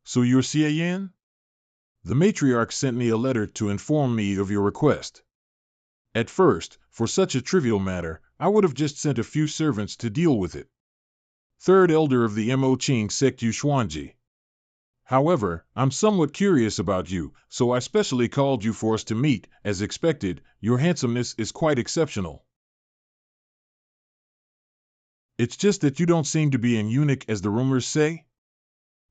So you're Xian? The matriarch sent me a letter to inform me of your request. At first, for such a trivial matter, I would have just sent a few servants to deal with it. Third elder of the Mo Qing sect Xuanji. However, I'm somewhat curious about you, so I specially called you for us to meet. As expected, your handsomeness is quite exceptional. It's just that you don't seem to be an eunuch as the rumors say?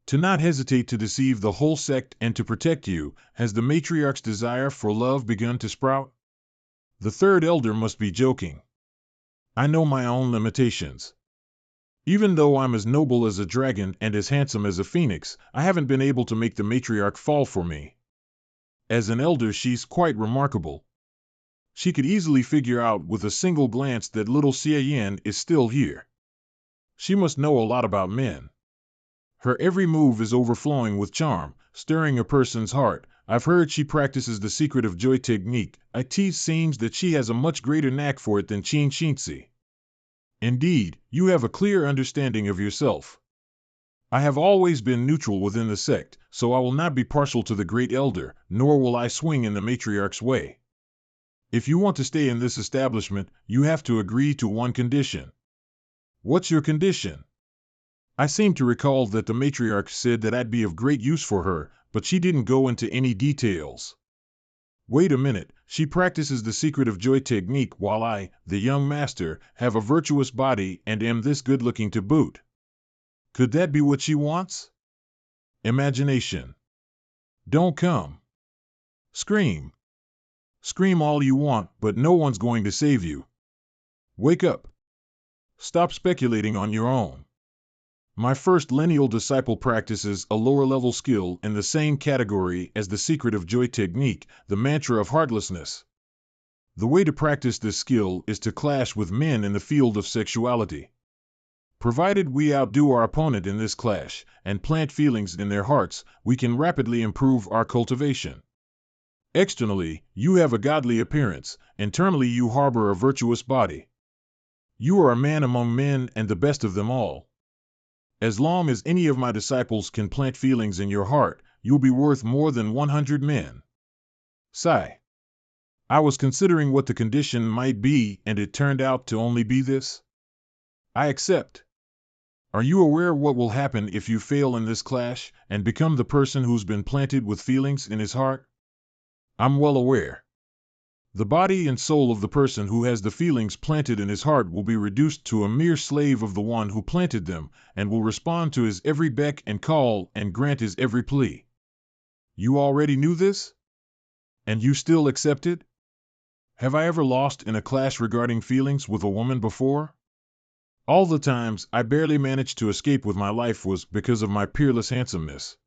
To not hesitate to deceive the whole sect and to protect you, has the matriarch's desire for love begun to sprout? The third elder must be joking. I know my own limitations. Even though I'm as noble as a dragon and as handsome as a phoenix, I haven't been able to make the matriarch fall for me. As an elder, she's quite remarkable. She could easily figure out with a single glance that little Xian is still here. She must know a lot about men. Her every move is overflowing with charm, stirring a person's heart. I've heard she practices the secret of joy technique. It seems that she has a much greater knack for it than Qin Xinzi. Indeed, you have a clear understanding of yourself. I have always been neutral within the sect, so I will not be partial to the great elder, nor will I swing in the matriarch's way. If you want to stay in this establishment, you have to agree to one condition. What's your condition? I seem to recall that the matriarch said that I'd be of great use for her, but she didn't go into any details. Wait a minute, she practices the secret of joy technique while I, the young master, have a virtuous body and am this good-looking to boot. Could that be what she wants? Imagination. Don't come. Scream. Scream all you want, but no one's going to save you. Wake up. Stop speculating on your own. My first lineal disciple practices a lower-level skill in the same category as the secret of joy technique, the mantra of heartlessness. The way to practice this skill is to clash with men in the field of sexuality. Provided we outdo our opponent in this clash and plant feelings in their hearts, we can rapidly improve our cultivation. Externally, you have a godly appearance. Internally, you harbor a virtuous body. You are a man among men and the best of them all. As long as any of my disciples can plant feelings in your heart, you'll be worth more than 100 men. Sigh. I was considering what the condition might be, and it turned out to only be this. I accept. Are you aware what will happen if you fail in this clash and become the person who's been planted with feelings in his heart? I'm well aware. The body and soul of the person who has the feelings planted in his heart will be reduced to a mere slave of the one who planted them, and will respond to his every beck and call and grant his every plea. You already knew this? And you still accept it? Have I ever lost in a clash regarding feelings with a woman before? All the times I barely managed to escape with my life was because of my peerless handsomeness.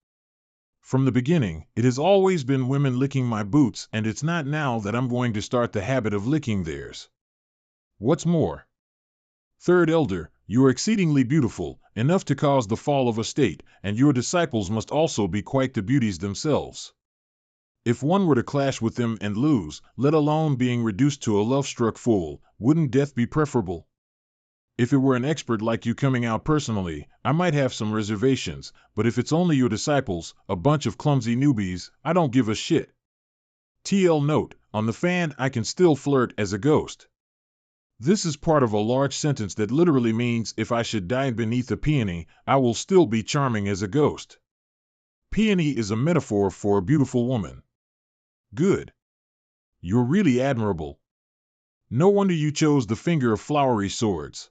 From the beginning, it has always been women licking my boots, and it's not now that I'm going to start the habit of licking theirs. What's more, third elder, you are exceedingly beautiful, enough to cause the fall of a state, and your disciples must also be quite the beauties themselves. If one were to clash with them and lose, let alone being reduced to a love-struck fool, wouldn't death be preferable? If it were an expert like you coming out personally, I might have some reservations, but if it's only your disciples, a bunch of clumsy newbies, I don't give a shit. TL note, on the fan I can still flirt as a ghost. This is part of a large sentence that literally means if I should die beneath a peony, I will still be charming as a ghost. Peony is a metaphor for a beautiful woman. Good. You're really admirable. No wonder you chose the finger of flowery swords.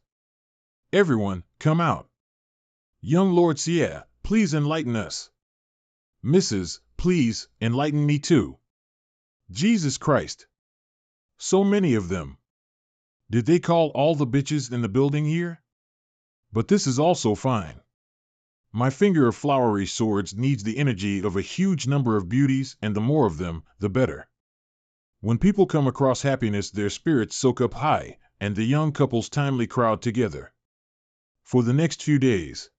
Everyone, come out. Young Lord Xie, please enlighten us. Mrs., please, enlighten me too. Jesus Christ. So many of them. Did they call all the bitches in the building here? But this is also fine. My finger of flowery swords needs the energy of a huge number of beauties, and the more of them, the better. When people come across happiness, their spirits soak up high, and the young couples timely crowd together. For the next few days,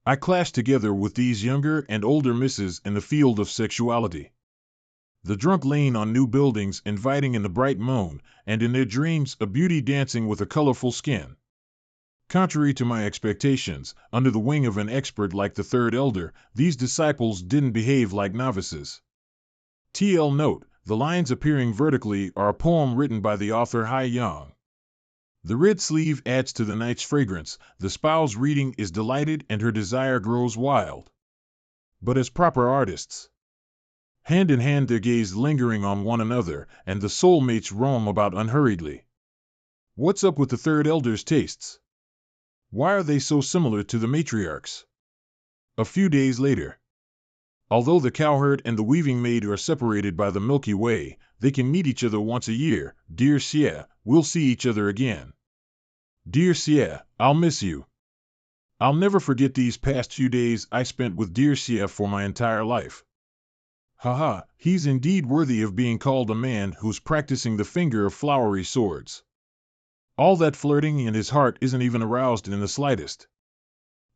I clash together with these younger and older misses in the field of sexuality. The drunk lean on new buildings inviting in the bright moon, and in their dreams a beauty dancing with a colorful skin. Contrary to my expectations, under the wing of an expert like the third elder, these disciples didn't behave like novices. TL note, the lines appearing vertically are a poem written by the author Hai Yang. The red sleeve adds to the night's fragrance, the spouse reading is delighted and her desire grows wild. But as proper artists, hand in hand their gaze lingering on one another, and the soulmates roam about unhurriedly. What's up with the third elder's tastes? Why are they so similar to the matriarchs? A few days later. Although the cowherd and the weaving maid are separated by the Milky Way, they can meet each other once a year. Dear Xie, we'll see each other again. Dear Xie, I'll miss you. I'll never forget these past few days I spent with dear Xie for my entire life. Haha, he's indeed worthy of being called a man who's practicing the finger of flowery swords. All that flirting in his heart isn't even aroused in the slightest.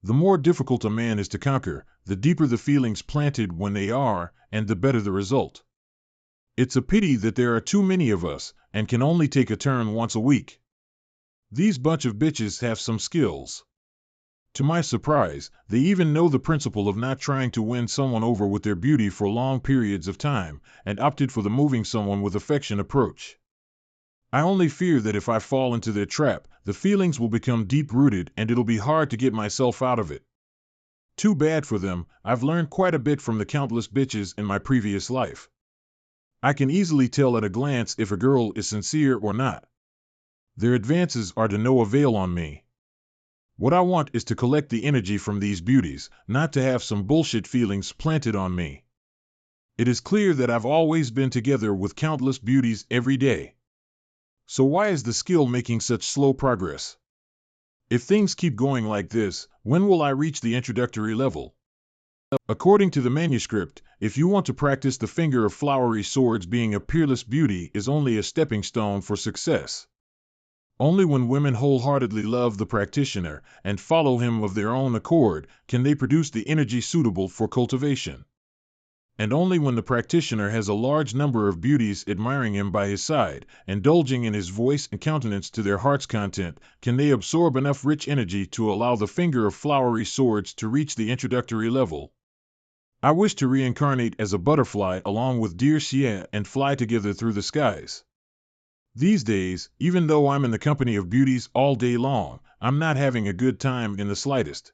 The more difficult a man is to conquer, the deeper the feelings planted when they are, and the better the result. It's a pity that there are too many of us, and can only take a turn once a week. These bunch of bitches have some skills. To my surprise, they even know the principle of not trying to win someone over with their beauty for long periods of time, and opted for the moving someone with affection approach. I only fear that if I fall into their trap, the feelings will become deep-rooted and it'll be hard to get myself out of it. Too bad for them, I've learned quite a bit from the countless bitches in my previous life. I can easily tell at a glance if a girl is sincere or not. Their advances are to no avail on me. What I want is to collect the energy from these beauties, not to have some bullshit feelings planted on me. It is clear that I've always been together with countless beauties every day. So why is the skill making such slow progress? If things keep going like this, when will I reach the introductory level? According to the manuscript, if you want to practice the finger of flowery swords, being a peerless beauty is only a stepping stone for success. Only when women wholeheartedly love the practitioner and follow him of their own accord can they produce the energy suitable for cultivation. And only when the practitioner has a large number of beauties admiring him by his side, indulging in his voice and countenance to their heart's content, can they absorb enough rich energy to allow the finger of flowery swords to reach the introductory level. I wish to reincarnate as a butterfly along with dear Xie and fly together through the skies. These days, even though I'm in the company of beauties all day long, I'm not having a good time in the slightest.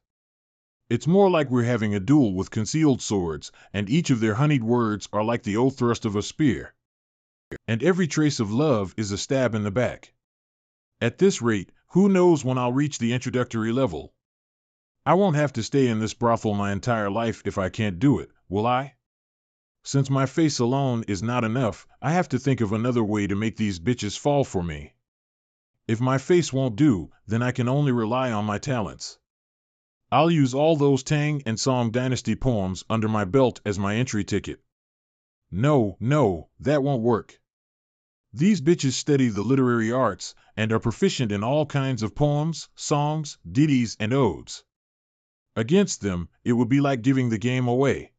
It's more like we're having a duel with concealed swords, and each of their honeyed words are like the old thrust of a spear. And every trace of love is a stab in the back. At this rate, who knows when I'll reach the introductory level? I won't have to stay in this brothel my entire life if I can't do it, will I? Since my face alone is not enough, I have to think of another way to make these bitches fall for me. If my face won't do, then I can only rely on my talents. I'll use all those Tang and Song dynasty poems under my belt as my entry ticket. No, that won't work. These bitches study the literary arts and are proficient in all kinds of poems, songs, ditties, and odes. Against them, it would be like giving the game away.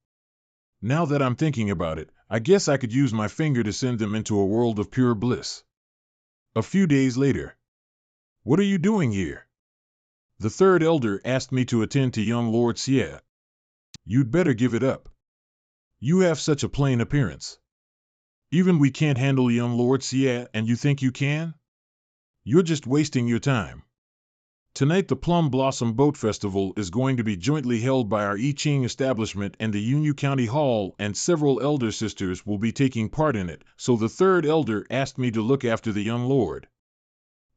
Now that I'm thinking about it, I guess I could use my finger to send them into a world of pure bliss. A few days later. What are you doing here? The third elder asked me to attend to young Lord Xie. You'd better give it up. You have such a plain appearance. Even we can't handle young Lord Xie, and you think you can? You're just wasting your time. Tonight the Plum Blossom Boat Festival is going to be jointly held by our I Ching establishment and the Yunyu County Hall, and several elder sisters will be taking part in it, so the third elder asked me to look after the young lord.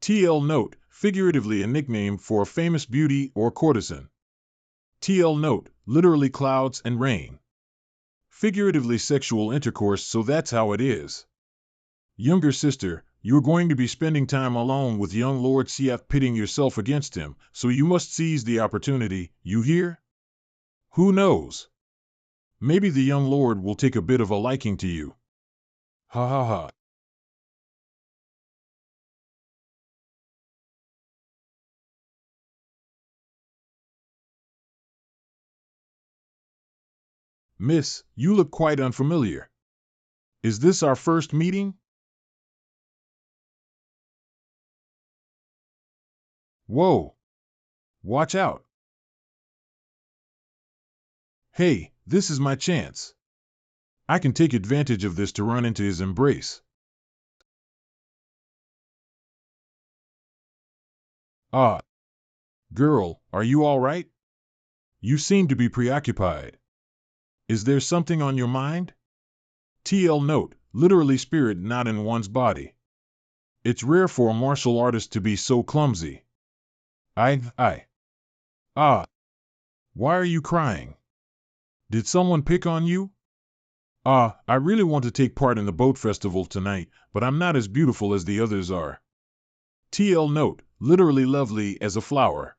TL note, figuratively a nickname for a famous beauty or courtesan. TL note, literally clouds and rain. Figuratively sexual intercourse, so that's how it is. Younger sister, you're going to be spending time alone with young Lord Xie, pitting yourself against him, so you must seize the opportunity, you hear? Who knows? Maybe the young lord will take a bit of a liking to you. Ha ha ha. Miss, you look quite unfamiliar. Is this our first meeting? Whoa. Watch out. Hey, this is my chance. I can take advantage of this to run into his embrace. Ah, girl, are you all right? You seem to be preoccupied. Is there something on your mind? TL note, literally spirit not in one's body. It's rare for a martial artist to be so clumsy. I. Ah, why are you crying? Did someone pick on you? I really want to take part in the boat festival tonight, but I'm not as beautiful as the others are. TL note, literally lovely as a flower.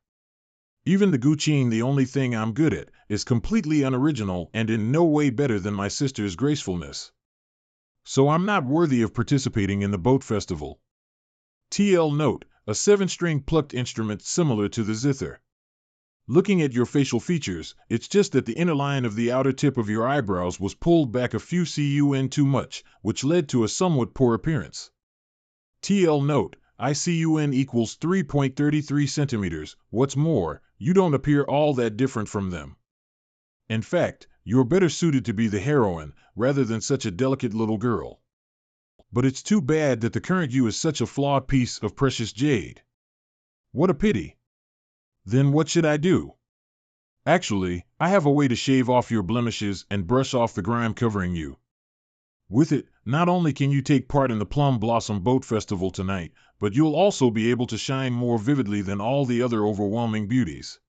Even the Guqin, the only thing I'm good at, is completely unoriginal and in no way better than my sister's gracefulness. So I'm not worthy of participating in the boat festival. TL note, a 7-string plucked instrument similar to the zither. Looking at your facial features, it's just that the inner line of the outer tip of your eyebrows was pulled back a few cun too much, which led to a somewhat poor appearance. TL note, ICUN equals 3.33 centimeters. What's more, you don't appear all that different from them. In fact, you're better suited to be the heroine, rather than such a delicate little girl. But it's too bad that the current you is such a flawed piece of precious jade. What a pity. Then what should I do? Actually, I have a way to shave off your blemishes and brush off the grime covering you. With it, not only can you take part in the Plum Blossom Boat Festival tonight, but you'll also be able to shine more vividly than all the other overwhelming beauties.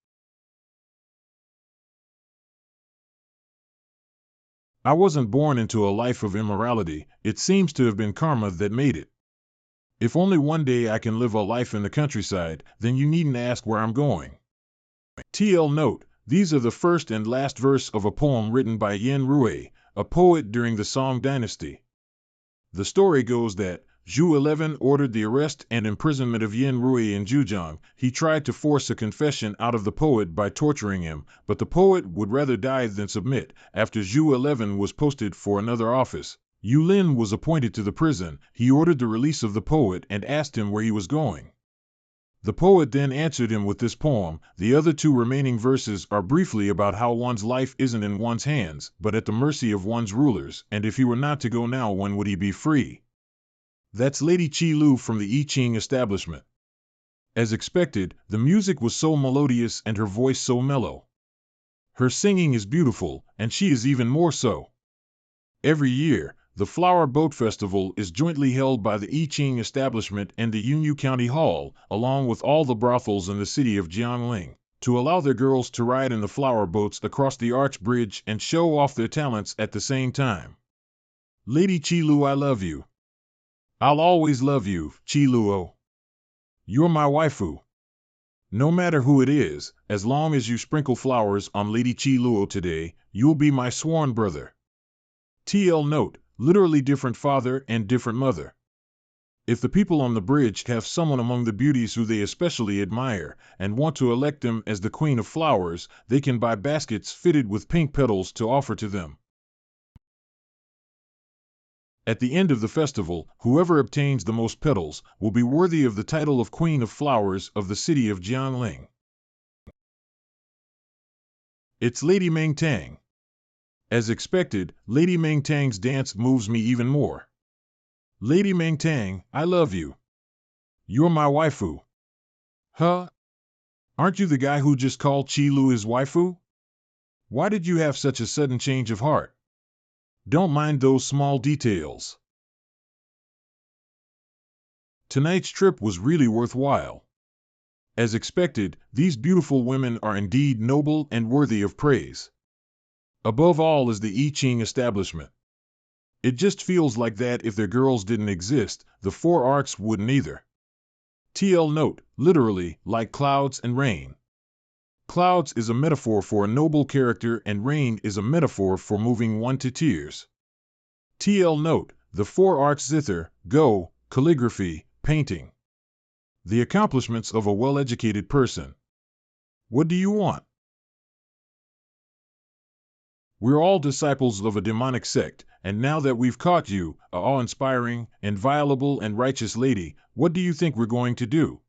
I wasn't born into a life of immorality, it seems to have been karma that made it. If only one day I can live a life in the countryside, then you needn't ask where I'm going. TL note, these are the first and last verse of a poem written by Yin Rui, a poet during the Song dynasty. The story goes that Zhu 11 ordered the arrest and imprisonment of Yin Rui in Zhujiang. He tried to force a confession out of the poet by torturing him, but the poet would rather die than submit. After Zhu 11 was posted for another office, Yu Lin was appointed to the prison. He ordered the release of the poet and asked him where he was going. The poet then answered him with this poem. The other 2 remaining verses are briefly about how one's life isn't in one's hands, but at the mercy of one's rulers, and if he were not to go now, when would he be free? That's Lady Qi Lu from the I Ching establishment. As expected, the music was so melodious and her voice so mellow. Her singing is beautiful, and she is even more so. Every year, the Flower Boat Festival is jointly held by the I Ching establishment and the Yunyu County Hall, along with all the brothels in the city of Jiangling, to allow their girls to ride in the flower boats across the arch bridge and show off their talents at the same time. Lady Qi Lu, I love you. I'll always love you, Qi Luo. You're my waifu. No matter who it is, as long as you sprinkle flowers on Lady Qi Luo today, you'll be my sworn brother. TL note, literally different father and different mother. If the people on the bridge have someone among the beauties who they especially admire and want to elect them as the Queen of Flowers, they can buy baskets fitted with pink petals to offer to them. At the end of the festival, whoever obtains the most petals will be worthy of the title of Queen of Flowers of the city of Jiangling. It's Lady Meng Tang. As expected, Lady Meng Tang's dance moves me even more. Lady Meng Tang, I love you. You're my waifu. Huh? Aren't you the guy who just called Qi Lu his waifu? Why did you have such a sudden change of heart? Don't mind those small details. Tonight's trip was really worthwhile. As expected, these beautiful women are indeed noble and worthy of praise. Above all is the I Ching establishment. It just feels like that if their girls didn't exist, the 4 arcs wouldn't either. TL note, literally, like clouds and rain. Clouds is a metaphor for a noble character and rain is a metaphor for moving one to tears. TL note, the 4 arcs zither, go, calligraphy, painting. The accomplishments of a well-educated person. What do you want? We're all disciples of a demonic sect, and now that we've caught you, a awe-inspiring, inviolable and righteous lady, what do you think we're going to do?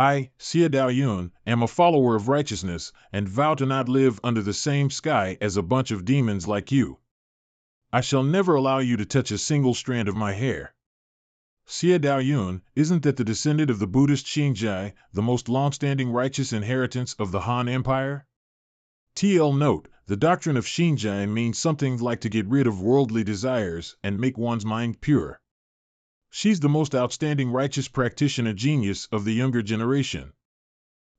I, Xie Daoyun, am a follower of righteousness, and vow to not live under the same sky as a bunch of demons like you. I shall never allow you to touch a single strand of my hair. Xie Daoyun, isn't that the descendant of the Buddhist Xinjia, the most long-standing righteous inheritance of the Han Empire? TL note, the doctrine of Xinjia means something like to get rid of worldly desires and make one's mind pure. She's the most outstanding righteous practitioner genius of the younger generation.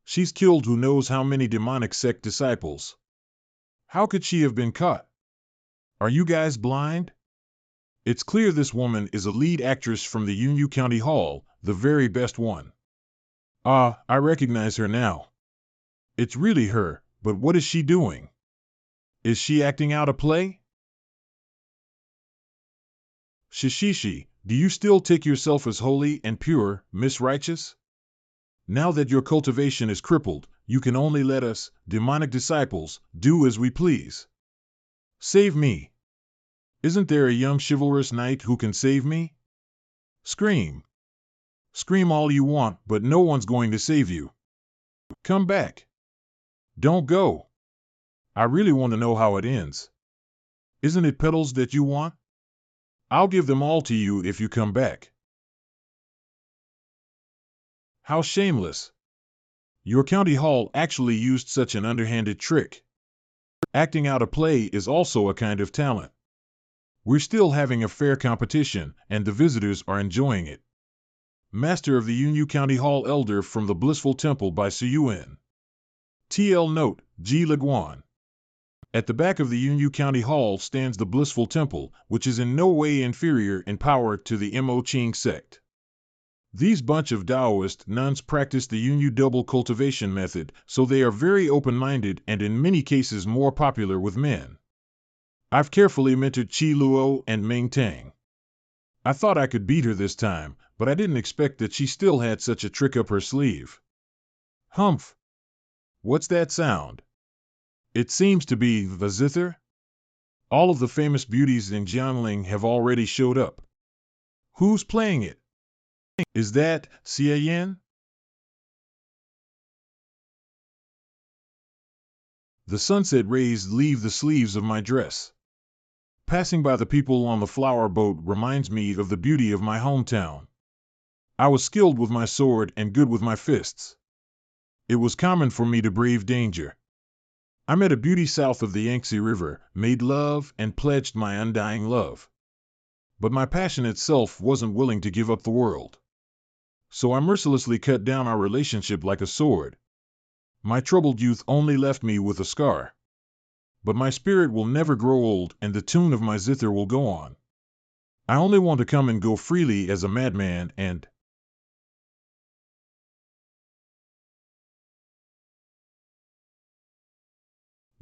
She's killed who knows how many demonic sect disciples. How could she have been caught? Are you guys blind? It's clear this woman is a lead actress from the Yunyu County Hall, the very best one. Ah, I recognize her now. It's really her, but what is she doing? Is she acting out a play? Shishishi, do you still take yourself as holy and pure, Miss Righteous? Now that your cultivation is crippled, you can only let us, demonic disciples, do as we please. Save me. Isn't there a young chivalrous knight who can save me? Scream. Scream all you want, but no one's going to save you. Come back. Don't go. I really want to know how it ends. Isn't it petals that you want? I'll give them all to you if you come back. How shameless. Your county hall actually used such an underhanded trick. Acting out a play is also a kind of talent. We're still having a fair competition, and the visitors are enjoying it. Master of the Yunyu County Hall Elder from the Blissful Temple by Suyuan. TL note, Ji Leguan. At the back of the Yunyu County Hall stands the Blissful Temple, which is in no way inferior in power to the Mo Qing sect. These bunch of Taoist nuns practice the Yunyu double cultivation method, so they are very open-minded and in many cases more popular with men. I've carefully mentored Qi Luo and Ming Tang. I thought I could beat her this time, but I didn't expect that she still had such a trick up her sleeve. Humph! What's that sound? It seems to be the zither. All of the famous beauties in Jiangling have already showed up. Who's playing it? Is that Xie Yan? The sunset rays leave the sleeves of my dress. Passing by the people on the flower boat reminds me of the beauty of my hometown. I was skilled with my sword and good with my fists. It was common for me to brave danger. I met a beauty south of the Yangtze River, made love, and pledged my undying love. But my passion itself wasn't willing to give up the world. So I mercilessly cut down our relationship like a sword. My troubled youth only left me with a scar. But my spirit will never grow old, and the tune of my zither will go on. I only want to come and go freely as a madman and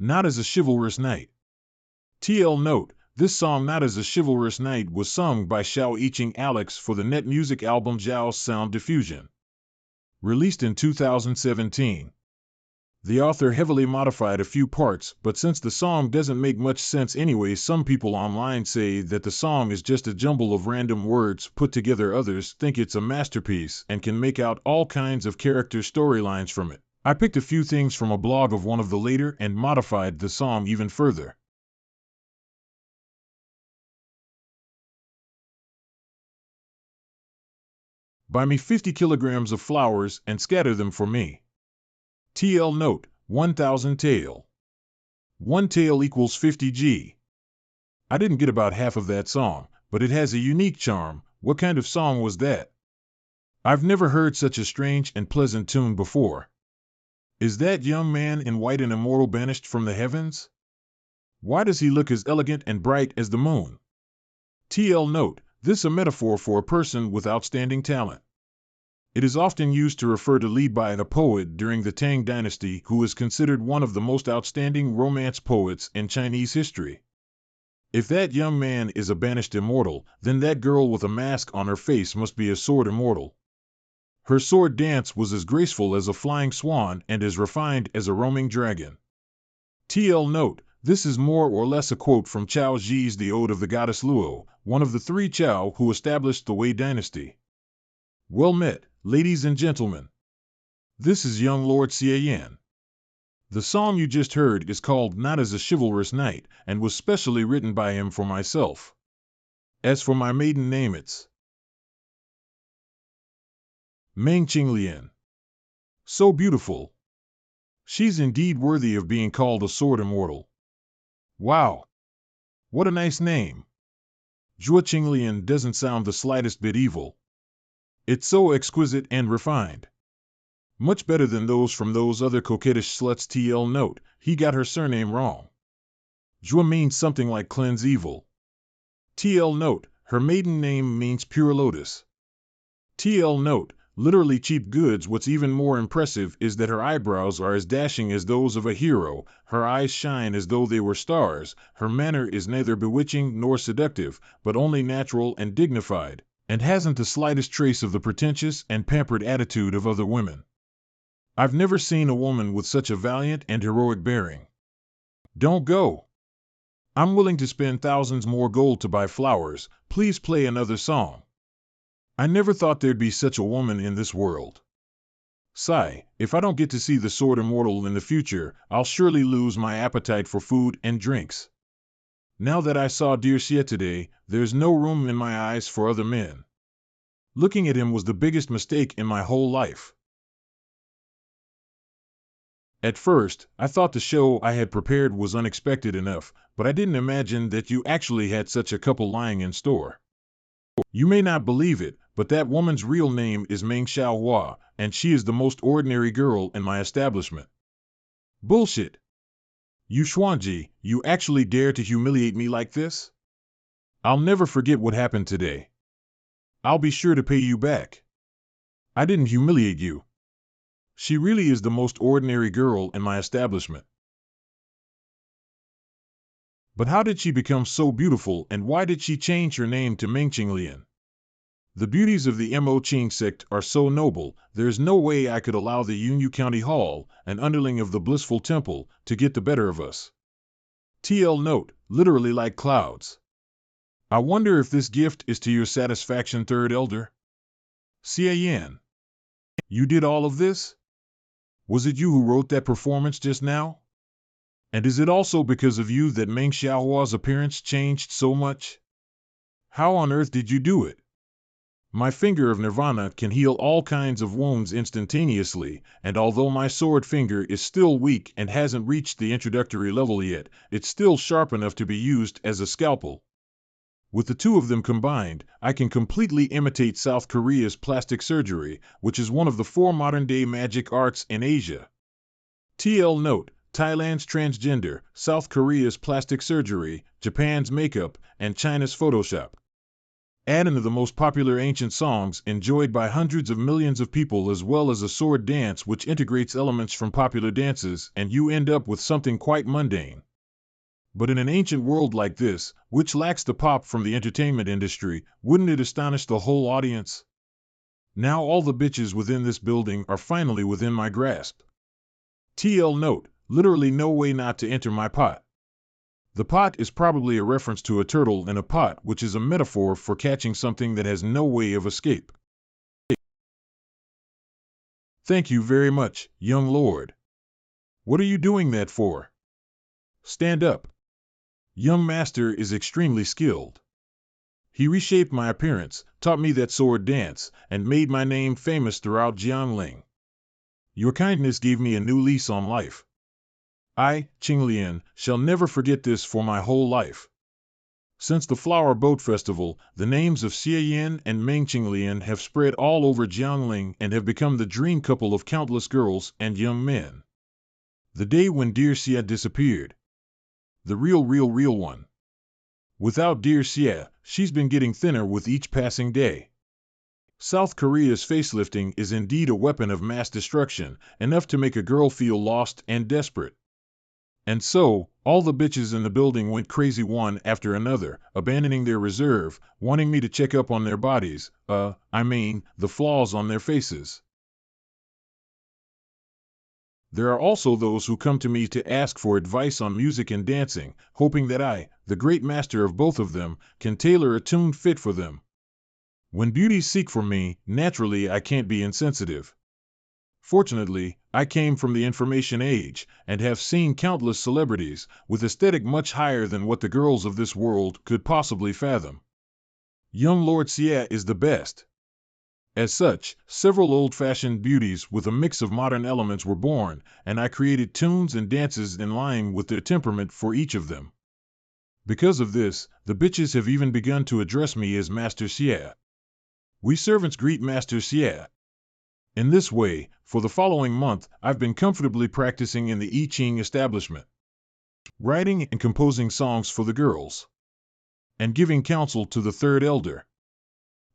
not as a chivalrous knight. TL note, this song Not as a Chivalrous Knight was sung by Xiao Yiqing Alex for the net music album Zhao's Sound Diffusion. Released in 2017. The author heavily modified a few parts, but since the song doesn't make much sense anyway, some people online say that the song is just a jumble of random words put together. Others think it's a masterpiece and can make out all kinds of character storylines from it. I picked a few things from a blog of one of the later and modified the song even further. Buy me 50 kilograms of flowers and scatter them for me. TL note, 1000 tael. 1 tael equals 50 G. I didn't get about half of that song, but it has a unique charm. What kind of song was that? I've never heard such a strange and pleasant tune before. Is that young man in white an immortal banished from the heavens? Why does he look as elegant and bright as the moon? TL note, this is a metaphor for a person with outstanding talent. It is often used to refer to Li Bai, a poet during the Tang dynasty who is considered one of the most outstanding romance poets in Chinese history. If that young man is a banished immortal, then that girl with a mask on her face must be a sword immortal. Her sword dance was as graceful as a flying swan and as refined as a roaming dragon. TL note, this is more or less a quote from Chao Zi's The Ode of the Goddess Luo, one of the 3 Chao who established the Wei dynasty. Well met, ladies and gentlemen. This is young Lord Xian. The song you just heard is called Not as a Chivalrous Knight and was specially written by him for myself. As for my maiden name, it's Manhwa. So beautiful. She's indeed worthy of being called a sword immortal. Wow. What a nice name. Zhuo Qinglian doesn't sound the slightest bit evil. It's so exquisite and refined. Much better than those from those other coquettish sluts. TL note, he got her surname wrong. Zhuo means something like cleanse evil. TL note, her maiden name means pure lotus. TL note, literally cheap goods. What's even more impressive is that her eyebrows are as dashing as those of a hero, her eyes shine as though they were stars, her manner is neither bewitching nor seductive, but only natural and dignified, and hasn't the slightest trace of the pretentious and pampered attitude of other women. I've never seen a woman with such a valiant and heroic bearing. Don't go. I'm willing to spend thousands more gold to buy flowers. Please play another song. I never thought there'd be such a woman in this world. Sigh, if I don't get to see the sword immortal in the future, I'll surely lose my appetite for food and drinks. Now that I saw dear Xie today, there's no room in my eyes for other men. Looking at him was the biggest mistake in my whole life. At first, I thought the show I had prepared was unexpected enough, but I didn't imagine that you actually had such a couple lying in store. You may not believe it, but that woman's real name is Manhwa, and she is the most ordinary girl in my establishment. Bullshit. You Xuanji, you actually dare to humiliate me like this? I'll never forget what happened today. I'll be sure to pay you back. I didn't humiliate you. She really is the most ordinary girl in my establishment. But how did she become so beautiful, and why did she change her name to Mingqinglian? The beauties of the Mo Qing sect are so noble, there's no way I could allow the Yunyu County Hall, an underling of the blissful temple, to get the better of us. TL note, literally like clouds. I wonder if this gift is to your satisfaction, third elder? Xian. You did all of this? Was it you who wrote that performance just now? And is it also because of you that Meng Xiaohua's appearance changed so much? How on earth did you do it? My finger of nirvana can heal all kinds of wounds instantaneously, and although my sword finger is still weak and hasn't reached the introductory level yet, it's still sharp enough to be used as a scalpel. With the two of them combined, I can completely imitate South Korea's plastic surgery, which is one of the 4 modern-day magic arts in Asia. TL note, Thailand's transgender, South Korea's plastic surgery, Japan's makeup, and China's Photoshop. Add into the most popular ancient songs enjoyed by hundreds of millions of people, as well as a sword dance which integrates elements from popular dances, and you end up with something quite mundane. But in an ancient world like this, which lacks the pop from the entertainment industry, wouldn't it astonish the whole audience? Now all the bitches within this building are finally within my grasp. TL note, literally no way not to enter my pot. The pot is probably a reference to a turtle in a pot, which is a metaphor for catching something that has no way of escape. Thank you very much, young lord. What are you doing that for? Stand up. Young master is extremely skilled. He reshaped my appearance, taught me that sword dance, and made my name famous throughout Jiangling. Your kindness gave me a new lease on life. I, Qinglian, shall never forget this for my whole life. Since the Flower Boat Festival, the names of Xiaoyan and Meng Qinglian have spread all over Jiangling and have become the dream couple of countless girls and young men. The day when dear Xia disappeared. The real one. Without dear Xia, she's been getting thinner with each passing day. South Korea's facelifting is indeed a weapon of mass destruction, enough to make a girl feel lost and desperate. And so, all the bitches in the building went crazy one after another, abandoning their reserve, wanting me to check up on their bodies, the flaws on their faces. There are also those who come to me to ask for advice on music and dancing, hoping that I, the great master of both of them, can tailor a tune fit for them. When beauties seek for me, naturally I can't be insensitive. Fortunately, I came from the information age and have seen countless celebrities with aesthetic much higher than what the girls of this world could possibly fathom. Young Lord Xie is the best. As such, several old-fashioned beauties with a mix of modern elements were born, and I created tunes and dances in line with their temperament for each of them. Because of this, the bitches have even begun to address me as Master Xie. We servants greet Master Xie. In this way, for the following month, I've been comfortably practicing in the I Ching establishment, writing and composing songs for the girls, and giving counsel to the third elder.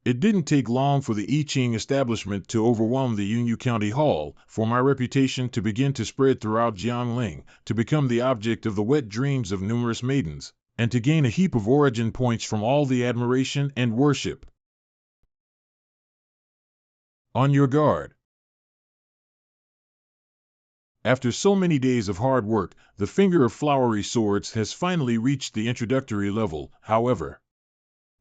It didn't take long for the I Ching establishment to overwhelm the Yunyu County Hall, for my reputation to begin to spread throughout Jiangling, to become the object of the wet dreams of numerous maidens, and to gain a heap of origin points from all the admiration and worship. On your guard. After so many days of hard work, the finger of flowery swords has finally reached the introductory level, however.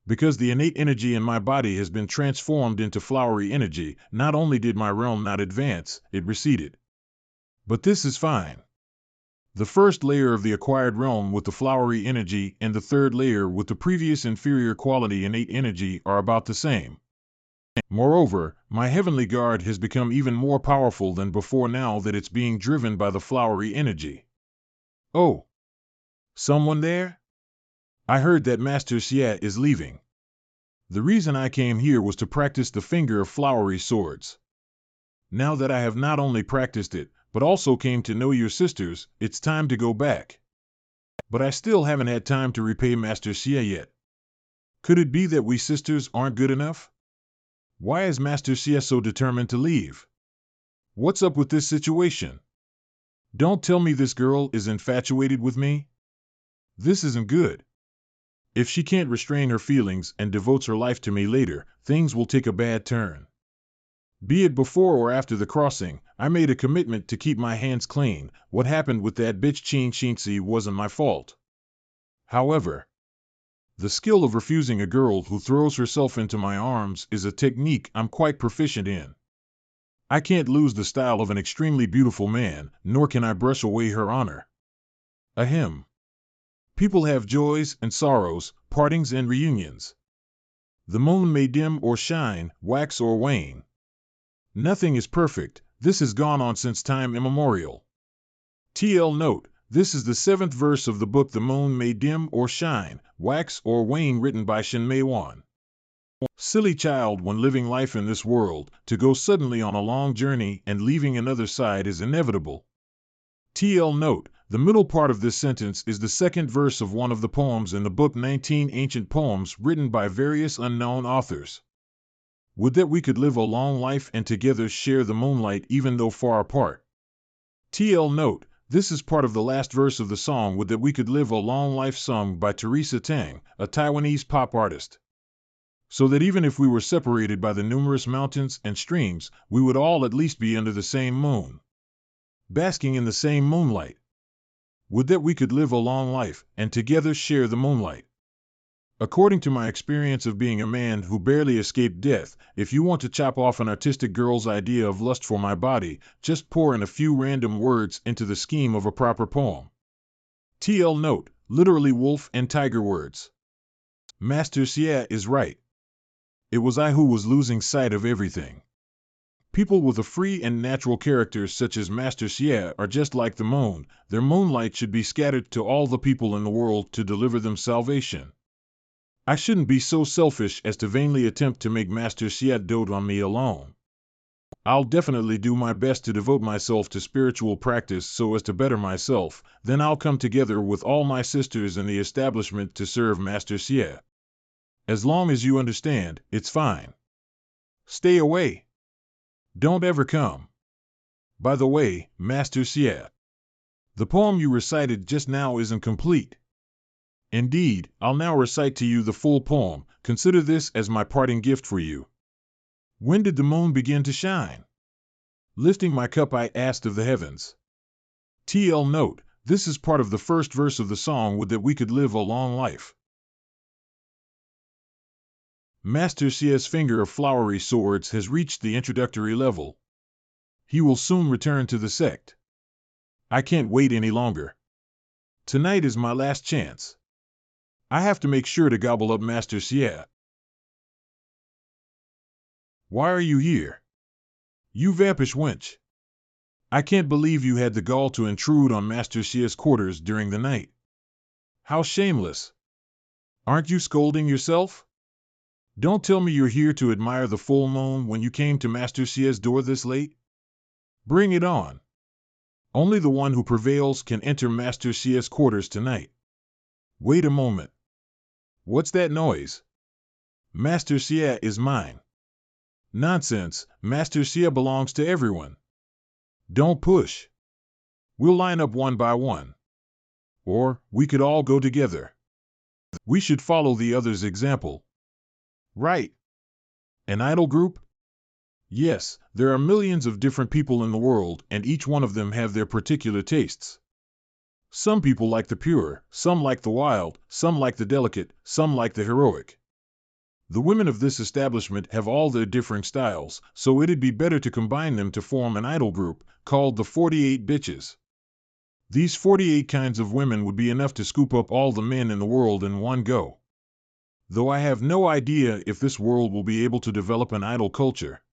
Because the innate energy in my body has been transformed into flowery energy, not only did my realm not advance, it receded. But this is fine. The first layer of the acquired realm with the flowery energy and the third layer with the previous inferior quality innate energy are about the same. Moreover, my heavenly guard has become even more powerful than before now that it's being driven by the flowery energy. Oh! Someone there? I heard that Master Xie is leaving. The reason I came here was to practice the finger of flowery swords. Now that I have not only practiced it, but also came to know your sisters, it's time to go back. But I still haven't had time to repay Master Xie yet. Could it be that we sisters aren't good enough? Why is Master Xie so determined to leave? What's up with this situation? Don't tell me this girl is infatuated with me? This isn't good. If she can't restrain her feelings and devotes her life to me later, things will take a bad turn. Be it before or after the crossing, I made a commitment to keep my hands clean. What happened with that bitch Qin Xinzi wasn't my fault. However, the skill of refusing a girl who throws herself into my arms is a technique I'm quite proficient in. I can't lose the style of an extremely beautiful man, nor can I brush away her honor. Ahem. People have joys and sorrows, partings and reunions. The moon may dim or shine, wax or wane. Nothing is perfect. This has gone on since time immemorial. TL note, this is the 7th verse of the book The Moon May Dim or Shine, Wax or Wane, written by Shin Mei Wan. Silly child, when living life in this world, to go suddenly on a long journey and leaving another side is inevitable. TL note, the middle part of this sentence is the 2nd verse of one of the poems in the book 19 Ancient Poems written by various unknown authors. Would that we could live a long life and together share the moonlight even though far apart. TL note, this is part of the last verse of the song Would that we could live a long life, sung by Teresa Tang, a Taiwanese pop artist. So that even if we were separated by the numerous mountains and streams, we would all at least be under the same moon, basking in the same moonlight. Would that we could live a long life and together share the moonlight. According to my experience of being a man who barely escaped death, if you want to chop off an artistic girl's idea of lust for my body, just pour in a few random words into the scheme of a proper poem. TL note, literally wolf and tiger words. Master Xie is right. It was I who was losing sight of everything. People with a free and natural character such as Master Xie are just like the moon. Their moonlight should be scattered to all the people in the world to deliver them salvation. I shouldn't be so selfish as to vainly attempt to make Master Xie dote on me alone. I'll definitely do my best to devote myself to spiritual practice so as to better myself, then I'll come together with all my sisters in the establishment to serve Master Xie. As long as you understand, it's fine. Stay away. Don't ever come. By the way, Master Xie, the poem you recited just now isn't complete. Indeed, I'll now recite to you the full poem. Consider this as my parting gift for you. When did the moon begin to shine? Lifting my cup I asked of the heavens. TL note, this is part of the first verse of the song Would that we could live a long life. Master Xie's finger of flowery swords has reached the introductory level. he will soon return to the sect. I can't wait any longer. Tonight is my last chance. I have to make sure to gobble up Master Xie. Why are you here? You vampish wench. I can't believe you had the gall to intrude on Master Xie's quarters during the night. How shameless. Aren't you scolding yourself? Don't tell me you're here to admire the full moon when you came to Master Xie's door this late. Bring it on. Only the one who prevails can enter Master Xie's quarters tonight. Wait a moment. What's that noise? Master Xie is mine. Nonsense, Master Xie belongs to everyone. Don't push. We'll line up one by one. Or, we could all go together. We should follow the other's example. Right. An idol group? Yes, there are millions of different people in the world, and each one of them have their particular tastes. Some people like the pure, some like the wild, some like the delicate, some like the heroic. The women of this establishment have all their differing styles, so it'd be better to combine them to form an idol group, called the 48 Bitches. These 48 kinds of women would be enough to scoop up all the men in the world in one go. Though I have no idea if this world will be able to develop an idol culture.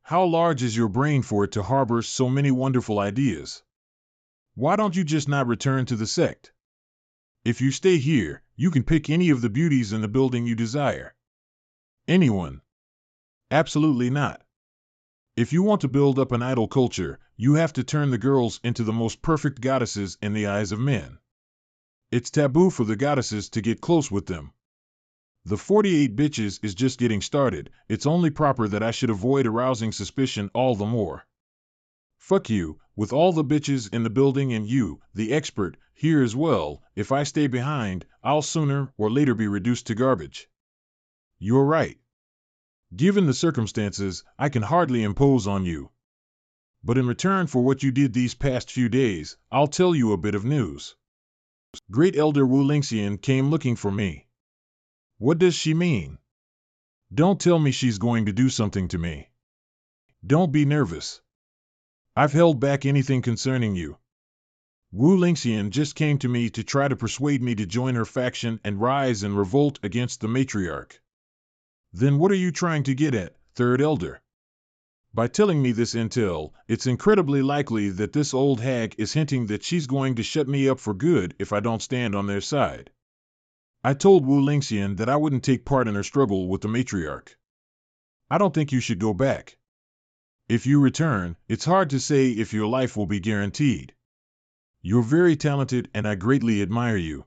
How large is your brain for it to harbor so many wonderful ideas? Why don't you just not return to the sect? If you stay here, you can pick any of the beauties in the building you desire. Anyone? Absolutely not. If you want to build up an idol culture, you have to turn the girls into the most perfect goddesses in the eyes of men. It's taboo for the goddesses to get close with them. The 48 Bitches is just getting started. It's only proper that I should avoid arousing suspicion all the more. Fuck you, with all the bitches in the building and you, the expert, here as well. If I stay behind, I'll sooner or later be reduced to garbage. You're right. Given the circumstances, I can hardly impose on you. But in return for what you did these past few days, I'll tell you a bit of news. Great Elder Wu Lingxian came looking for me. What does she mean? Don't tell me she's going to do something to me. Don't be nervous. I've held back anything concerning you. Wu Lingxian just came to me to try to persuade me to join her faction and rise in revolt against the matriarch. Then what are you trying to get at, Third Elder? By telling me this intel, it's incredibly likely that this old hag is hinting that she's going to shut me up for good if I don't stand on their side. I told Wu Lingxian that I wouldn't take part in her struggle with the matriarch. I don't think you should go back. If you return, it's hard to say if your life will be guaranteed. You're very talented and I greatly admire you.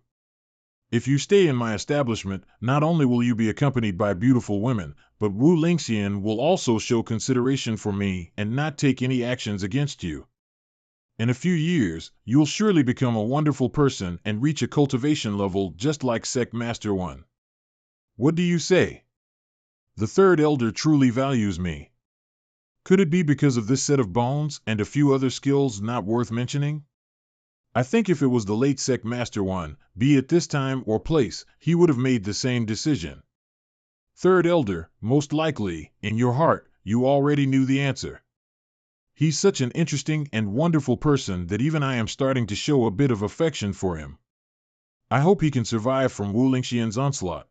If you stay in my establishment, not only will you be accompanied by beautiful women, but Wu Lingxian will also show consideration for me and not take any actions against you. In a few years, you'll surely become a wonderful person and reach a cultivation level just like Sect Master 1. What do you say? The Third Elder truly values me. Could it be because of this set of bones and a few other skills not worth mentioning? I think if it was the late Sect Master 1, be it this time or place, he would have made the same decision. Third Elder, most likely, in your heart, you already knew the answer. He's such an interesting and wonderful person that even I am starting to show a bit of affection for him. I hope he can survive from Wu Lingxian's onslaught.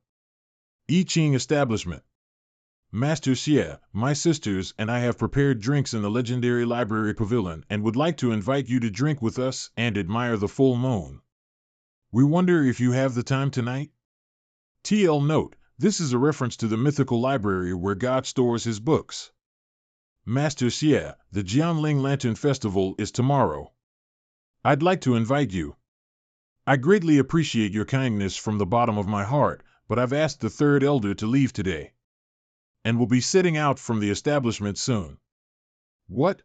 I Ching Establishment. Master Xie, my sisters and I have prepared drinks in the legendary library pavilion and would like to invite you to drink with us and admire the full moon. We wonder if you have the time tonight? TL note, this is a reference to the mythical library where God stores his books. Master Xie, the Jianling Lantern Festival is tomorrow. I'd like to invite you. I greatly appreciate your kindness from the bottom of my heart, but I've asked the Third Elder to leave today. And will be setting out from the establishment soon. What?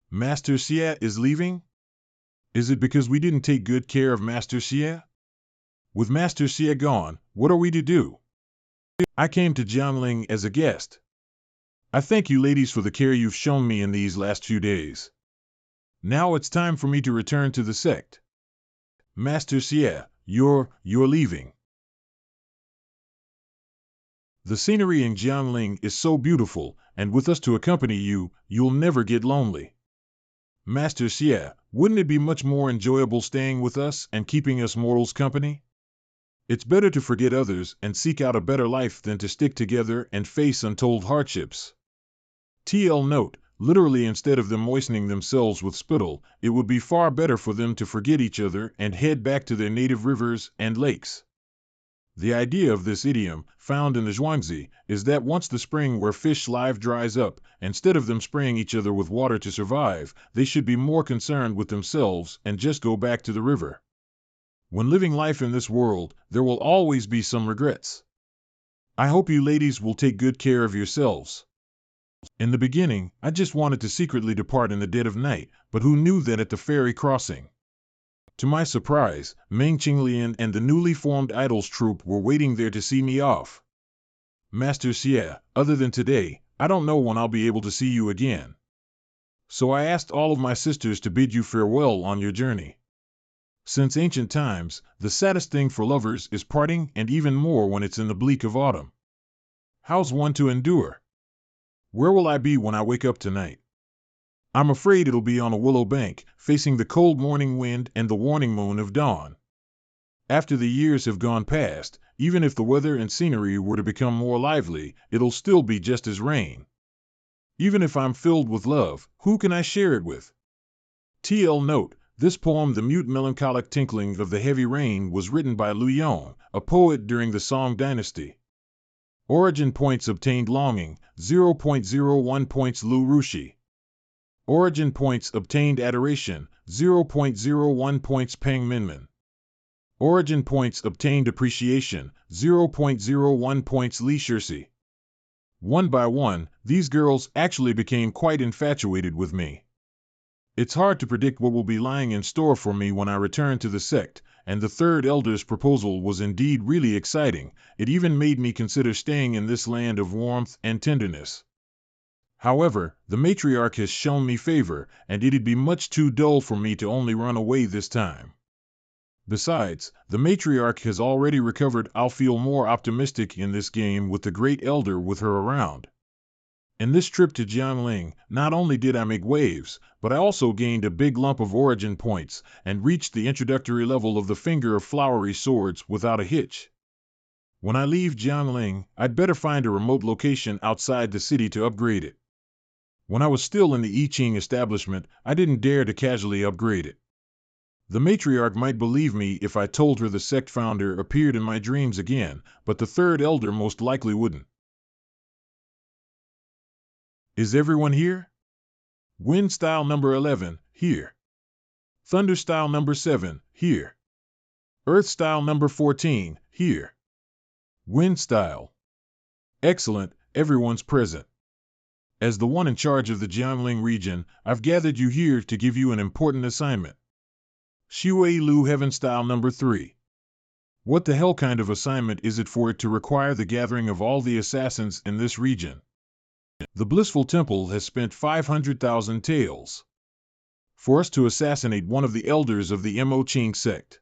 Master Xie is leaving? Is it because we didn't take good care of Master Xie? With Master Xie gone, what are we to do? I came to Jianling as a guest. I thank you ladies for the care you've shown me in these last few days. Now it's time for me to return to the sect. Master Xie, you're leaving. The scenery in Jianling is so beautiful, and with us to accompany you, you'll never get lonely. Master Xie, wouldn't it be much more enjoyable staying with us and keeping us mortals company? It's better to forget others and seek out a better life than to stick together and face untold hardships. TL note, literally instead of them moistening themselves with spittle, it would be far better for them to forget each other and head back to their native rivers and lakes. The idea of this idiom, found in the Zhuangzi, is that once the spring where fish live dries up, instead of them spraying each other with water to survive, they should be more concerned with themselves and just go back to the river. When living life in this world, there will always be some regrets. I hope you ladies will take good care of yourselves. In the beginning, I just wanted to secretly depart in the dead of night, but who knew that at the ferry crossing? To my surprise, Meng Qinglian and the newly formed idols troupe were waiting there to see me off. Master Xie, other than today, I don't know when I'll be able to see you again. So I asked all of my sisters to bid you farewell on your journey. Since ancient times, the saddest thing for lovers is parting, and even more when it's in the bleak of autumn. How's one to endure? Where will I be when I wake up tonight? I'm afraid it'll be on a willow bank, facing the cold morning wind and the warning moon of dawn. After the years have gone past, even if the weather and scenery were to become more lively, it'll still be just as rain. Even if I'm filled with love, who can I share it with? TL note, this poem, The Mute Melancholic Tinkling of the Heavy Rain, was written by Lu Yong, a poet during the Song dynasty. Origin points obtained longing, 0.01 points Lu Rushi. Origin points obtained adoration, 0.01 points Peng Minmin. Origin points obtained appreciation, 0.01 points Li Shirsi. One by one, these girls actually became quite infatuated with me. It's hard to predict what will be lying in store for me when I return to the sect, and the third elder's proposal was indeed really exciting. It even made me consider staying in this land of warmth and tenderness. However, the matriarch has shown me favor, and it'd be much too dull for me to only run away this time. Besides, the matriarch has already recovered. I'll feel more optimistic in this game with the great elder with her around. In this trip to Jiangling, not only did I make waves, but I also gained a big lump of origin points and reached the introductory level of the Finger of Flowery Swords without a hitch. When I leave Jiangling, I'd better find a remote location outside the city to upgrade it. When I was still in the I Ching establishment, I didn't dare to casually upgrade it. The matriarch might believe me if I told her the sect founder appeared in my dreams again, but the third elder most likely wouldn't. Is everyone here? Wind style number 11, here. Thunder style number 7, here. Earth style number 14, here. Wind style. Excellent, everyone's present. As the one in charge of the Jiangling region, I've gathered you here to give you an important assignment. Shui Lu Heaven Style number 3. What the hell kind of assignment is it for it to require the gathering of all the assassins in this region? The Blissful Temple has spent 500,000 taels for us to assassinate one of the elders of the Mo Qing sect.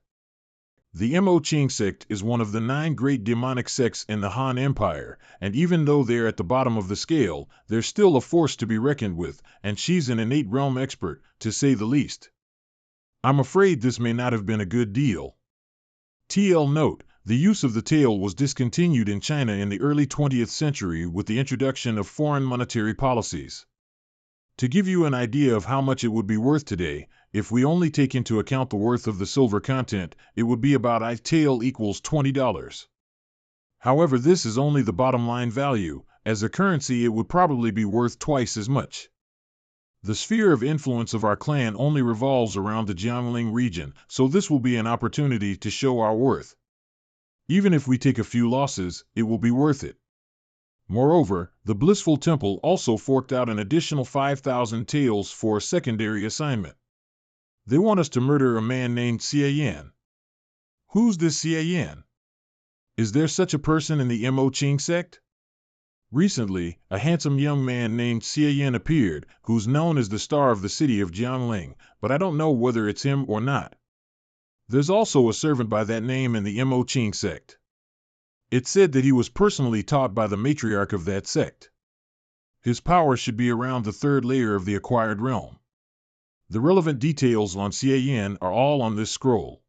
The Mo Qing sect is one of the 9 great demonic sects in the Han Empire, and even though they're at the bottom of the scale, they're still a force to be reckoned with, and she's an innate realm expert, to say the least. I'm afraid this may not have been a good deal. TL note, the use of the tael was discontinued in China in the early 20th century with the introduction of foreign monetary policies. To give you an idea of how much it would be worth today, if we only take into account the worth of the silver content, it would be about I tael equals $20. However, this is only the bottom line value. As a currency, it would probably be worth twice as much. The sphere of influence of our clan only revolves around the Jiangling region, so this will be an opportunity to show our worth. Even if we take a few losses, it will be worth it. Moreover, the Blissful Temple also forked out an additional 5,000 taels for a secondary assignment. They want us to murder a man named Xie Yan. Who's this Xie Yan? Is there such a person in the Mo Qing sect? Recently, a handsome young man named Xie Yan appeared, who's known as the star of the city of Jiangling, but I don't know whether it's him or not. There's also a servant by that name in the Mo Qing sect. It's said that he was personally taught by the matriarch of that sect. His power should be around the third layer of the acquired realm. The relevant details on Xian are all on this scroll.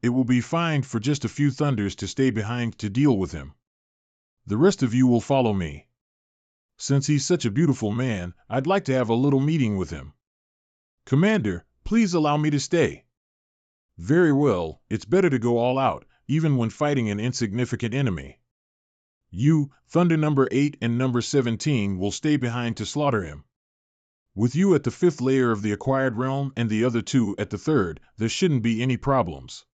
It will be fine for just a few thunders to stay behind to deal with him. The rest of you will follow me. Since he's such a beautiful man, I'd like to have a little meeting with him. Commander, please allow me to stay. Very well, it's better to go all out, even when fighting an insignificant enemy. You, Thunder number 8 and number 17, will stay behind to slaughter him. With you at the 5th layer of the acquired realm and the other 2 at the 3rd, there shouldn't be any problems.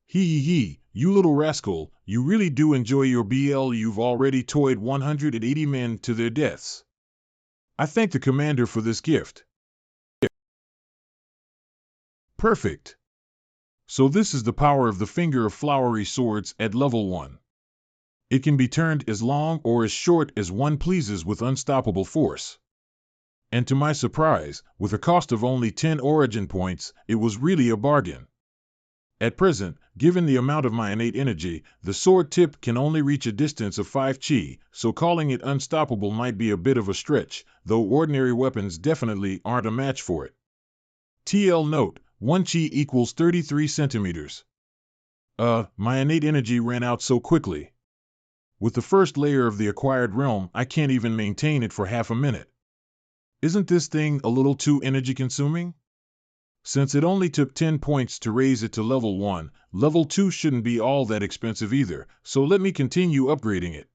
Hee, you little rascal, you really do enjoy your BL. You've already toyed 180 men to their deaths. I thank the commander for this gift. Perfect. So this is the power of the finger of flowery swords at level 1. It can be turned as long or as short as one pleases with unstoppable force. And to my surprise, with a cost of only 10 origin points, it was really a bargain. At present, given the amount of my innate energy, the sword tip can only reach a distance of 5 chi, so calling it unstoppable might be a bit of a stretch, though ordinary weapons definitely aren't a match for it. TL note, 1 chi equals 33 centimeters. My innate energy ran out so quickly. With the first layer of the acquired realm, I can't even maintain it for half a minute. Isn't this thing a little too energy-consuming? Since it only took 10 points to raise it to level 1, level 2 shouldn't be all that expensive either, so let me continue upgrading it.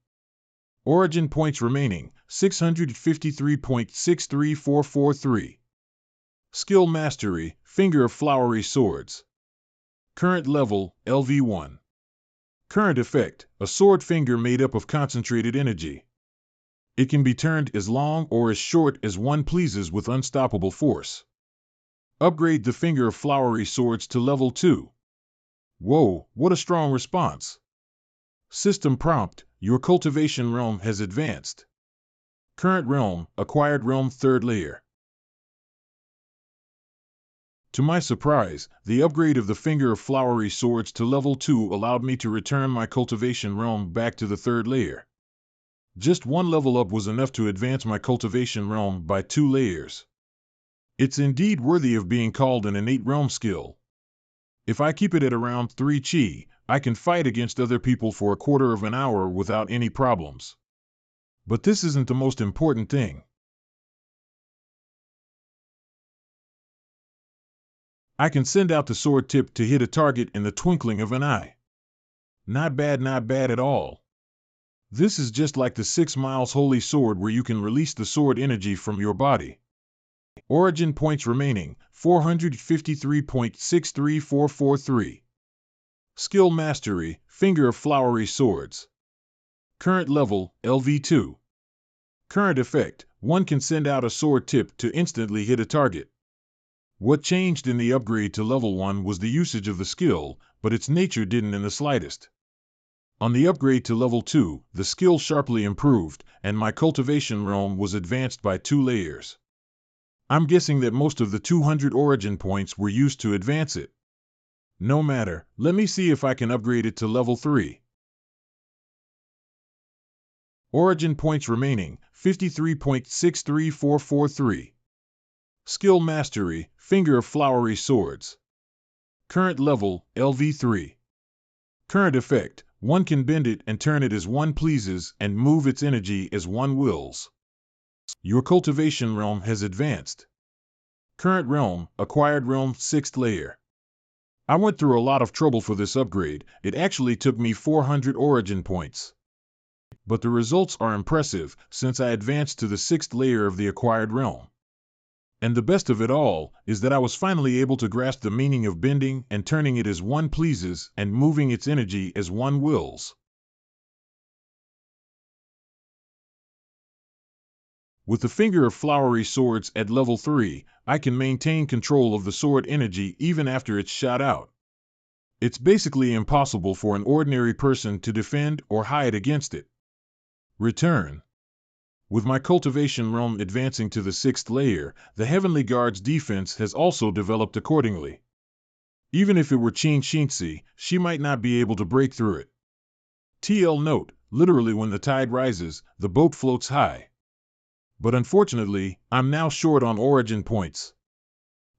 Origin points remaining, 653.63443. Skill Mastery, Finger of Flowery Swords. Current level, LV1. Current effect, a sword finger made up of concentrated energy. It can be turned as long or as short as one pleases with unstoppable force. Upgrade the Finger of Flowery Swords to level 2. Whoa, what a strong response. System prompt, your cultivation realm has advanced. Current realm, acquired realm 3rd layer. To my surprise, the upgrade of the Finger of Flowery Swords to level 2 allowed me to return my cultivation realm back to the 3rd layer. Just one level up was enough to advance my cultivation realm by 2 layers. It's indeed worthy of being called an innate realm skill. If I keep it at around 3 chi, I can fight against other people for a quarter of an hour without any problems. But this isn't the most important thing. I can send out the sword tip to hit a target in the twinkling of an eye. Not bad at all. This is just like the 6 miles holy sword where you can release the sword energy from your body. Origin points remaining, 453.63443. Skill Mastery, Finger of Flowery Swords. Current level, LV2. Current effect, one can send out a sword tip to instantly hit a target. What changed in the upgrade to level 1 was the usage of the skill, but its nature didn't in the slightest. On the upgrade to level 2, the skill sharply improved, and my cultivation realm was advanced by 2 layers. I'm guessing that most of the 200 origin points were used to advance it. No matter, let me see if I can upgrade it to level 3. Origin points remaining, 53.63443. Skill Mastery, Finger of Flowery Swords. Current level, LV3. Current effect, one can bend it and turn it as one pleases and move its energy as one wills. Your cultivation realm has advanced. Current realm, acquired realm 6th layer. I went through a lot of trouble for this upgrade. It actually took me 400 origin points. But the results are impressive since I advanced to the 6th layer of the acquired realm. And the best of it all is that I was finally able to grasp the meaning of bending and turning it as one pleases and moving its energy as one wills. With the Finger of Flowery Swords at level 3, I can maintain control of the sword energy even after it's shot out. It's basically impossible for an ordinary person to defend or hide against it. Return. With my cultivation realm advancing to the 6th layer, the Heavenly Guard's defense has also developed accordingly. Even if it were Qin Shinzi, she might not be able to break through it. TL note, literally when the tide rises, the boat floats high. But unfortunately, I'm now short on origin points.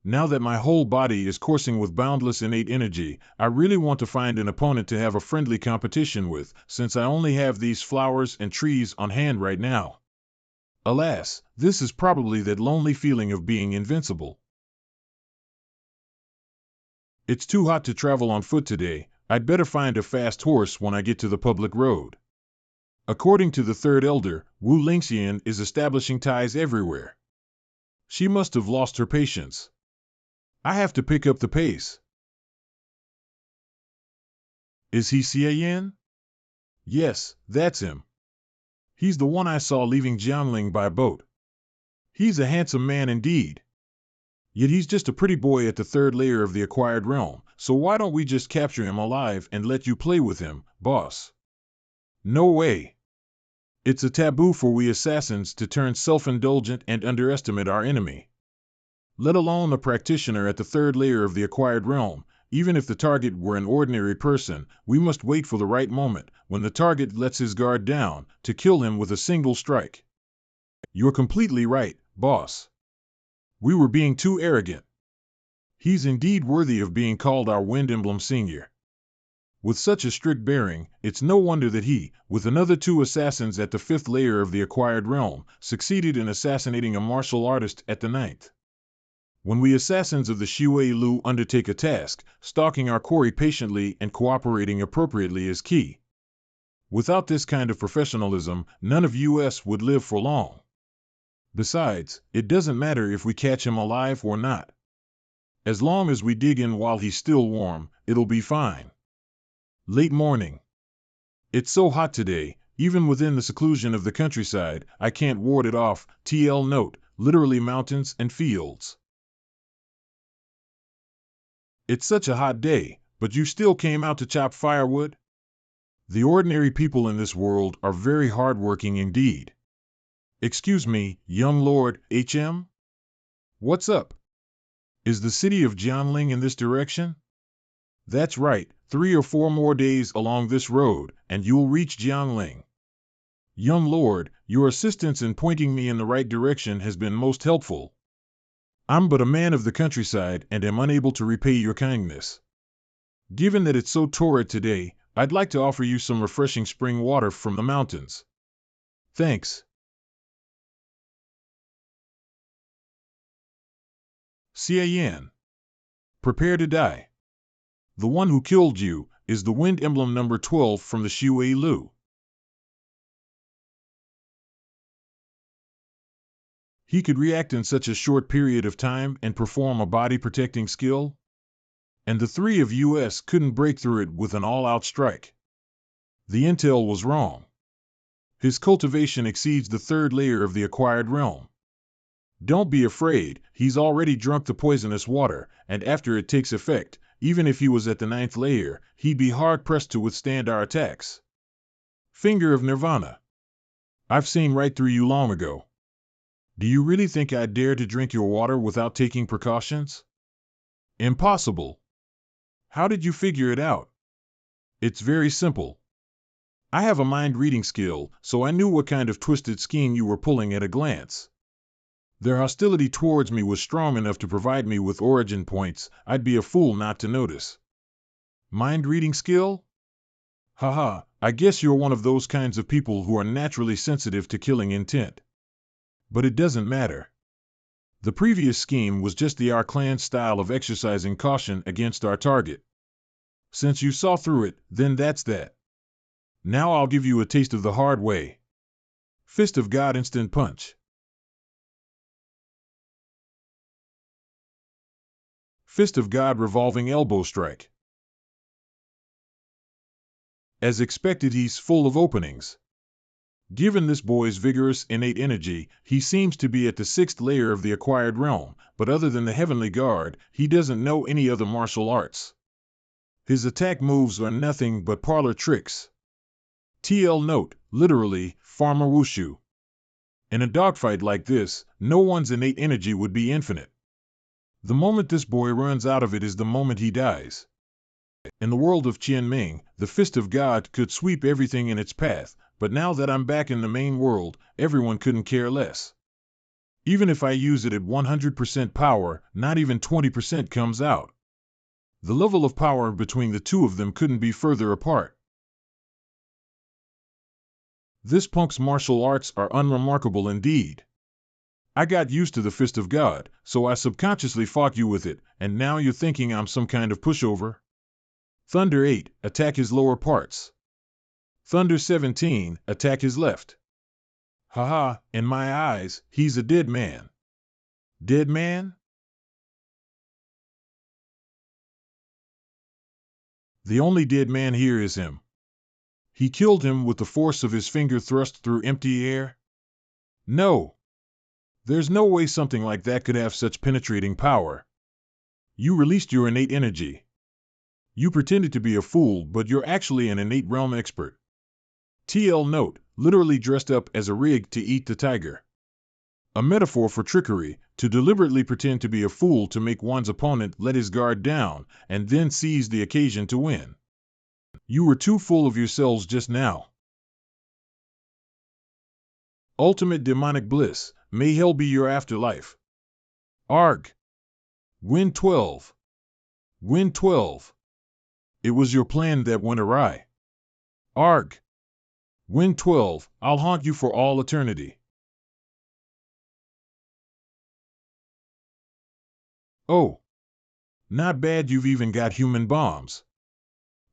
Now that my whole body is coursing with boundless innate energy, I really want to find an opponent to have a friendly competition with, since I only have these flowers and trees on hand right now. Alas, this is probably that lonely feeling of being invincible. It's too hot to travel on foot today. I'd better find a fast horse when I get to the public road. According to the third elder, Wu Lingxian is establishing ties everywhere. She must have lost her patience. I have to pick up the pace. Is he Xie Yan? Yes, that's him. He's the one I saw leaving Jiangling by boat. He's a handsome man indeed. Yet he's just a pretty boy at the third layer of the acquired realm, so why don't we just capture him alive and let you play with him, boss? No way. It's a taboo for we assassins to turn self-indulgent and underestimate our enemy. Let alone a practitioner at the third layer of the acquired realm. Even if the target were an ordinary person, we must wait for the right moment, when the target lets his guard down, to kill him with a single strike. You're completely right, boss. We were being too arrogant. He's indeed worthy of being called our Wind Emblem Senior. With such a strict bearing, it's no wonder that he, with another 2 assassins at the 5th layer of the acquired realm, succeeded in assassinating a martial artist at the 9th. When we assassins of the Shui Lu undertake a task, stalking our quarry patiently and cooperating appropriately is key. Without this kind of professionalism, none of us would live for long. Besides, it doesn't matter if we catch him alive or not. As long as we dig in while he's still warm, it'll be fine. Late morning. It's so hot today, even within the seclusion of the countryside, I can't ward it off. TL note, literally mountains and fields. It's such a hot day, but you still came out to chop firewood? The ordinary people in this world are very hardworking indeed. Excuse me, young Lord HM? What's up? Is the city of Jiangling in this direction? That's right, 3 or 4 more days along this road, and you'll reach Jiangling. Young Lord, your assistance in pointing me in the right direction has been most helpful. I'm but a man of the countryside and am unable to repay your kindness. Given that it's so torrid today, I'd like to offer you some refreshing spring water from the mountains. Thanks. Xie Yan. Prepare to die. The one who killed you is the Wind Emblem number 12 from the Shui Lu. He could react in such a short period of time and perform a body-protecting skill? And the 3 of us couldn't break through it with an all-out strike. The intel was wrong. His cultivation exceeds the 3rd layer of the acquired realm. Don't be afraid, he's already drunk the poisonous water, and after it takes effect, even if he was at the 9th layer, he'd be hard-pressed to withstand our attacks. Finger of Nirvana. I've seen right through you long ago. Do you really think I'd dare to drink your water without taking precautions? Impossible. How did you figure it out? It's very simple. I have a mind-reading skill, so I knew what kind of twisted scheme you were pulling at a glance. Their hostility towards me was strong enough to provide me with origin points. I'd be a fool not to notice. Mind-reading skill? Haha, I guess you're one of those kinds of people who are naturally sensitive to killing intent. But it doesn't matter. The previous scheme was just the our clan style of exercising caution against our target. Since you saw through it, then that's that. Now I'll give you a taste of the hard way. Fist of God Instant Punch. Fist of God Revolving Elbow Strike. As expected, he's full of openings. Given this boy's vigorous innate energy, he seems to be at the 6th layer of the acquired realm, but other than the Heavenly Guard, he doesn't know any other martial arts. His attack moves are nothing but parlor tricks. TL note, literally, farmer wushu. In a dogfight like this, no one's innate energy would be infinite. The moment this boy runs out of it is the moment he dies. In the world of Qianming, the Fist of God could sweep everything in its path, but now that I'm back in the main world, everyone couldn't care less. Even if I use it at 100% power, not even 20% comes out. The level of power between the two of them couldn't be further apart. This punk's martial arts are unremarkable indeed. I got used to the Fist of God, so I subconsciously fought you with it, and now you're thinking I'm some kind of pushover? Thunder 8, attack his lower parts. Thunder 17, attack his left. Haha, in my eyes, he's a dead man. Dead man? The only dead man here is him. He killed him with the force of his finger thrust through empty air? No. There's no way something like that could have such penetrating power. You released your innate energy. You pretended to be a fool, but you're actually an innate realm expert. TL note, literally dressed up as a rig to eat the tiger. A metaphor for trickery, to deliberately pretend to be a fool to make one's opponent let his guard down, and then seize the occasion to win. You were too full of yourselves just now. Ultimate demonic bliss, may hell be your afterlife. Arg. Win 12. Win 12. It was your plan that went awry. Arg. Win 12, I'll haunt you for all eternity. Oh. Not bad, you've even got human bombs.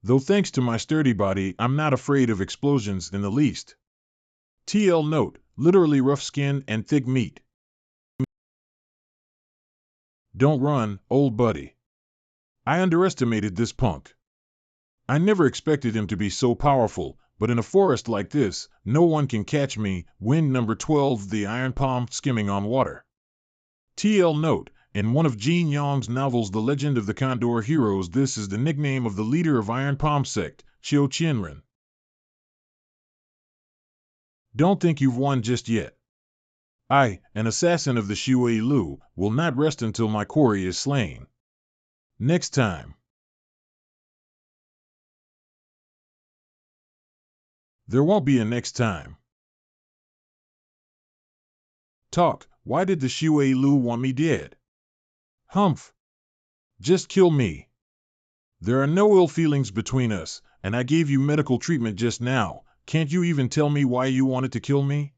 Though thanks to my sturdy body, I'm not afraid of explosions in the least. TL note, literally rough skin and thick meat. Don't run, old buddy. I underestimated this punk. I never expected him to be so powerful, but in a forest like this, no one can catch me. Wind number 12, the iron palm skimming on water. TL note, in one of Gene Yong's novels The Legend of the Condor Heroes, this is the nickname of the leader of Iron Palm sect, Chiu Qianren. Don't think you've won just yet. I, an assassin of the Shui Lu, will not rest until my quarry is slain. Next time. There won't be a next time. Talk, why did the Shui Lu want me dead? Humph. Just kill me. There are no ill feelings between us, and I gave you medical treatment just now. Can't you even tell me why you wanted to kill me?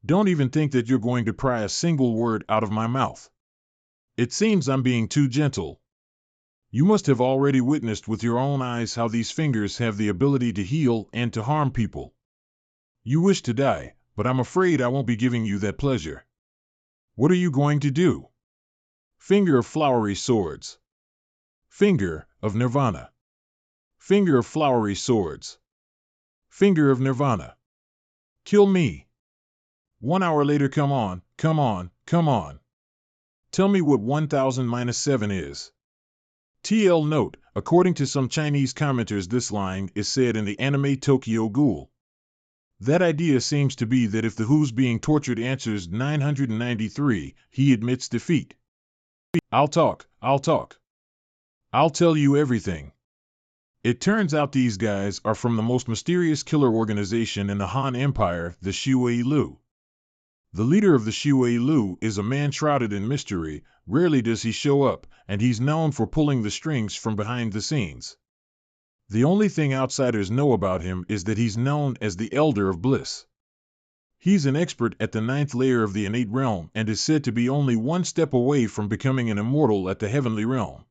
Don't even think that you're going to pry a single word out of my mouth. It seems I'm being too gentle. You must have already witnessed with your own eyes how these fingers have the ability to heal and to harm people. You wish to die, but I'm afraid I won't be giving you that pleasure. What are you going to do? Finger of flowery swords. Finger of Nirvana. Finger of flowery swords. Finger of Nirvana. Kill me. 1 hour later, come on, come on, come on. Tell me what 1000 minus 7 is. TL note, according to some Chinese commenters, this line is said in the anime Tokyo Ghoul. That idea seems to be that if the who's being tortured answers 993, he admits defeat. I'll talk. I'll tell you everything. It turns out these guys are from the most mysterious killer organization in the Han Empire, the Shui Lu. The leader of the Shui Lu is a man shrouded in mystery. Rarely does he show up, and he's known for pulling the strings from behind the scenes. The only thing outsiders know about him is that he's known as the Elder of Bliss. He's an expert at the 9th layer of the innate realm and is said to be only one step away from becoming an immortal at the heavenly realm.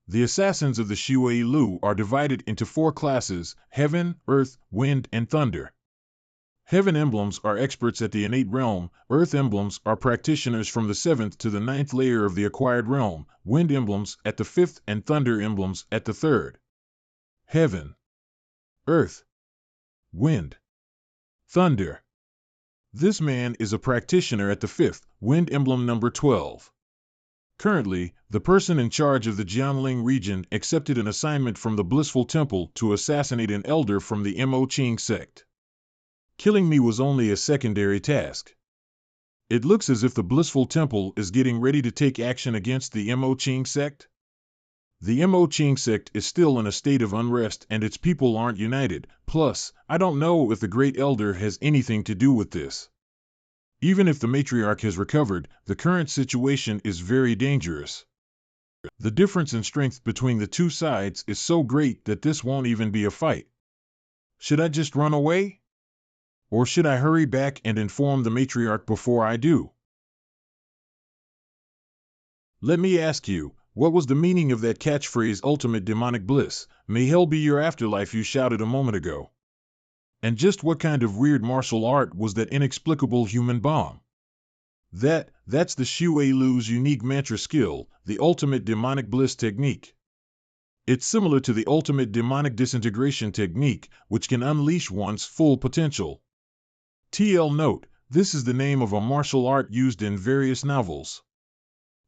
The assassins of the Shui Lu are divided into 4 classes: Heaven, Earth, Wind, and Thunder. Heaven emblems are experts at the innate realm, Earth emblems are practitioners from the 7th to the 9th layer of the acquired realm, Wind emblems at the 5th, and Thunder emblems at the 3rd. Heaven, Earth, Wind, Thunder. This man is a practitioner at the 5th, Wind emblem number 12. Currently, the person in charge of the Jianling region accepted an assignment from the Blissful Temple to assassinate an elder from the Mo Qing sect. Killing me was only a secondary task. It looks as if the Blissful Temple is getting ready to take action against the Mo Qing sect. The Mo Qing sect is still in a state of unrest and its people aren't united. Plus, I don't know if the Great Elder has anything to do with this. Even if the matriarch has recovered, the current situation is very dangerous. The difference in strength between the two sides is so great that this won't even be a fight. Should I just run away? Or should I hurry back and inform the matriarch before I do? Let me ask you, what was the meaning of that catchphrase, ultimate demonic bliss, may hell be your afterlife, you shouted a moment ago? And just what kind of weird martial art was that inexplicable human bomb? That's the Shui Lu's unique mantra skill, the ultimate demonic bliss technique. It's similar to the ultimate demonic disintegration technique, which can unleash one's full potential. TL note, this is the name of a martial art used in various novels.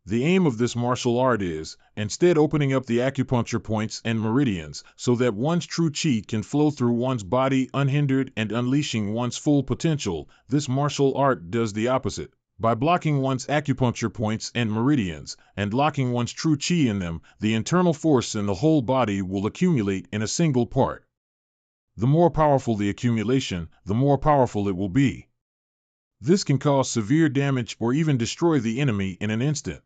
The aim of this martial art is, instead, opening up the acupuncture points and meridians so that one's true chi can flow through one's body unhindered and unleashing one's full potential. This martial art does the opposite. By blocking one's acupuncture points and meridians and locking one's true chi in them, the internal force in the whole body will accumulate in a single part. The more powerful the accumulation, the more powerful it will be. This can cause severe damage or even destroy the enemy in an instant.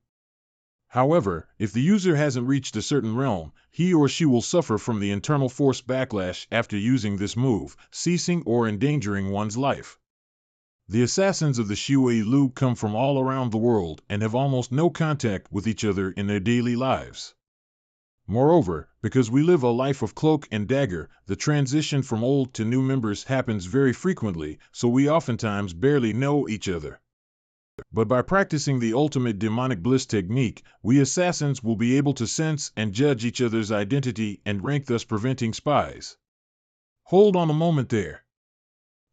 However, if the user hasn't reached a certain realm, he or she will suffer from the internal force backlash after using this move, ceasing or endangering one's life. The assassins of the Shui Lu come from all around the world and have almost no contact with each other in their daily lives. Moreover, because we live a life of cloak and dagger, the transition from old to new members happens very frequently, so we oftentimes barely know each other. But by practicing the ultimate demonic bliss technique, we assassins will be able to sense and judge each other's identity and rank, thus preventing spies. Hold on a moment there.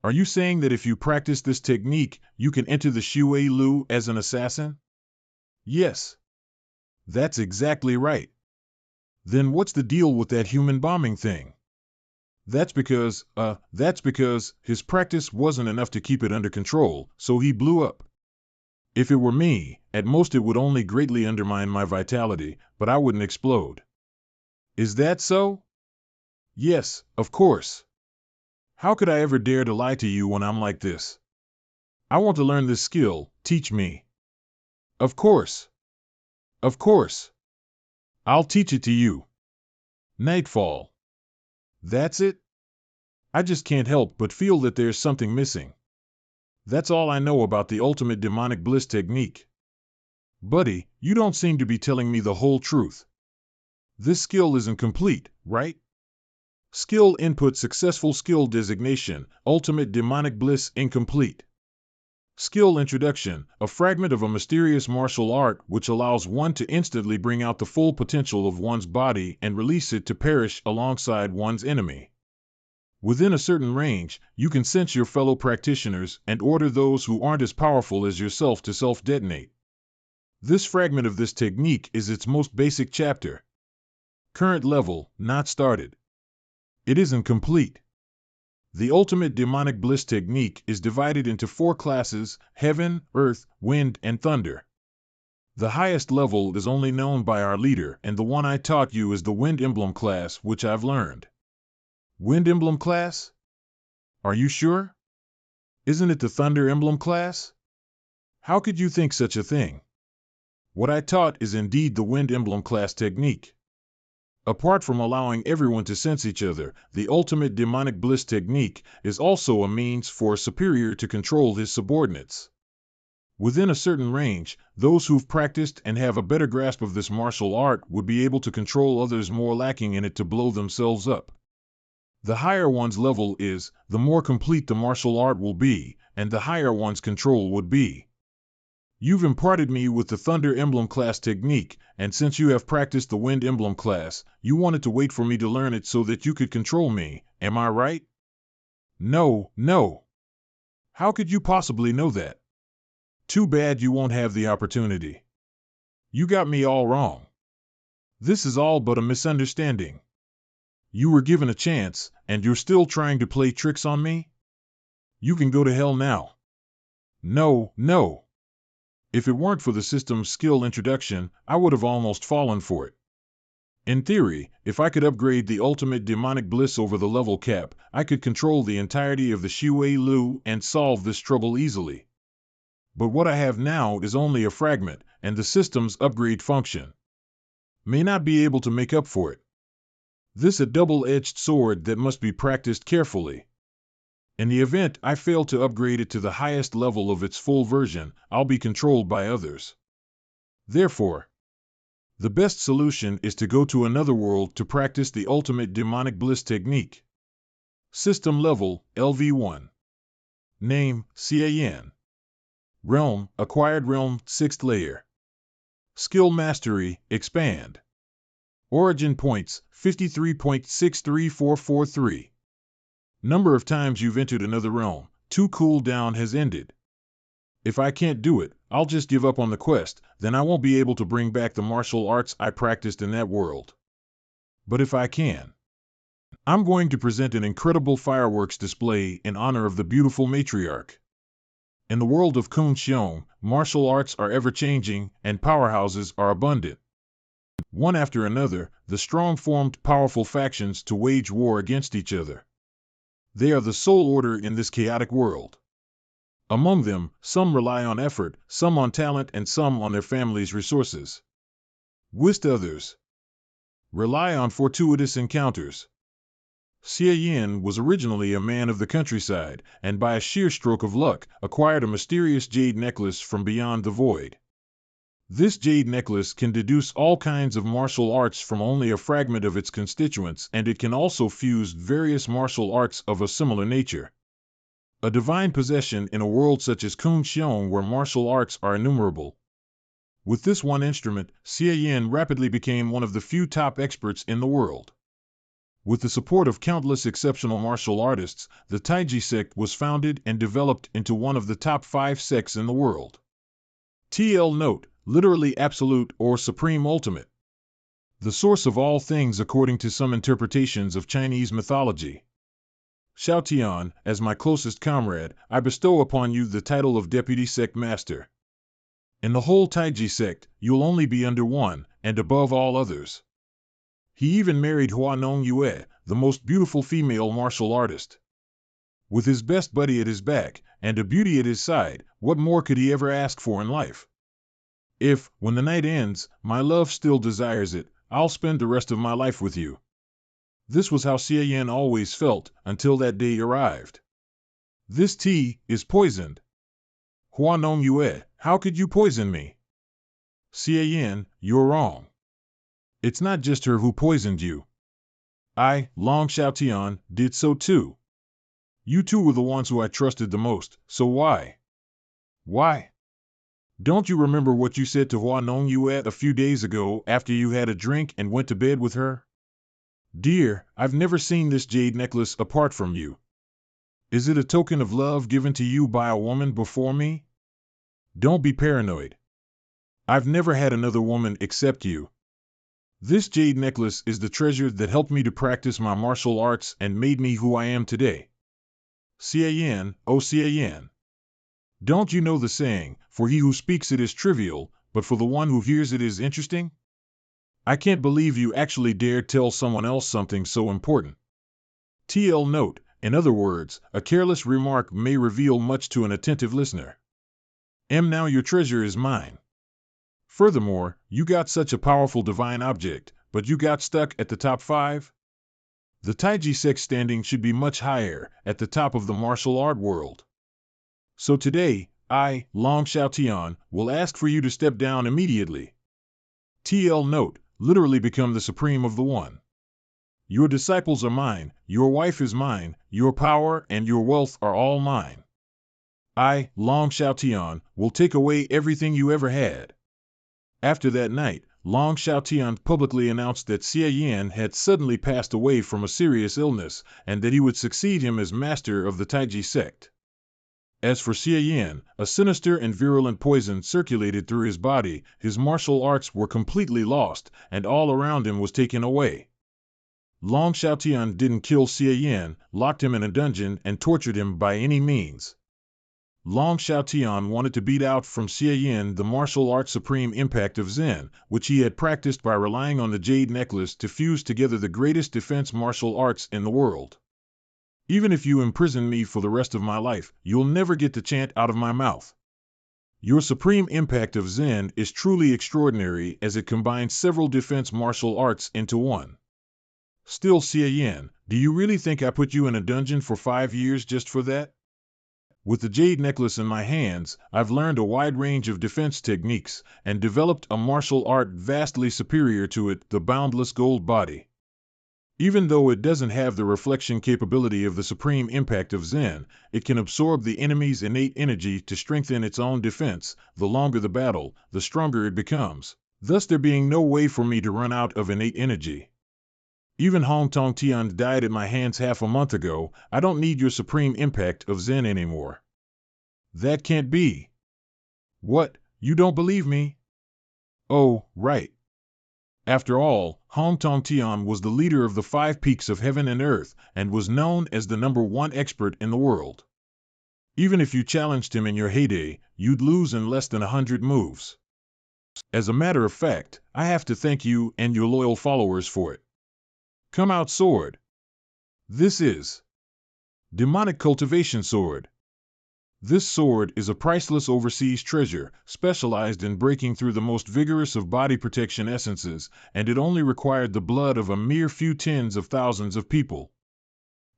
Are you saying that if you practice this technique, you can enter the Shui Lu as an assassin? Yes. That's exactly right. Then what's the deal with that human bombing thing? That's because his practice wasn't enough to keep it under control, so he blew up. If it were me, at most it would only greatly undermine my vitality, but I wouldn't explode. Is that so? Yes, of course. How could I ever dare to lie to you when I'm like this? I want to learn this skill, teach me. Of course. Of course. I'll teach it to you. Nightfall. That's it? I just can't help but feel that there's something missing. That's all I know about the ultimate demonic bliss technique. Buddy, you don't seem to be telling me the whole truth. This skill isn't complete, right? Skill input successful, skill designation, ultimate demonic bliss incomplete. Skill introduction, a fragment of a mysterious martial art which allows one to instantly bring out the full potential of one's body and release it to perish alongside one's enemy. Within a certain range, you can sense your fellow practitioners and order those who aren't as powerful as yourself to self-detonate. This fragment of this technique is its most basic chapter. Current level, not started. It isn't complete. The ultimate demonic bliss technique is divided into 4 classes: heaven, earth, wind, and thunder. The highest level is only known by our leader, and the one I taught you is the wind emblem class, which I've learned. Wind emblem class? Are you sure? Isn't it the thunder emblem class? How could you think such a thing? What I taught is indeed the wind emblem class technique. Apart from allowing everyone to sense each other, the ultimate demonic bliss technique is also a means for a superior to control his subordinates. Within a certain range, those who've practiced and have a better grasp of this martial art would be able to control others more lacking in it to blow themselves up. The higher one's level is, the more complete the martial art will be, and the higher one's control would be. You've imparted me with the Thunder Emblem class technique, and since you have practiced the Wind Emblem class, you wanted to wait for me to learn it so that you could control me, am I right? No. How could you possibly know that? Too bad you won't have the opportunity. You got me all wrong. This is all but a misunderstanding. You were given a chance, and you're still trying to play tricks on me? You can go to hell now. No. If it weren't for the system's skill introduction, I would have almost fallen for it. In theory, if I could upgrade the ultimate demonic bliss over the level cap, I could control the entirety of the Shui Lu and solve this trouble easily. But what I have now is only a fragment, and the system's upgrade function may not be able to make up for it. This is a double-edged sword that must be practiced carefully. In the event I fail to upgrade it to the highest level of its full version, I'll be controlled by others. Therefore, the best solution is to go to another world to practice the ultimate demonic bliss technique. System level, LV1. Name, Cian. Realm, acquired realm, 6th layer. Skill mastery, expand. Origin points, 53.63443. Number of times you've entered another realm, 2 cooldown has ended. If I can't do it, I'll just give up on the quest, then I won't be able to bring back the martial arts I practiced in that world. But if I can, I'm going to present an incredible fireworks display in honor of the beautiful matriarch. In the world of Kun Xiong, martial arts are ever-changing, and powerhouses are abundant. One after another, the strong formed powerful factions to wage war against each other. They are the sole order in this chaotic world. Among them, some rely on effort, some on talent, and some on their family's resources. Whilst others rely on fortuitous encounters. Cian was originally a man of the countryside, and by a sheer stroke of luck, acquired a mysterious jade necklace from beyond the void. This jade necklace can deduce all kinds of martial arts from only a fragment of its constituents, and it can also fuse various martial arts of a similar nature. A divine possession in a world such as Kun Xiong where martial arts are innumerable. With this one instrument, Cian rapidly became one of the few top experts in the world. With the support of countless exceptional martial artists, the Taiji sect was founded and developed into one of the top 5 sects in the world. TL note, literally absolute or supreme ultimate. The source of all things according to some interpretations of Chinese mythology. Xiaotian, as my closest comrade, I bestow upon you the title of Deputy Sect Master. In the whole Taiji sect, you'll only be under one, and above all others. He even married Hua Nongyue, the most beautiful female martial artist. With his best buddy at his back, and a beauty at his side, what more could he ever ask for in life? If, when the night ends, my love still desires it, I'll spend the rest of my life with you. This was how Cian always felt, until that day arrived. This tea is poisoned. Hua Nongyue, how could you poison me? Cian, you're wrong. It's not just her who poisoned you. I, Long Xiaotian, did so too. You two were the ones who I trusted the most, so why? Why? Don't you remember what you said to Hua Nongyue a few days ago after you had a drink and went to bed with her? Dear, I've never seen this jade necklace apart from you. Is it a token of love given to you by a woman before me? Don't be paranoid. I've never had another woman except you. This jade necklace is the treasure that helped me to practice my martial arts and made me who I am today. Cian, oh Cian. Don't you know the saying, for he who speaks it is trivial, but for the one who hears it is interesting? I can't believe you actually dared tell someone else something so important. TL note, in other words, a careless remark may reveal much to an attentive listener. Now your treasure is mine. Furthermore, you got such a powerful divine object, but you got stuck at the top 5? The Taiji sect standing should be much higher, at the top of the martial art world. So today, I, Long Xiaotian, will ask for you to step down immediately. TL note, literally become the supreme of the one. Your disciples are mine, your wife is mine, your power and your wealth are all mine. I, Long Xiaotian, will take away everything you ever had. After that night, Long Xiaotian publicly announced that Cian had suddenly passed away from a serious illness, and that he would succeed him as master of the Taiji sect. As for Cian, a sinister and virulent poison circulated through his body, his martial arts were completely lost, and all around him was taken away. Long Xiaotian didn't kill Cian, locked him in a dungeon, and tortured him by any means. Long Xiaotian wanted to beat out from Cian the martial art supreme impact of Zen, which he had practiced by relying on the jade necklace to fuse together the greatest defense martial arts in the world. Even if you imprison me for the rest of my life, you'll never get the chant out of my mouth. Your supreme impact of Zen is truly extraordinary as it combines several defense martial arts into one. Still, Xie Yan, do you really think I put you in a dungeon for 5 years just for that? With the jade necklace in my hands, I've learned a wide range of defense techniques and developed a martial art vastly superior to it, the boundless gold body. Even though it doesn't have the reflection capability of the supreme impact of Zen, it can absorb the enemy's innate energy to strengthen its own defense. The longer the battle, the stronger it becomes, thus there being no way for me to run out of innate energy. Even Hong Tong Tian died at my hands half a month ago. I don't need your supreme impact of Zen anymore. That can't be. What, you don't believe me? Oh, right. After all, Hong Tong Tian was the leader of the 5 peaks of heaven and earth, and was known as the #1 expert in the world. Even if you challenged him in your heyday, you'd lose in less than 100 moves. As a matter of fact, I have to thank you and your loyal followers for it. Come out, sword. This is Demonic Cultivation Sword. This sword is a priceless overseas treasure, specialized in breaking through the most vigorous of body protection essences, and it only required the blood of a mere few tens of thousands of people.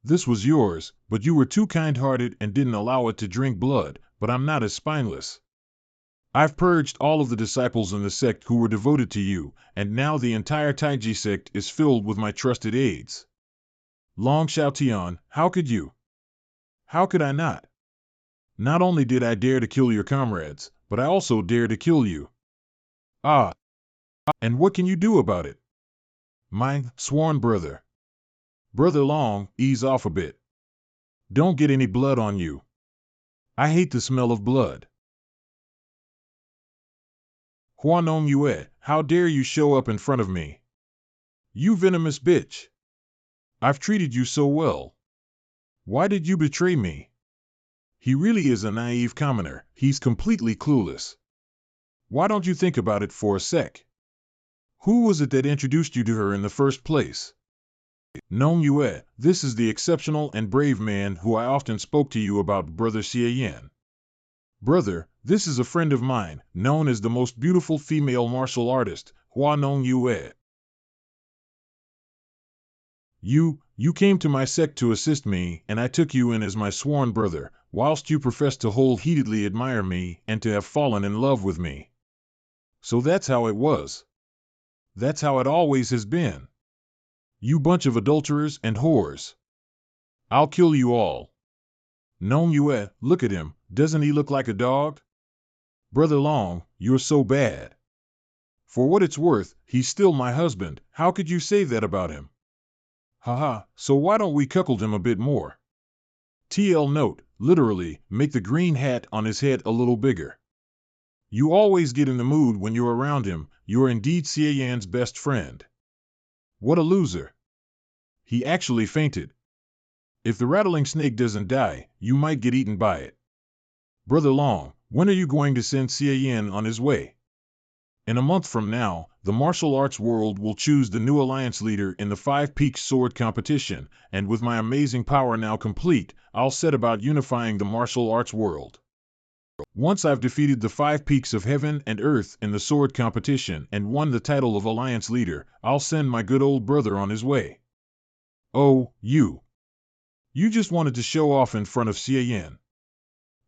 This was yours, but you were too kind-hearted and didn't allow it to drink blood, but I'm not as spineless. I've purged all of the disciples in the sect who were devoted to you, and now the entire Taiji sect is filled with my trusted aides. Long Xiaotian, how could you? How could I not? Not only did I dare to kill your comrades, but I also dare to kill you. Ah! And what can you do about it? My sworn brother. Brother Long, ease off a bit. Don't get any blood on you. I hate the smell of blood. Huanong Yue, how dare you show up in front of me? You venomous bitch. I've treated you so well. Why did you betray me? He really is a naive commoner. He's completely clueless. Why don't you think about it for a sec? Who was it that introduced you to her in the first place? Nong Yue, this is the exceptional and brave man who I often spoke to you about, Brother Xie Yan. Brother, this is a friend of mine, known as the most beautiful female martial artist, Hua Nong Yue. You came to my sect to assist me, and I took you in as my sworn brother, whilst you professed to wholeheartedly admire me and to have fallen in love with me. So that's how it was. That's how it always has been. You bunch of adulterers and whores. I'll kill you all. Nong Yue, look at him, doesn't he look like a dog? Brother Long, you're so bad. For what it's worth, he's still my husband. How could you say that about him? Haha, so why don't we cuckold him a bit more? TL note, literally, make the green hat on his head a little bigger. You always get in the mood when you're around him. You're indeed Xie Yan's best friend. What a loser. He actually fainted. If the rattling snake doesn't die, you might get eaten by it. Brother Long, when are you going to send Xie Yan on his way? In a month from now, the martial arts world will choose the new alliance leader in the 5 Peaks sword competition, and with my amazing power now complete, I'll set about unifying the martial arts world. Once I've defeated the 5 Peaks of heaven and earth in the sword competition and won the title of alliance leader, I'll send my good old brother on his way. Oh, you. You just wanted to show off in front of Xie Yan.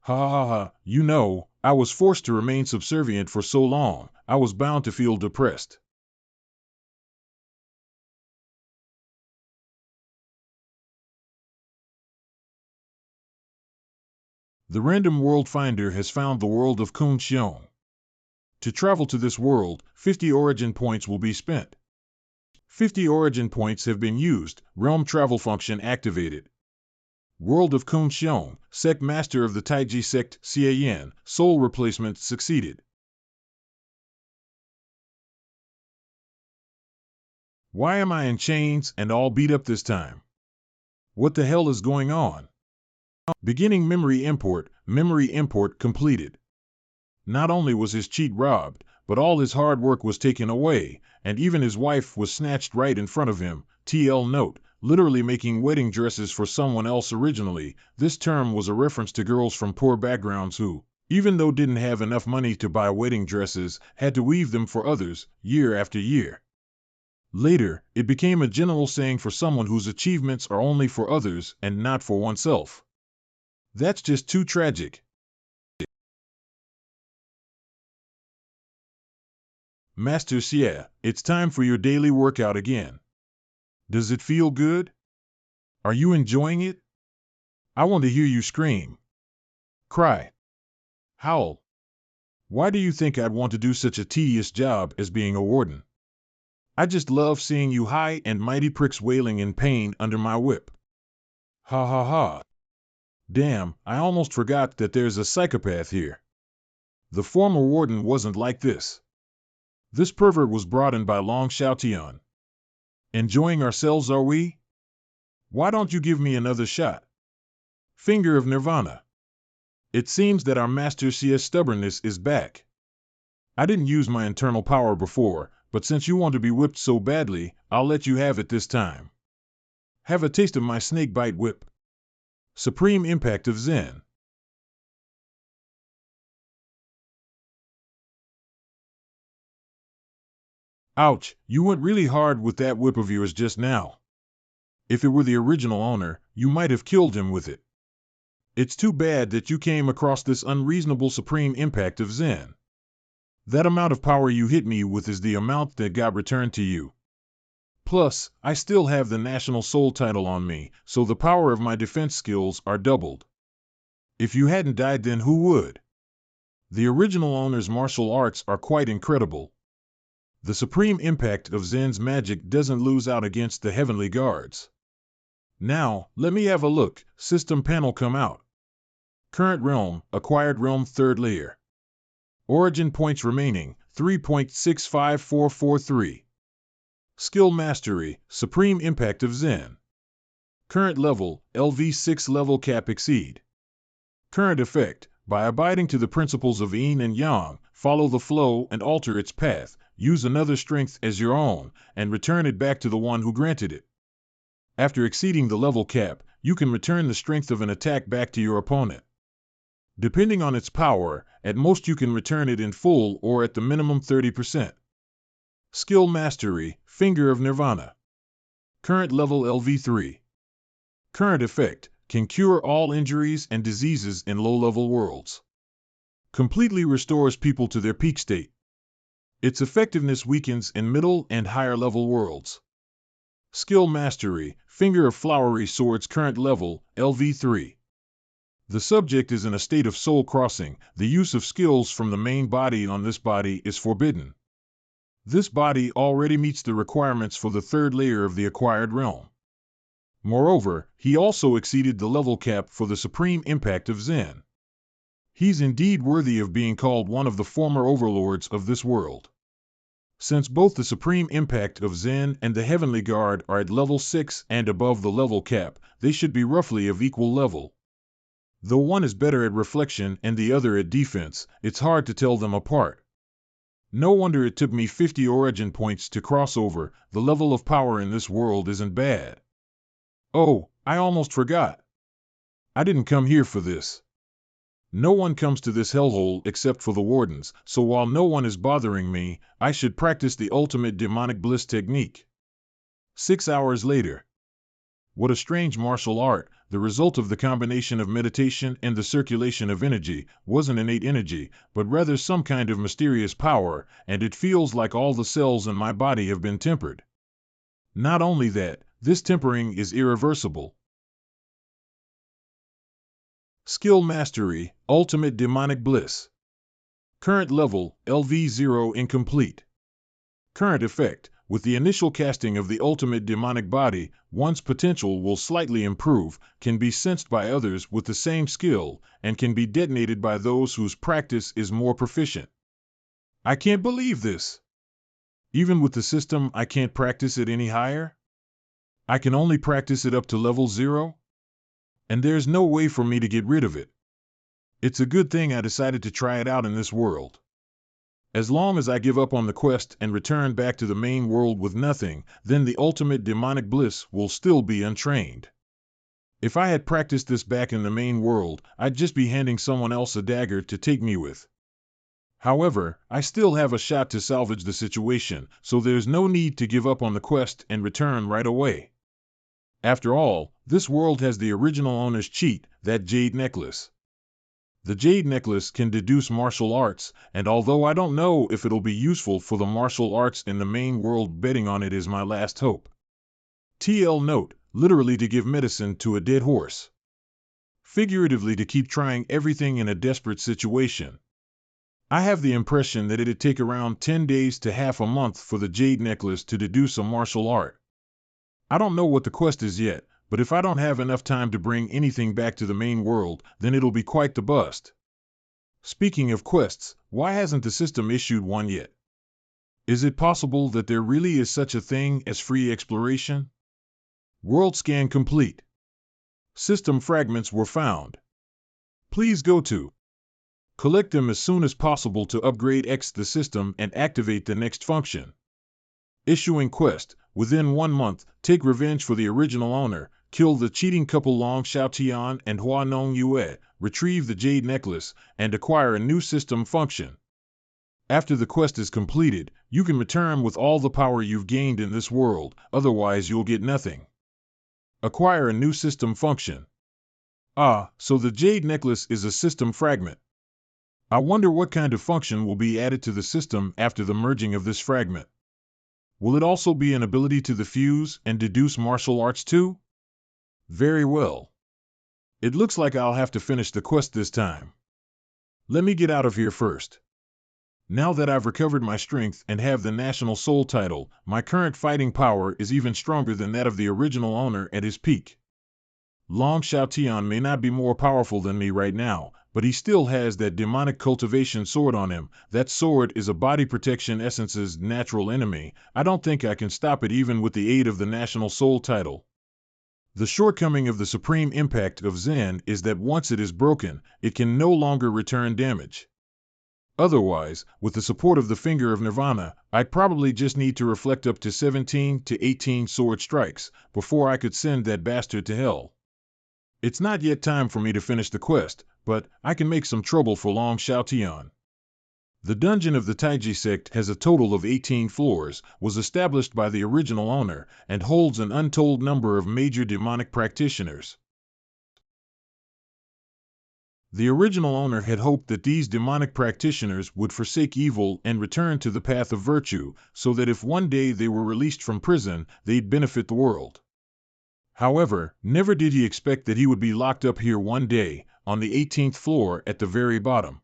Ha ha ha, you know, I was forced to remain subservient for so long, I was bound to feel depressed. The random world finder has found the world of Kun Xiong. To travel to this world, 50 origin points will be spent. 50 origin points have been used, realm travel function activated. World of Kun Xiong, sect master of the Taiji sect, Xie Yan, soul replacement succeeded. Why am I in chains and all beat up this time? What the hell is going on? Beginning memory import completed. Not only was his cheat robbed, but all his hard work was taken away, and even his wife was snatched right in front of him. TL note, literally making wedding dresses for someone else originally. This term was a reference to girls from poor backgrounds who Even though didn't have enough money to buy wedding dresses, had to weave them for others, year after year. Later, it became a general saying for someone whose achievements are only for others and not for oneself. That's just too tragic. Master Xie, it's time for your daily workout again. Does it feel good? Are you enjoying it? I want to hear you scream, cry, howl. Why do you think I'd want to do such a tedious job as being a warden? I just love seeing you high and mighty pricks wailing in pain under my whip. Ha ha ha. Damn, I almost forgot that there's a psychopath here. The former warden wasn't like this. This pervert was brought in by Long Xiaotian. Enjoying ourselves, are we? Why don't you give me another shot? Finger of Nirvana. It seems that our Master Xie's stubbornness is back. I didn't use my internal power before, but since you want to be whipped so badly, I'll let you have it this time. Have a taste of my snake bite whip. Supreme impact of Zen. Ouch, you went really hard with that whip of yours just now. If it were the original owner, you might have killed him with it. It's too bad that you came across this unreasonable supreme impact of Zen. That amount of power you hit me with is the amount that got returned to you. Plus, I still have the National Soul title on me, so the power of my defense skills are doubled. If you hadn't died, then who would? The original owner's martial arts are quite incredible. The supreme impact of Zen's magic doesn't lose out against the heavenly guards. Now, let me have a look. System panel come out. Current realm, acquired realm 3rd layer. Origin points remaining, 3.65443. Skill mastery, supreme impact of Zen. Current level, LV6 level cap exceed. Current effect, by abiding to the principles of yin and yang, follow the flow and alter its path, use another strength as your own, and return it back to the one who granted it. After exceeding the level cap, you can return the strength of an attack back to your opponent. Depending on its power, at most you can return it in full or at the minimum 30%. Skill mastery, Finger of Nirvana. Current level LV3. Current effect, can cure all injuries and diseases in low-level worlds. Completely restores people to their peak state. Its effectiveness weakens in middle and higher level worlds. Skill mastery, Finger of Flowery Swords. Current level, LV3. The subject is in a state of soul crossing. The use of skills from the main body on this body is forbidden. This body already meets the requirements for the 3rd layer of the acquired realm. Moreover, he also exceeded the level cap for the supreme impact of Zen. He's indeed worthy of being called one of the former overlords of this world. Since both the supreme impact of Zen and the heavenly guard are at level 6 and above the level cap, they should be roughly of equal level. Though one is better at reflection and the other at defense, it's hard to tell them apart. No wonder it took me 50 origin points to cross over. The level of power in this world isn't bad. Oh, I almost forgot. I didn't come here for this. No one comes to this hellhole except for the wardens, so while no one is bothering me, I should practice the ultimate demonic bliss technique. 6 hours later. What a strange martial art. The result of the combination of meditation and the circulation of energy wasn't innate energy, but rather some kind of mysterious power, and it feels like all the cells in my body have been tempered. Not only that, this tempering is irreversible. Skill mastery, Ultimate Demonic Bliss. Current level, LV0 incomplete. Current effect, with the initial casting of the ultimate demonic body, one's potential will slightly improve, can be sensed by others with the same skill, and can be detonated by those whose practice is more proficient. I can't believe this. Even with the system, I can't practice it any higher? I can only practice it up to level 0? And there's no way for me to get rid of it. It's a good thing I decided to try it out in this world. As long as I give up on the quest and return back to the main world with nothing, then the ultimate demonic bliss will still be untrained. If I had practiced this back in the main world, I'd just be handing someone else a dagger to take me with. However, I still have a shot to salvage the situation, so there's no need to give up on the quest and return right away. After all, this world has the original owner's cheat, that jade necklace. The jade necklace can deduce martial arts, and although I don't know if it'll be useful for the martial arts in the main world, betting on it is my last hope. TL note, literally to give medicine to a dead horse. Figuratively to keep trying everything in a desperate situation. I have the impression that it'd take around 10 days to half a month for the jade necklace to deduce a martial art. I don't know what the quest is yet, but if I don't have enough time to bring anything back to the main world, then it'll be quite the bust. Speaking of quests, why hasn't the system issued one yet? Is it possible that there really is such a thing as free exploration? World scan complete. System fragments were found. Please go to. Collect them as soon as possible to upgrade the system and activate the next function. Issuing quest. Within 1 month, take revenge for the original owner, kill the cheating couple Long Xiaotian and Hua Nong Yue, retrieve the jade necklace, and acquire a new system function. After the quest is completed, you can return with all the power you've gained in this world, otherwise you'll get nothing. Acquire a new system function. Ah, so the jade necklace is a system fragment. I wonder what kind of function will be added to the system after the merging of this fragment. Will it also be an ability to diffuse and deduce martial arts too? Very well. It looks like I'll have to finish the quest this time. Let me get out of here first. Now that I've recovered my strength and have the National Soul title, my current fighting power is even stronger than that of the original owner at his peak. Long Xiaotian may not be more powerful than me right now, but he still has that demonic cultivation sword on him. That sword is a body protection essence's natural enemy. I don't think I can stop it even with the aid of the National Soul title. The shortcoming of the supreme impact of Zen is that once it is broken, it can no longer return damage. Otherwise, with the support of the Finger of Nirvana, I'd probably just need to reflect up to 17 to 18 sword strikes before I could send that bastard to hell. It's not yet time for me to finish the quest, but I can make some trouble for Long Xiaotian. The dungeon of the Taiji sect has a total of 18 floors, was established by the original owner, and holds an untold number of major demonic practitioners. The original owner had hoped that these demonic practitioners would forsake evil and return to the path of virtue, so that if one day they were released from prison, they'd benefit the world. However, never did he expect that he would be locked up here one day, on the 18th floor at the very bottom.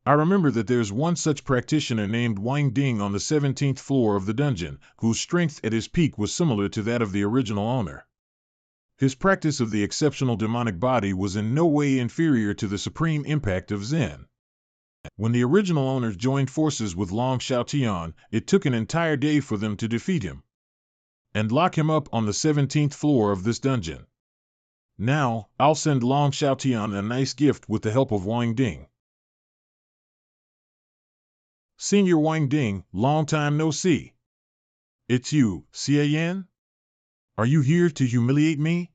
I remember that there's one such practitioner named Wang Ding on the 17th floor of the dungeon, whose strength at his peak was similar to that of the original owner. His practice of the exceptional demonic body was in no way inferior to the supreme impact of Zen. When the original owners joined forces with Long Xiaotian, it took an entire day for them to defeat him and lock him up on the 17th floor of this dungeon. Now, I'll send Long Xiaotian a nice gift with the help of Wang Ding. Senior Wang Ding, long time no see. It's you, Xie Yan? Are you here to humiliate me?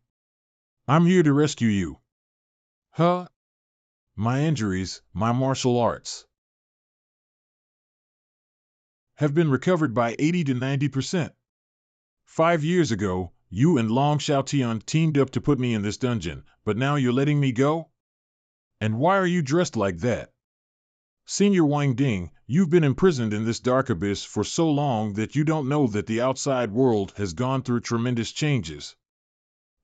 I'm here to rescue you. Huh? My injuries, my martial arts, have been recovered by 80 to 90%. 5 years ago, you and Long Xiaotian teamed up to put me in this dungeon, but now you're letting me go? And why are you dressed like that? Senior Wang Ding, you've been imprisoned in this dark abyss for so long that you don't know that the outside world has gone through tremendous changes.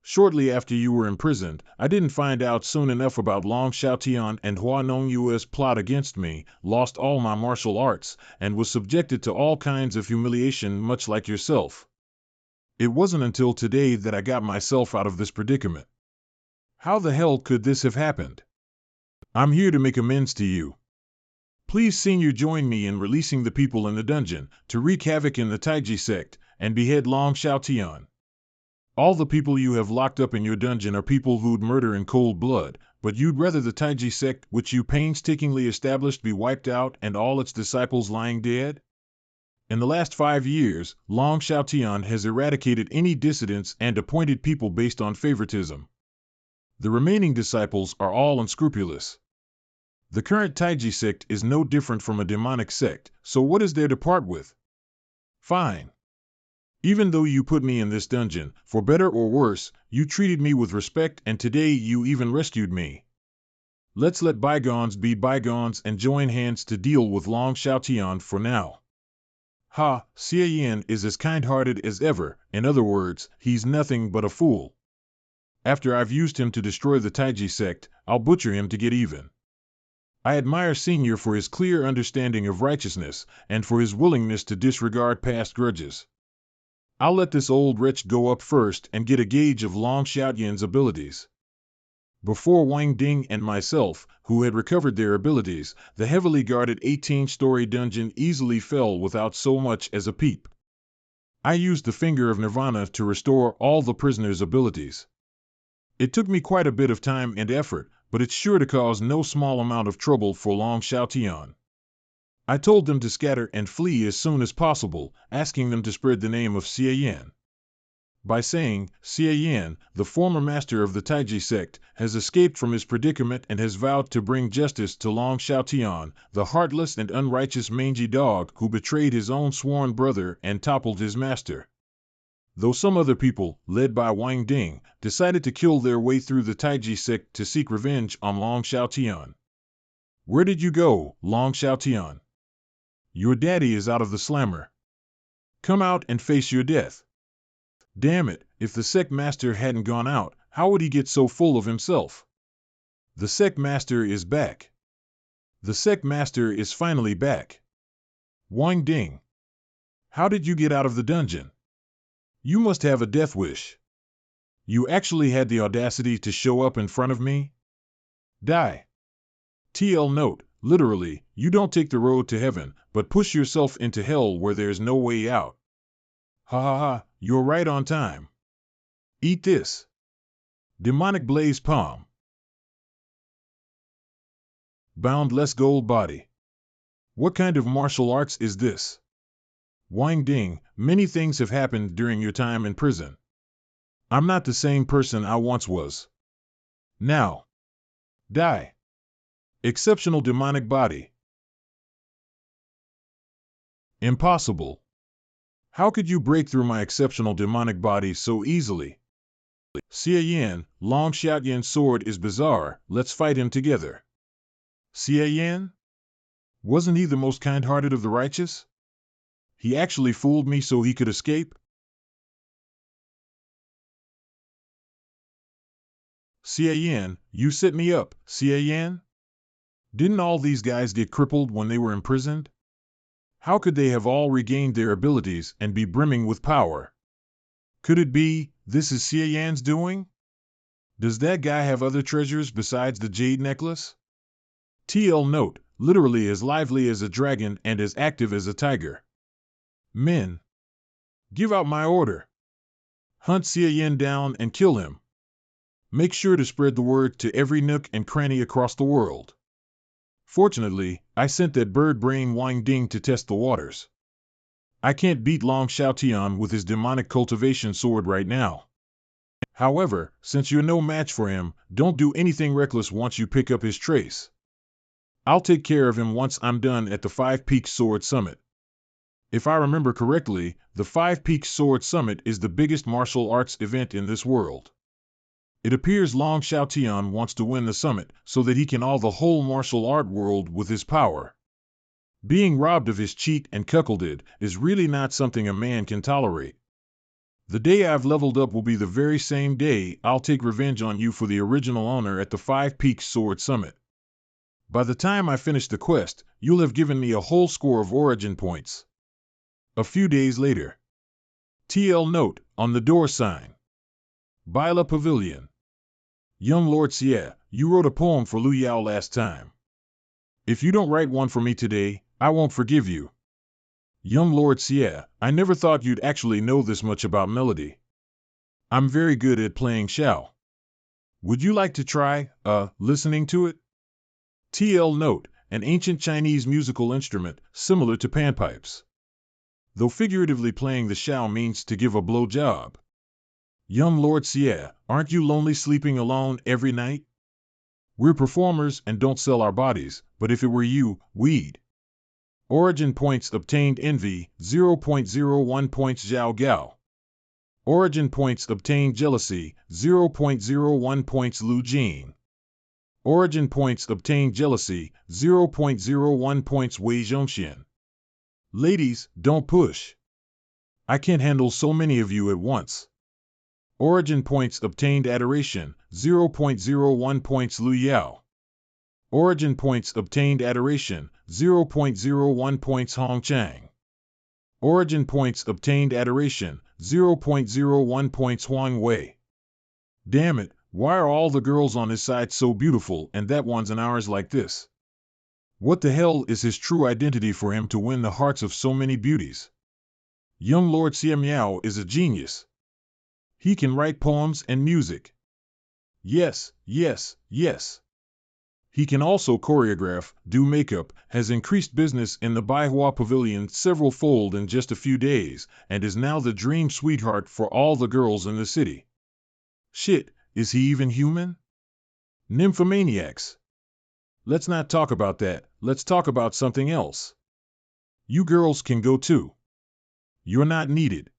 Shortly after you were imprisoned, I didn't find out soon enough about Long Xiaotian and Hua Nong Yue's plot against me, lost all my martial arts, and was subjected to all kinds of humiliation much like yourself. It wasn't until today that I got myself out of this predicament. How the hell could this have happened? I'm here to make amends to you. Please, Senior, join me in releasing the people in the dungeon, to wreak havoc in the Taiji sect, and behead Long Xiaotian. All the people you have locked up in your dungeon are people who'd murder in cold blood, but you'd rather the Taiji sect, which you painstakingly established, be wiped out and all its disciples lying dead? In the last 5 years, Long Xiaotian has eradicated any dissidents and appointed people based on favoritism. The remaining disciples are all unscrupulous. The current Taiji sect is no different from a demonic sect, so what is there to part with? Fine. Even though you put me in this dungeon, for better or worse, you treated me with respect and today you even rescued me. Let's let bygones be bygones and join hands to deal with Long Xiaotian for now. Ha, Xie Yan is as kind-hearted as ever, in other words, he's nothing but a fool. After I've used him to destroy the Taiji sect, I'll butcher him to get even. I admire Senior for his clear understanding of righteousness, and for his willingness to disregard past grudges. I'll let this old wretch go up first and get a gauge of Long Xiaotian's abilities. Before Wang Ding and myself, who had recovered their abilities, the heavily guarded 18-story dungeon easily fell without so much as a peep. I used the finger of Nirvana to restore all the prisoners' abilities. It took me quite a bit of time and effort, but it's sure to cause no small amount of trouble for Long Xiaotian. I told them to scatter and flee as soon as possible, asking them to spread the name of Xie Yan. By saying, Xie Yan, the former master of the Taiji sect, has escaped from his predicament and has vowed to bring justice to Long Xiaotian, the heartless and unrighteous mangy dog who betrayed his own sworn brother and toppled his master. Though some other people, led by Wang Ding, decided to kill their way through the Taiji sect to seek revenge on Long Xiaotian. Where did you go, Long Xiaotian? Your daddy is out of the slammer. Come out and face your death. Damn it, if the sect master hadn't gone out, how would he get so full of himself? The sect master is back. The sect master is finally back. Wang Ding. How did you get out of the dungeon? You must have a death wish. You actually had the audacity to show up in front of me? Die. TL note, literally, you don't take the road to heaven, but push yourself into hell where there's no way out. Ha ha ha, you're right on time. Eat this. Demonic Blaze Palm. Boundless Gold Body. What kind of martial arts is this? Wang Ding, many things have happened during your time in prison. I'm not the same person I once was. Now. Die. Exceptional demonic body. Impossible. How could you break through my exceptional demonic body so easily? Xie Yan, Long Xiaotian's sword is bizarre, let's fight him together. Xie Yan? Wasn't he the most kind-hearted of the righteous? He actually fooled me so he could escape? Xie Yan, you set me up, Xie Yan? Didn't all these guys get crippled when they were imprisoned? How could they have all regained their abilities and be brimming with power? Could it be, this is Xie Yan's doing? Does that guy have other treasures besides the jade necklace? TL note, literally as lively as a dragon and as active as a tiger. Men. Give out my order. Hunt Xie Yan down and kill him. Make sure to spread the word to every nook and cranny across the world. Fortunately, I sent that bird brain Wang Ding to test the waters. I can't beat Long Xiaotian with his demonic cultivation sword right now. However, since you're no match for him, don't do anything reckless once you pick up his trace. I'll take care of him once I'm done at the Five Peaks Sword Summit. If I remember correctly, the Five Peaks Sword Summit is the biggest martial arts event in this world. It appears Long Xiaotian wants to win the summit so that he can awe the whole martial art world with his power. Being robbed of his cheat and cuckolded is really not something a man can tolerate. The day I've leveled up will be the very same day I'll take revenge on you for the original owner at the Five Peaks Sword Summit. By the time I finish the quest, you'll have given me a whole score of origin points. A few days later. TL note, on the door sign. Bila Pavilion. Young Lord Xie, you wrote a poem for Lu Yao last time. If you don't write one for me today, I won't forgive you. Young Lord Xie, I never thought you'd actually know this much about melody. I'm very good at playing Xiao. Would you like to try, listening to it? TL note, an ancient Chinese musical instrument, similar to panpipes. Though figuratively playing the Xiao means to give a blowjob. Young Lord Sia, aren't you lonely sleeping alone every night? We're performers and don't sell our bodies, but if it were you, we'd. Origin points obtained envy, 0.01 points Zhao Gao. Origin points obtained jealousy, 0.01 points Lu Jing. Origin points obtained jealousy, 0.01 points Wei Zhongxian. Ladies, don't push. I can't handle so many of you at once. Origin points obtained adoration, 0.01 points Lu Yao. Origin points obtained adoration, 0.01 points Hong Chang. Origin points obtained adoration, 0.01 points Huang Wei. Damn it, why are all the girls on his side so beautiful and that one's in ours like this? What the hell is his true identity for him to win the hearts of so many beauties? Young Lord Xie Miao is a genius. He can write poems and music. Yes, yes, yes. He can also choreograph, do makeup, has increased business in the Manhwa Pavilion several fold in just a few days, and is now the dream sweetheart for all the girls in the city. Shit, is he even human? Nymphomaniacs. Let's not talk about that, let's talk about something else. You girls can go too. You're not needed.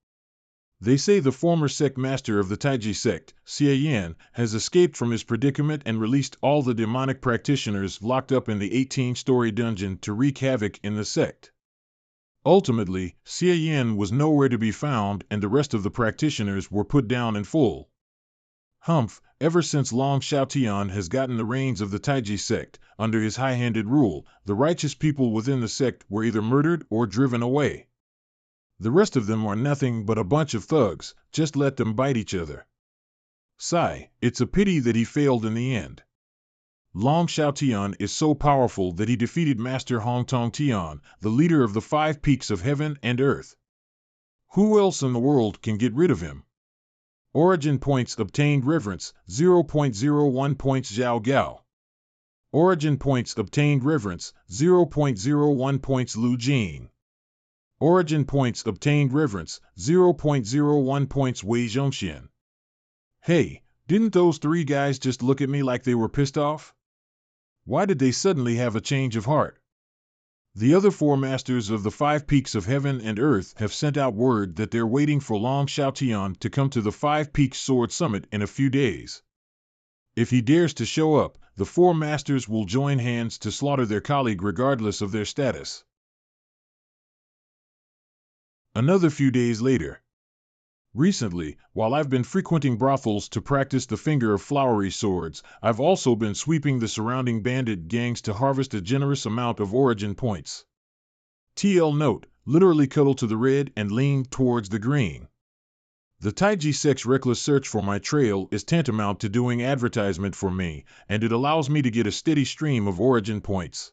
They say the former sect master of the Taiji sect, Xie Yan, has escaped from his predicament and released all the demonic practitioners locked up in the 18-story dungeon to wreak havoc in the sect. Ultimately, Xie Yan was nowhere to be found and the rest of the practitioners were put down in full. Humph, ever since Long Xiaotian has gotten the reins of the Taiji sect, under his high-handed rule, the righteous people within the sect were either murdered or driven away. The rest of them are nothing but a bunch of thugs, just let them bite each other. Sigh, it's a pity that he failed in the end. Long Xiaotian is so powerful that he defeated Master Hong Tong Tian, the leader of the 5 peaks of heaven and earth. Who else in the world can get rid of him? Origin points obtained reverence, 0.01 points Zhao Gao. Origin points obtained reverence, 0.01 points Lu Jing. Origin points obtained reverence, 0.01 points Wei Zhongxian. Hey, didn't those 3 guys just look at me like they were pissed off? Why did they suddenly have a change of heart? The other 4 masters of the 5 peaks of heaven and earth have sent out word that they're waiting for Long Xiaotian to come to the 5 Peaks Sword Summit in a few days. If he dares to show up, the 4 masters will join hands to slaughter their colleague regardless of their status. Another few days later. Recently, while I've been frequenting brothels to practice the finger of flowery swords, I've also been sweeping the surrounding bandit gangs to harvest a generous amount of origin points. TL note, literally cuddle to the red and lean towards the green. The Taiji sect's reckless search for my trail is tantamount to doing advertisement for me, and it allows me to get a steady stream of origin points.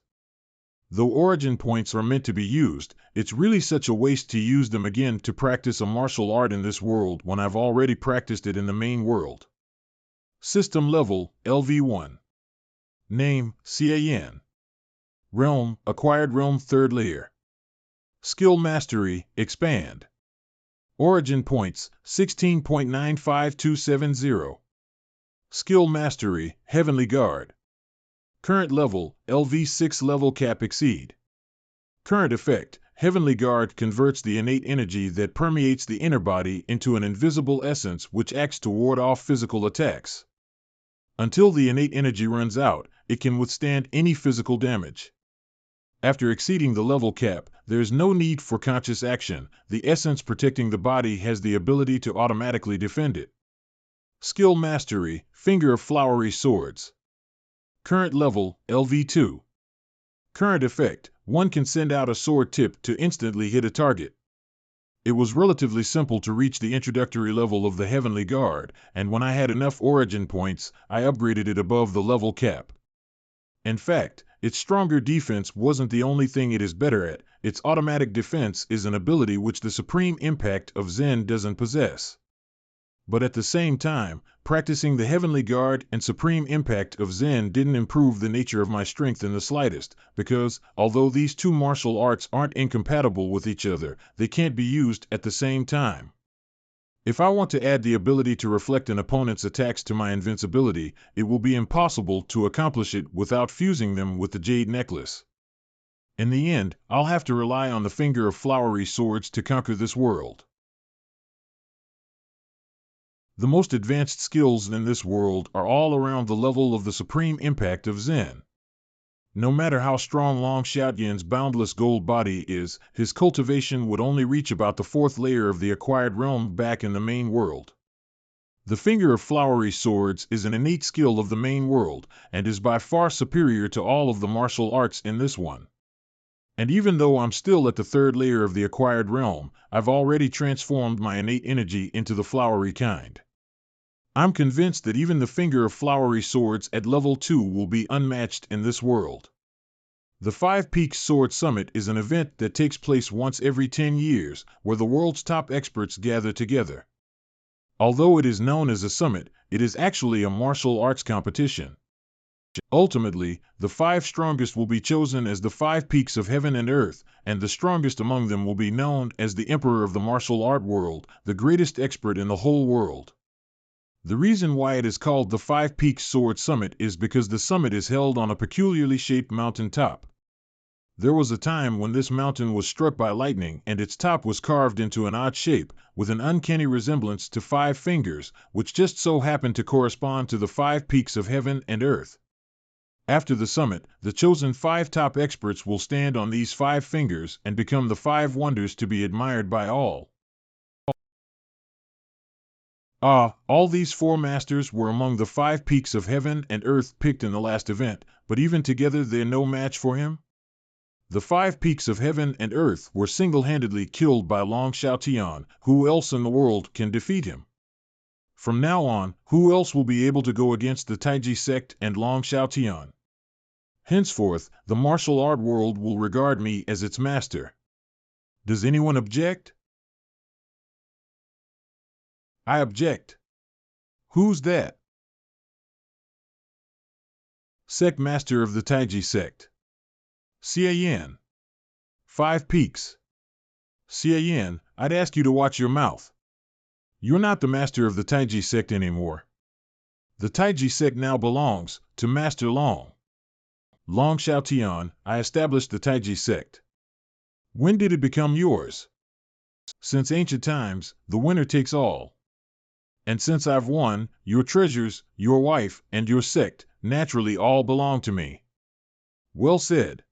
Though origin points are meant to be used, it's really such a waste to use them again to practice a martial art in this world when I've already practiced it in the main world. System level, LV1. Name, Xie Yan. Realm, acquired realm 3rd layer. Skill mastery, expand. Origin points, 16.95270. Skill mastery, heavenly guard. Current level, LV6 level cap exceed. Current effect, Heavenly Guard converts the innate energy that permeates the inner body into an invisible essence which acts to ward off physical attacks. Until the innate energy runs out, it can withstand any physical damage. After exceeding the level cap, there is no need for conscious action. The essence protecting the body has the ability to automatically defend it. Skill mastery, Finger of Flowery Swords. Current level, LV2. Current effect, one can send out a sword tip to instantly hit a target. It was relatively simple to reach the introductory level of the Heavenly Guard, and when I had enough origin points, I upgraded it above the level cap. In fact, its stronger defense wasn't the only thing it is better at. Its automatic defense is an ability which the supreme impact of Zen doesn't possess. But at the same time, practicing the Heavenly Guard and Supreme Impact of Zen didn't improve the nature of my strength in the slightest, because, although these 2 martial arts aren't incompatible with each other, they can't be used at the same time. If I want to add the ability to reflect an opponent's attacks to my invincibility, it will be impossible to accomplish it without fusing them with the jade necklace. In the end, I'll have to rely on the finger of flowery swords to conquer this world. The most advanced skills in this world are all around the level of the supreme impact of Zen. No matter how strong Long Xiaotian's boundless gold body is, his cultivation would only reach about the fourth layer of the acquired realm back in the main world. The finger of flowery swords is an innate skill of the main world, and is by far superior to all of the martial arts in this one. And even though I'm still at the third layer of the acquired realm, I've already transformed my innate energy into the flowery kind. I'm convinced that even the finger of flowery swords at level 2 will be unmatched in this world. The Five Peaks Sword Summit is an event that takes place once every 10 years, where the world's top experts gather together. Although it is known as a summit, it is actually a martial arts competition. Ultimately, the 5 strongest will be chosen as the 5 peaks of heaven and earth, and the strongest among them will be known as the Emperor of the martial art world, the greatest expert in the whole world. The reason why it is called the Five Peaks Sword Summit is because the summit is held on a peculiarly shaped mountain top. There was a time when this mountain was struck by lightning and its top was carved into an odd shape, with an uncanny resemblance to 5 fingers, which just so happened to correspond to the 5 peaks of heaven and earth. After the summit, the chosen 5 top experts will stand on these 5 fingers and become the 5 wonders to be admired by all. All these 4 masters were among the 5 peaks of heaven and earth picked in the last event, but even together they're no match for him? The 5 peaks of heaven and earth were single-handedly killed by Long Xiaotian. Who else in the world can defeat him? From now on, who else will be able to go against the Taiji sect and Long Xiaotian? Henceforth, the martial art world will regard me as its master. Does anyone object? I object. Who's that? Sect Master of the Taiji sect. Xiayan. 5 peaks. Xiayan, I'd ask you to watch your mouth. You're not the master of the Taiji sect anymore. The Taiji sect now belongs to Master Long. Long Xiaotian, I established the Taiji sect. When did it become yours? Since ancient times, the winner takes all. And since I've won, your treasures, your wife, and your sect, naturally all belong to me. Well said.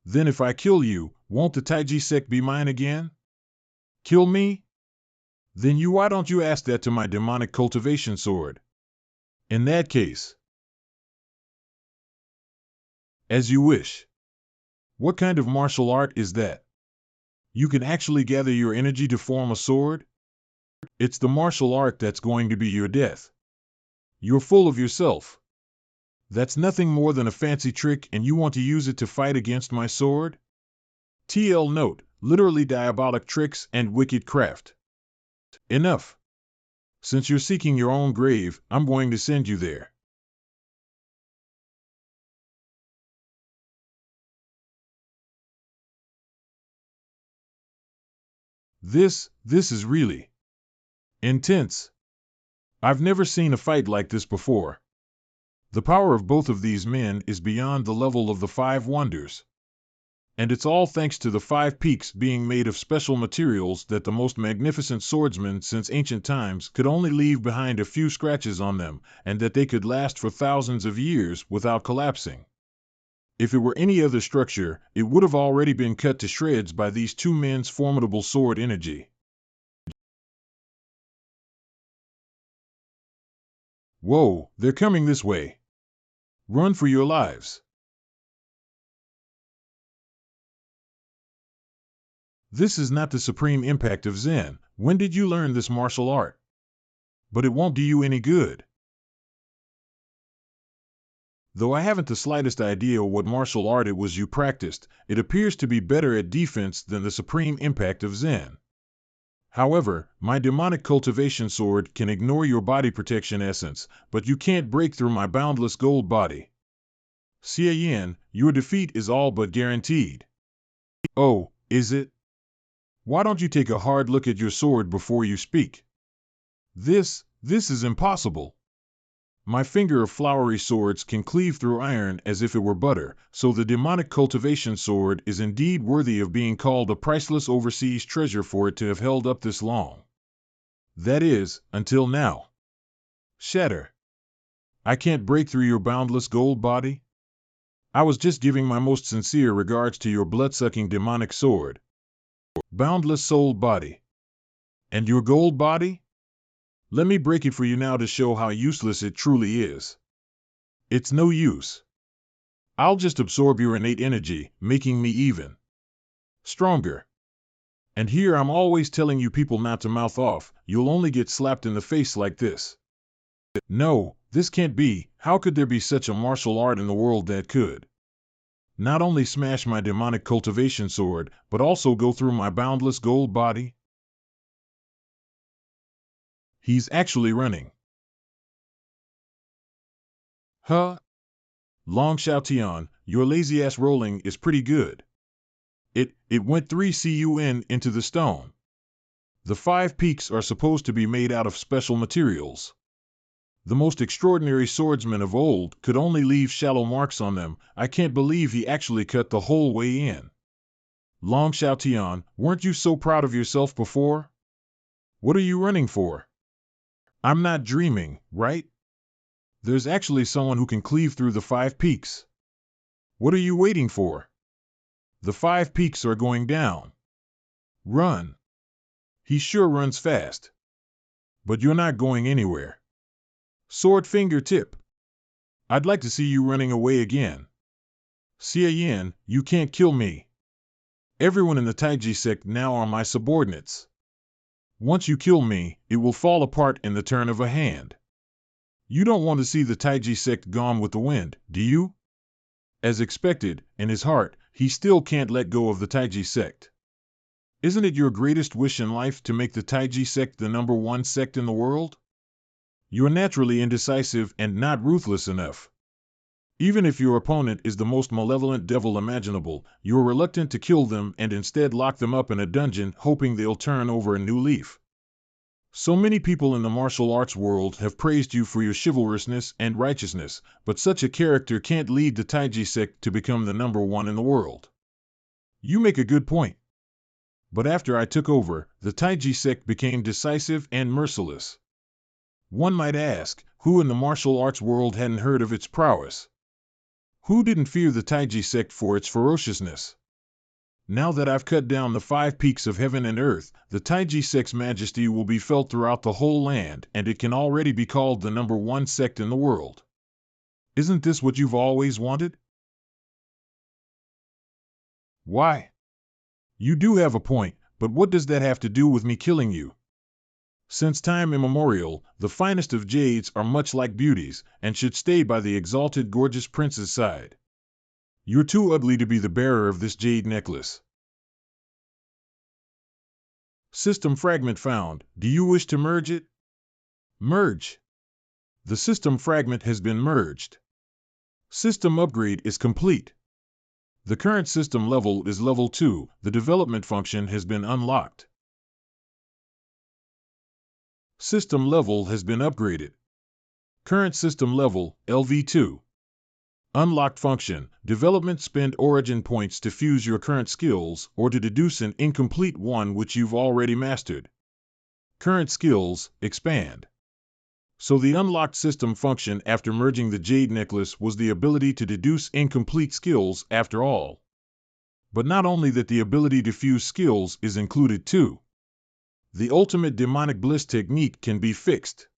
Then if I kill you, won't the Taiji sect be mine again? Kill me? Then why don't you ask that to my demonic cultivation sword? In that case. As you wish. What kind of martial art is that? You can actually gather your energy to form a sword? It's the martial art that's going to be your death. You're full of yourself. That's nothing more than a fancy trick, and you want to use it to fight against my sword? TL note, literally diabolic tricks and wicked craft. Enough. Since you're seeking your own grave, I'm going to send you there. This is really intense. I've never seen a fight like this before. The power of both of these men is beyond the level of the 5 wonders. And it's all thanks to the 5 peaks being made of special materials that the most magnificent swordsmen since ancient times could only leave behind a few scratches on them, and that they could last for thousands of years without collapsing. If it were any other structure, it would have already been cut to shreds by these 2 men's formidable sword energy. Whoa, they're coming this way. Run for your lives. This is not the supreme impact of Zen. When did you learn this martial art? But it won't do you any good. Though I haven't the slightest idea what martial art it was you practiced, it appears to be better at defense than the supreme impact of Zen. However, my demonic cultivation sword can ignore your body protection essence, but you can't break through my boundless gold body. Xiayan, your defeat is all but guaranteed. Oh, is it? Why don't you take a hard look at your sword before you speak? This is impossible. My finger of flowery swords can cleave through iron as if it were butter, so the demonic cultivation sword is indeed worthy of being called a priceless overseas treasure for it to have held up this long. That is, until now. Shatter. I can't break through your boundless gold body? I was just giving my most sincere regards to your blood-sucking demonic sword. Boundless souled body. And your gold body? Let me break it for you now to show how useless it truly is. It's no use. I'll just absorb your innate energy, making me even stronger. And here I'm always telling you people not to mouth off, you'll only get slapped in the face like this. No, this can't be. How could there be such a martial art in the world that could not only smash my demonic cultivation sword, but also go through my boundless gold body? He's actually running. Huh? Long Xiaotian, your lazy-ass rolling is pretty good. It went 3 CUN into the stone. The 5 peaks are supposed to be made out of special materials. The most extraordinary swordsman of old could only leave shallow marks on them. I can't believe he actually cut the whole way in. Long Xiaotian, weren't you so proud of yourself before? What are you running for? I'm not dreaming, right? There's actually someone who can cleave through the 5 peaks. What are you waiting for? The 5 peaks are going down. Run. He sure runs fast. But you're not going anywhere. Sword fingertip. I'd like to see you running away again. Xie Yin, you can't kill me. Everyone in the Taiji sect now are my subordinates. Once you kill me, it will fall apart in the turn of a hand. You don't want to see the Taiji sect gone with the wind, do you? As expected, in his heart, he still can't let go of the Taiji sect. Isn't it your greatest wish in life to make the Taiji sect the #1 sect in the world? You're naturally indecisive and not ruthless enough. Even if your opponent is the most malevolent devil imaginable, you're reluctant to kill them and instead lock them up in a dungeon hoping they'll turn over a new leaf. So many people in the martial arts world have praised you for your chivalrousness and righteousness, but such a character can't lead the Taiji sect to become the #1 in the world. You make a good point. But after I took over, the Taiji sect became decisive and merciless. One might ask, who in the martial arts world hadn't heard of its prowess? Who didn't fear the Taiji sect for its ferociousness? Now that I've cut down the 5 peaks of heaven and earth, the Taiji sect's majesty will be felt throughout the whole land, and it can already be called the #1 sect in the world. Isn't this what you've always wanted? Why? You do have a point, but what does that have to do with me killing you? Since time immemorial, the finest of jades are much like beauties, and should stay by the exalted gorgeous prince's side. You're too ugly to be the bearer of this jade necklace. System fragment found. Do you wish to merge it? Merge. The system fragment has been merged. System upgrade is complete. The current system level is level 2. The development function has been unlocked. System level has been upgraded. Current system level, LV2. Unlocked function, development spend origin points to fuse your current skills or to deduce an incomplete one which you've already mastered. Current skills, expand. So the unlocked system function after merging the Jade Necklace was the ability to deduce incomplete skills after all. But not only that, the ability to fuse skills is included too. The ultimate demonic bliss technique can be fixed.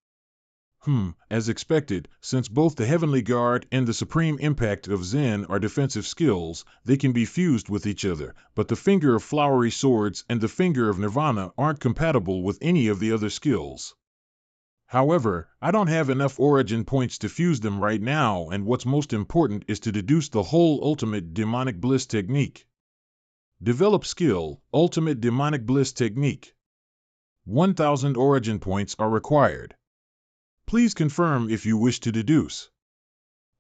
As expected, since both the Heavenly Guard and the Supreme Impact of Zen are defensive skills, they can be fused with each other, but the Finger of Flowery Swords and the Finger of Nirvana aren't compatible with any of the other skills. However, I don't have enough origin points to fuse them right now, and what's most important is to deduce the whole ultimate demonic bliss technique. Develop skill, Ultimate Demonic Bliss Technique. 1,000 origin points are required. Please confirm if you wish to deduce.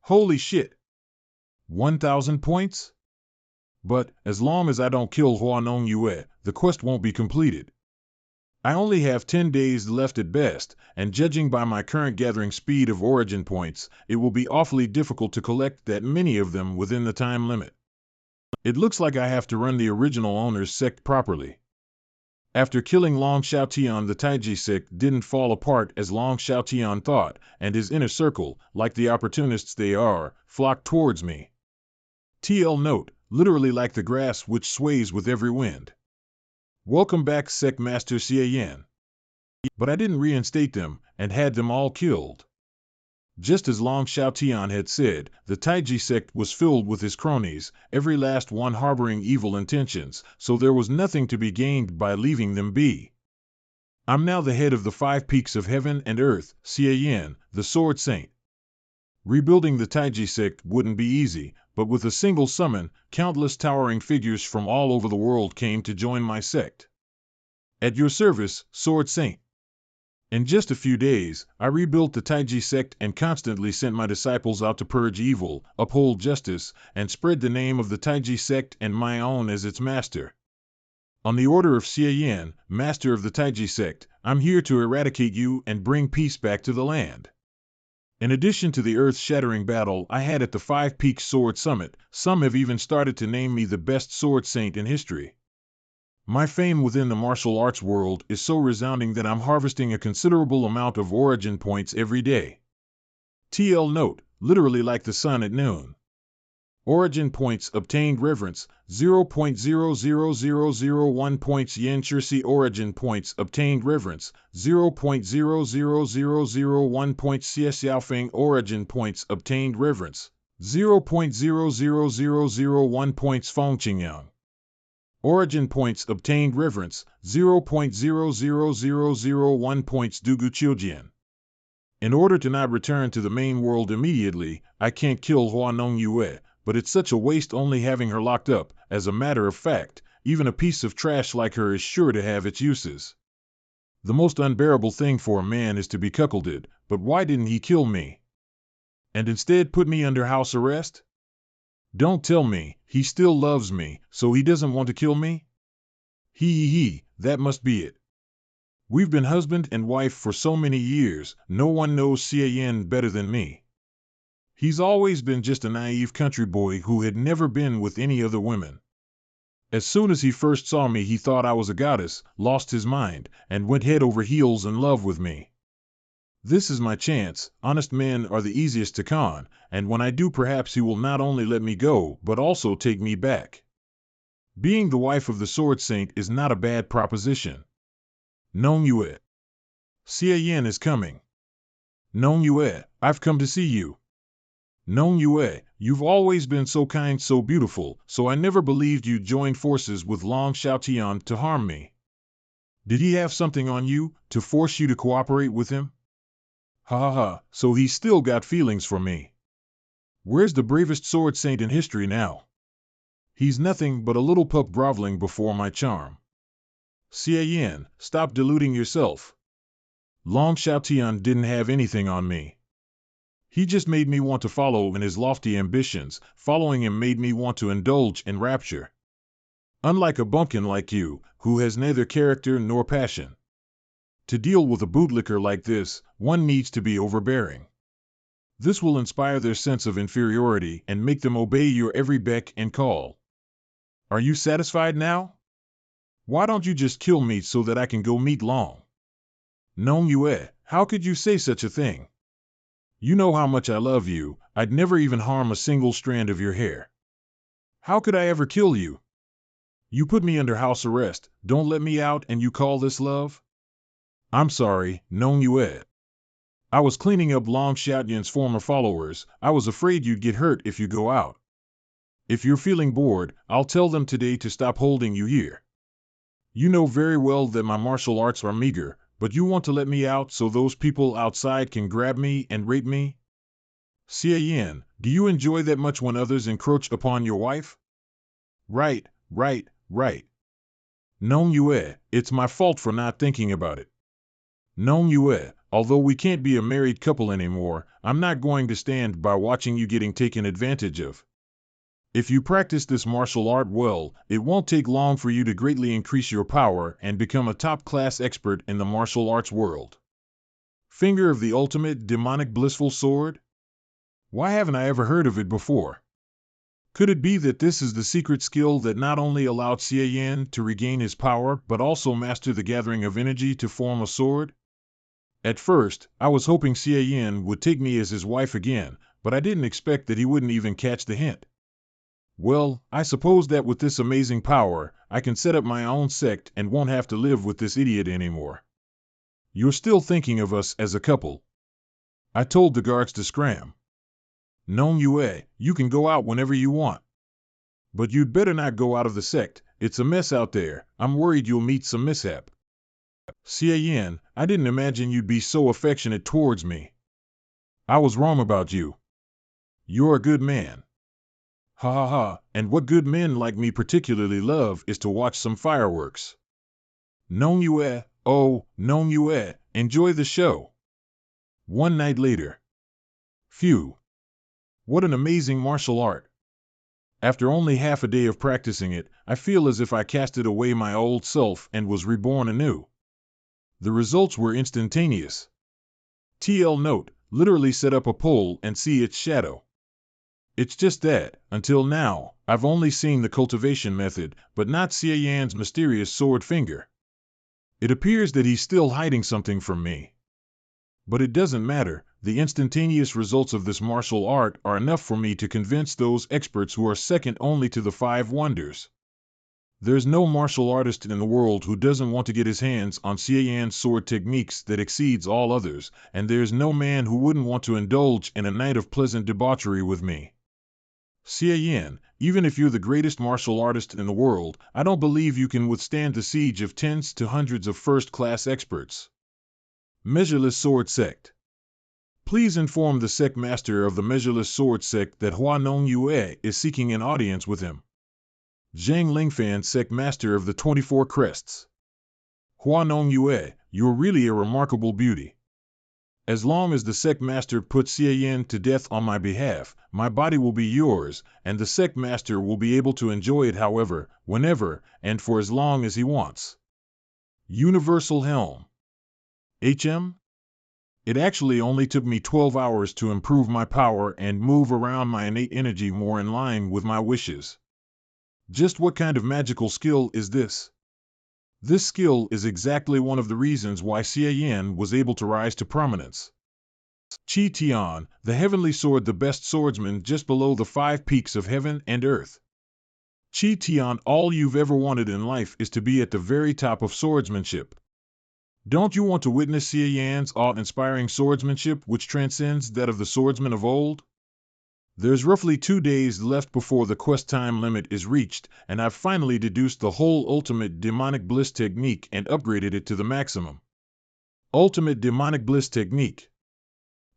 Holy shit! 1,000 points? But, as long as I don't kill Hua Nong Yue, the quest won't be completed. I only have 10 days left at best, and judging by my current gathering speed of origin points, it will be awfully difficult to collect that many of them within the time limit. It looks like I have to run the original owner's sect properly. After killing Long Xiaotian, the Taiji sect didn't fall apart as Long Xiaotian thought, and his inner circle, like the opportunists they are, flocked towards me. TL note, literally like the grass which sways with every wind. Welcome back, Sect Master Xian. But I didn't reinstate them, and had them all killed. Just as Long Xiaotian had said, the Taiji sect was filled with his cronies, every last one harboring evil intentions, so there was nothing to be gained by leaving them be. I'm now the head of the 5 peaks of heaven and earth, Xian, the Sword Saint. Rebuilding the Taiji sect wouldn't be easy, but with a single summon, countless towering figures from all over the world came to join my sect. At your service, Sword Saint. In just a few days, I rebuilt the Taiji sect and constantly sent my disciples out to purge evil, uphold justice, and spread the name of the Taiji sect and my own as its master. On the order of Xian, master of the Taiji sect, I'm here to eradicate you and bring peace back to the land. In addition to the earth-shattering battle I had at the 5 Peaks Sword Summit, some have even started to name me the best sword saint in history. My fame within the martial arts world is so resounding that I'm harvesting a considerable amount of origin points every day. TL note, literally like the sun at noon. Origin points obtained reverence, 0.00001 points yen Chirsi. Origin points obtained reverence, 0.00001 points Xiaofeng. Origin points obtained reverence, 0.00001 points Fengqingyang. Origin points obtained reverence, 0.00001 points Dugu Qiujian. In order to not return to the main world immediately, I can't kill Hua Nong Yue, but it's such a waste only having her locked up. As a matter of fact, even a piece of trash like her is sure to have its uses. The most unbearable thing for a man is to be cuckolded, but why didn't he kill me? And instead put me under house arrest? Don't tell me, he still loves me, so he doesn't want to kill me? That must be it. We've been husband and wife for so many years, no one knows Xian better than me. He's always been just a naive country boy who had never been with any other women. As soon as he first saw me he thought I was a goddess, lost his mind, and went head over heels in love with me. This is my chance. Honest men are the easiest to con, and when I do perhaps he will not only let me go, but also take me back. Being the wife of the Sword Saint is not a bad proposition. Nong Yue. Xian is coming. Nong Yue, I've come to see you. Nong Yue, you've always been so kind, so beautiful, so I never believed you'd join forces with Long Xiaotian to harm me. Did he have something on you, to force you to cooperate with him? So he's still got feelings for me. Where's the bravest sword saint in history now? He's nothing but a little pup groveling before my charm. Xian, stop deluding yourself. Long Xiaotian didn't have anything on me. He just made me want to follow in his lofty ambitions. Following him made me want to indulge in rapture. Unlike a bumpkin like you, who has neither character nor passion. To deal with a bootlicker like this, one needs to be overbearing. This will inspire their sense of inferiority and make them obey your every beck and call. Are you satisfied now? Why don't you just kill me so that I can go meet Long? Nong Yue, how could you say such a thing? You know how much I love you. I'd never even harm a single strand of your hair. How could I ever kill you? You put me under house arrest, don't let me out, and you call this love? I'm sorry, Nong Yue. I was cleaning up Long Xiaotian's former followers. I was afraid you'd get hurt if you go out. If you're feeling bored, I'll tell them today to stop holding you here. You know very well that my martial arts are meager, but you want to let me out so those people outside can grab me and rape me? Xian, do you enjoy that much when others encroach upon your wife? Right. Nong Yue, it's my fault for not thinking about it. Nong Yue, although we can't be a married couple anymore, I'm not going to stand by watching you getting taken advantage of. If you practice this martial art well, it won't take long for you to greatly increase your power and become a top-class expert in the martial arts world. Finger of the ultimate demonic blissful sword? Why haven't I ever heard of it before? Could it be that this is the secret skill that not only allowed Xie Yan to regain his power but also master the gathering of energy to form a sword? At first, I was hoping Xie Yan would take me as his wife again, but I didn't expect that he wouldn't even catch the hint. Well, I suppose that with this amazing power, I can set up my own sect and won't have to live with this idiot anymore. You're still thinking of us as a couple. I told the guards to scram. Manhwa, you can go out whenever you want. But you'd better not go out of the sect. It's a mess out there. I'm worried you'll meet some mishap. Xie Yan, I didn't imagine you'd be so affectionate towards me. I was wrong about you. You're a good man. Ha ha ha, and what good men like me particularly love is to watch some fireworks. Manhwa, oh, Manhwa, enjoy the show. One night later. Phew. What an amazing martial art. After only half a day of practicing it, I feel as if I casted away my old self and was reborn anew. The results were instantaneous. TL note, literally set up a pole and see its shadow. It's just that, until now, I've only seen the cultivation method, but not Xie Yan's mysterious sword finger. It appears that he's still hiding something from me. But it doesn't matter, the instantaneous results of this martial art are enough for me to convince those experts who are second only to the five wonders. There's no martial artist in the world who doesn't want to get his hands on Xie Yan's sword techniques that exceeds all others, and there's no man who wouldn't want to indulge in a night of pleasant debauchery with me. Xie Yan, even if you're the greatest martial artist in the world, I don't believe you can withstand the siege of tens to hundreds of first-class experts. Measureless Sword Sect. Please inform the sect master of the Measureless Sword Sect that Hua Manhwa is seeking an audience with him. Zhang Lingfan, sect master of the 24 Crests. Hua Manhwa, you're really a remarkable beauty. As long as the sect master puts Xie Yan to death on my behalf, my body will be yours, and the sect master will be able to enjoy it however, whenever, and for as long as he wants. Universal Helm. HM? It actually only took me 12 hours to improve my power and move around my innate energy more in line with my wishes. Just what kind of magical skill is this? This skill is exactly one of the reasons why Xie Yan was able to rise to prominence. Qi Tian, the heavenly sword, the best swordsman just below the 5 peaks of heaven and earth. Qi Tian, all you've ever wanted in life is to be at the very top of swordsmanship. Don't you want to witness Xie Yan's awe-inspiring swordsmanship which transcends that of the swordsmen of old? There's roughly 2 days left before the quest time limit is reached, and I've finally deduced the whole ultimate demonic bliss technique and upgraded it to the maximum. Ultimate demonic bliss technique.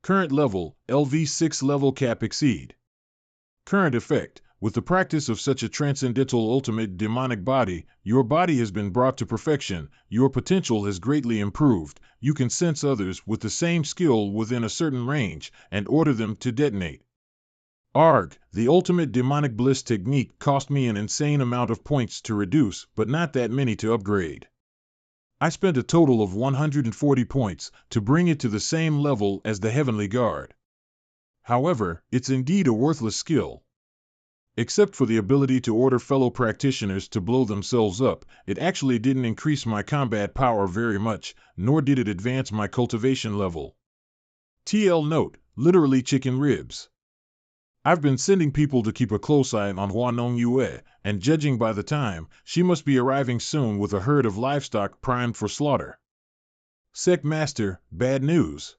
Current level, LV6 level cap exceed. Current effect, with the practice of such a transcendental ultimate demonic body, your body has been brought to perfection, your potential has greatly improved, you can sense others with the same skill within a certain range, and order them to detonate. Arg, the ultimate demonic bliss technique cost me an insane amount of points to reduce, but not that many to upgrade. I spent a total of 140 points to bring it to the same level as the Heavenly Guard. However, it's indeed a worthless skill. Except for the ability to order fellow practitioners to blow themselves up, it actually didn't increase my combat power very much, nor did it advance my cultivation level. TL note, literally chicken ribs. I've been sending people to keep a close eye on Hua Manhwa, and judging by the time, she must be arriving soon with a herd of livestock primed for slaughter. Sect Master, bad news.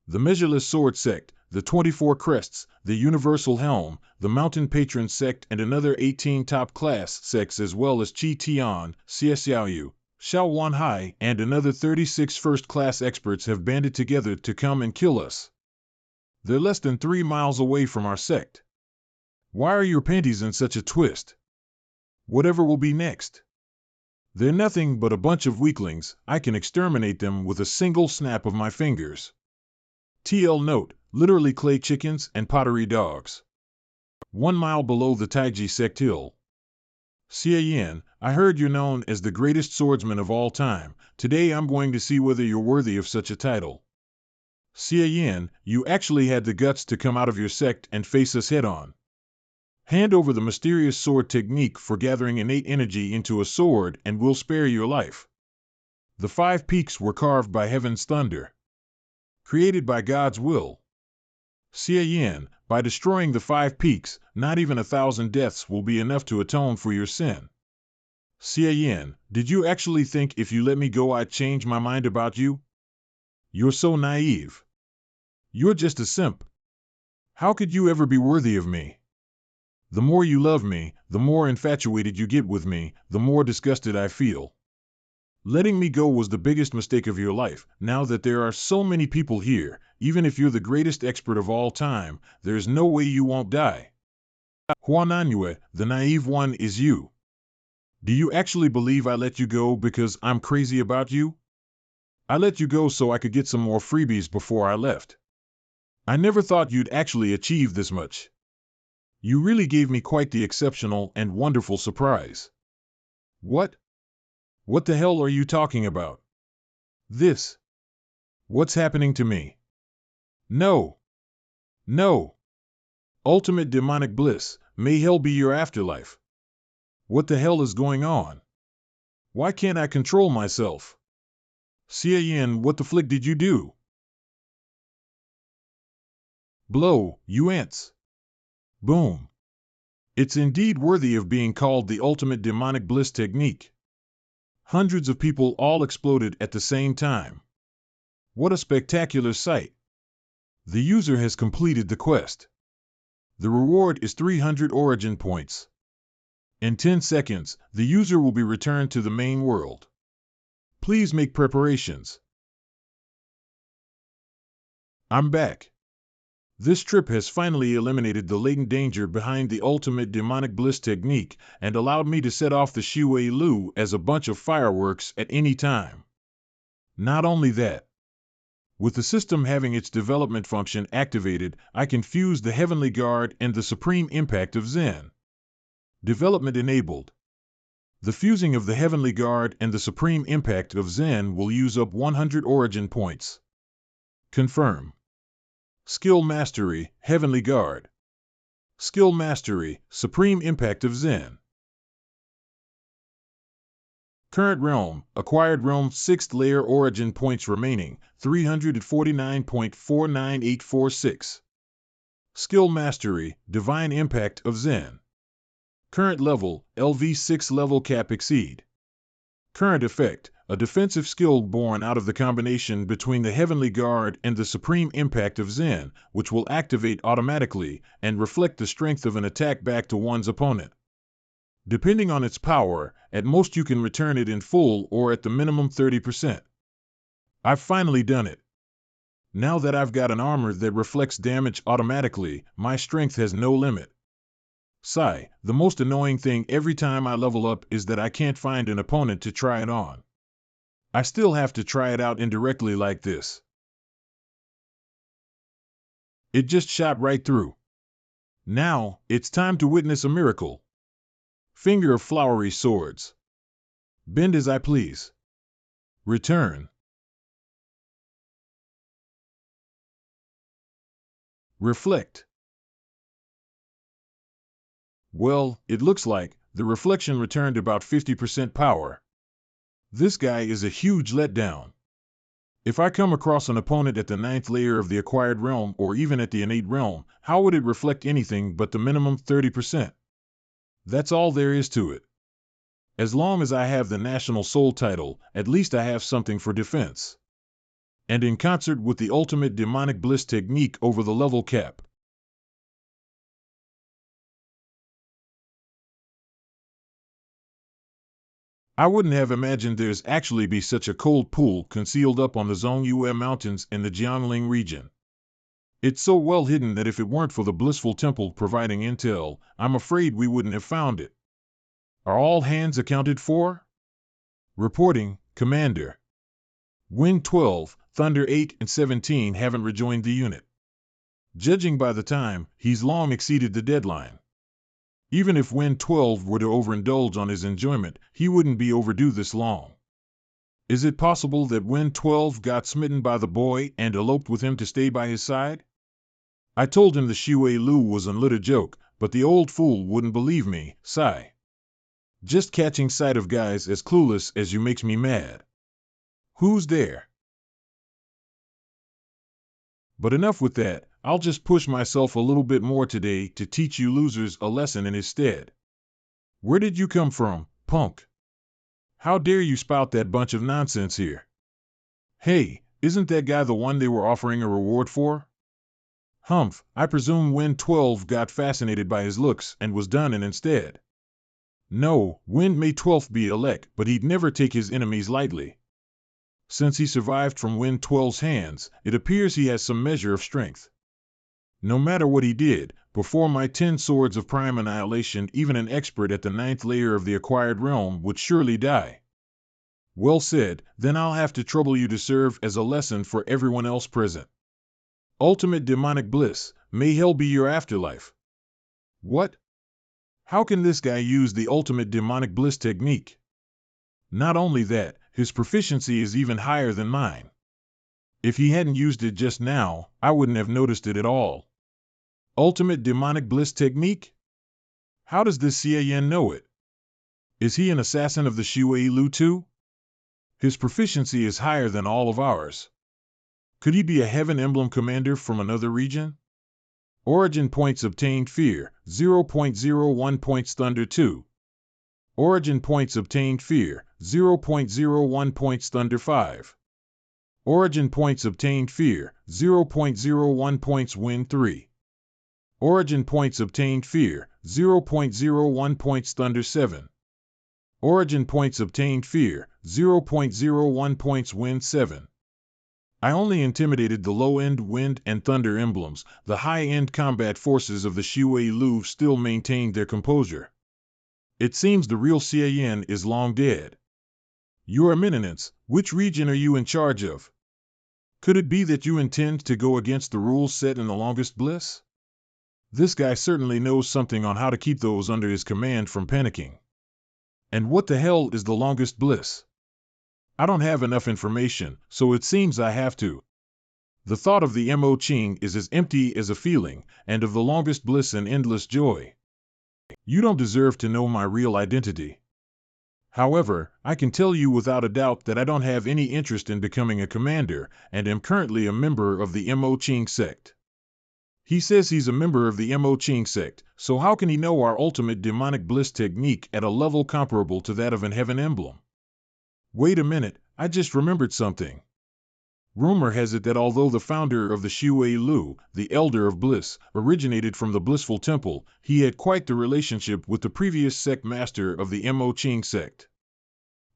The Measureless Sword Sect, the 24 Crests, the Universal Helm, the Mountain Patron Sect and another 18 top-class sects as well as Qi Tian, Xie Xiaoyu, Xiao Wanhai and another 36 first-class experts have banded together to come and kill us. They're less than 3 miles away from our sect. Why are your panties in such a twist? Whatever will be next? They're nothing but a bunch of weaklings, I can exterminate them with a single snap of my fingers. TL note, literally clay chickens and pottery dogs. 1 mile below the Taiji Sect Hill. Xie Yin, I heard you're known as the greatest swordsman of all time. Today I'm going to see whether you're worthy of such a title. Xie Yin, you actually had the guts to come out of your sect and face us head-on. Hand over the mysterious sword technique for gathering innate energy into a sword and we'll spare your life. The 5 peaks were carved by heaven's thunder, created by God's will. Xie Yin, by destroying the 5 peaks, not even 1,000 deaths will be enough to atone for your sin. Xie Yin, did you actually think if you let me go I'd change my mind about you? You're so naive. You're just a simp. How could you ever be worthy of me? The more you love me, the more infatuated you get with me, the more disgusted I feel. Letting me go was the biggest mistake of your life. Now that there are so many people here, even if you're the greatest expert of all time, there's no way you won't die. Manhwa, the naive one, is you. Do you actually believe I let you go because I'm crazy about you? I let you go so I could get some more freebies before I left. I never thought you'd actually achieve this much. You really gave me quite the exceptional and wonderful surprise. What? What the hell are you talking about? This. What's happening to me? No. No. Ultimate demonic bliss, may hell be your afterlife. What the hell is going on? Why can't I control myself? Xie Yin, what the flick did you do? Blow, you ants. Boom. It's indeed worthy of being called the ultimate demonic bliss technique. Hundreds of people all exploded at the same time. What a spectacular sight. The user has completed the quest. The reward is 300 origin points. In 10 seconds, the user will be returned to the main world. Please make preparations. I'm back. This trip has finally eliminated the latent danger behind the ultimate demonic bliss technique and allowed me to set off the Shui Lu as a bunch of fireworks at any time. Not only that, with the system having its development function activated, I can fuse the Heavenly Guard and the Supreme Impact of Zen. Development enabled. The fusing of the Heavenly Guard and the Supreme Impact of Zen will use up 100 origin points. Confirm. Skill Mastery, Heavenly Guard. Skill Mastery, Supreme Impact of Zen. Current Realm, Acquired Realm 6th Layer Origin Points remaining, 349.49846. Skill Mastery, Divine Impact of Zen. Current Level, LV6 Level Cap Exceed. Current Effect, a defensive skill born out of the combination between the Heavenly Guard and the Supreme Impact of Zen, which will activate automatically and reflect the strength of an attack back to one's opponent. Depending on its power, at most you can return it in full or at the minimum 30%. I've finally done it. Now that I've got an armor that reflects damage automatically, my strength has no limit. Sigh, the most annoying thing every time I level up is that I can't find an opponent to try it on. I still have to try it out indirectly like this. It just shot right through. Now, it's time to witness a miracle. Finger of flowery swords. Bend as I please. Return. Reflect. Well, it looks like the reflection returned about 50% power. This guy is a huge letdown. If I come across an opponent at the 9th layer of the acquired realm or even at the innate realm, how would it reflect anything but the minimum 30%? That's all there is to it. As long as I have the National Soul title, at least I have something for defense. And in concert with the ultimate demonic bliss technique over the level cap. I wouldn't have imagined there's actually be such a cold pool concealed up on the Zongyue Mountains in the Jiangling region. It's so well hidden that if it weren't for the blissful temple providing intel, I'm afraid we wouldn't have found it. Are all hands accounted for? Reporting, Commander. Wind 12, Thunder 8 and 17 haven't rejoined the unit. Judging by the time, he's long exceeded the deadline. Even if Win 12 were to overindulge on his enjoyment, he wouldn't be overdue this long. Is it possible that Win 12 got smitten by the boy and eloped with him to stay by his side? I told him the Shui Lu was a little joke, but the old fool wouldn't believe me. Sigh. Just catching sight of guys as clueless as you makes me mad. Who's there? But enough with that, I'll just push myself a little bit more today to teach you losers a lesson in his stead. Where did you come from, punk? How dare you spout that bunch of nonsense here? Hey, isn't that guy the one they were offering a reward for? Humph, I presume Win 12 got fascinated by his looks and was done in instead. No, Win may 12 be elect, but he'd never take his enemies lightly. Since he survived from Win 12's hands, it appears he has some measure of strength. No matter what he did, before my 10 swords of prime annihilation, even an expert at the 9th layer of the acquired realm would surely die. Well said, then I'll have to trouble you to serve as a lesson for everyone else present. Ultimate demonic bliss, may hell be your afterlife. What? How can this guy use the ultimate demonic bliss technique? Not only that, his proficiency is even higher than mine. If he hadn't used it just now, I wouldn't have noticed it at all. Ultimate demonic bliss technique? How does this Xie know it? Is he an assassin of the Shui Lu too? His proficiency is higher than all of ours. Could he be a Heaven Emblem commander from another region? Origin points obtained fear, 0.01 points thunder 2. Origin points obtained fear, 0.01 points thunder 5. Origin points obtained fear, 0.01 points Win 3. Origin points obtained fear, 0.01 points thunder 7. Origin points obtained fear, 0.01 points Win 7. I only intimidated the low-end wind and thunder emblems. The high-end combat forces of the Shui Lu still maintained their composure. It seems the real Xie is long dead. Your Eminence, which region are you in charge of? Could it be that you intend to go against the rules set in the longest bliss? This guy certainly knows something on how to keep those under his command from panicking. And what the hell is the longest bliss? I don't have enough information, so it seems I have to. The thought of the Mo Ching is as empty as a feeling, and of the longest bliss an endless joy. You don't deserve to know my real identity. However, I can tell you without a doubt that I don't have any interest in becoming a commander, and am currently a member of the Mo Ching sect. He says he's a member of the Mo Ching sect, so how can he know our ultimate demonic bliss technique at a level comparable to that of an Heaven Emblem? Wait a minute, I just remembered something. Rumor has it that although the founder of the Shui Lu, the Elder of Bliss, originated from the Blissful Temple, he had quite the relationship with the previous sect master of the Mo Ching sect.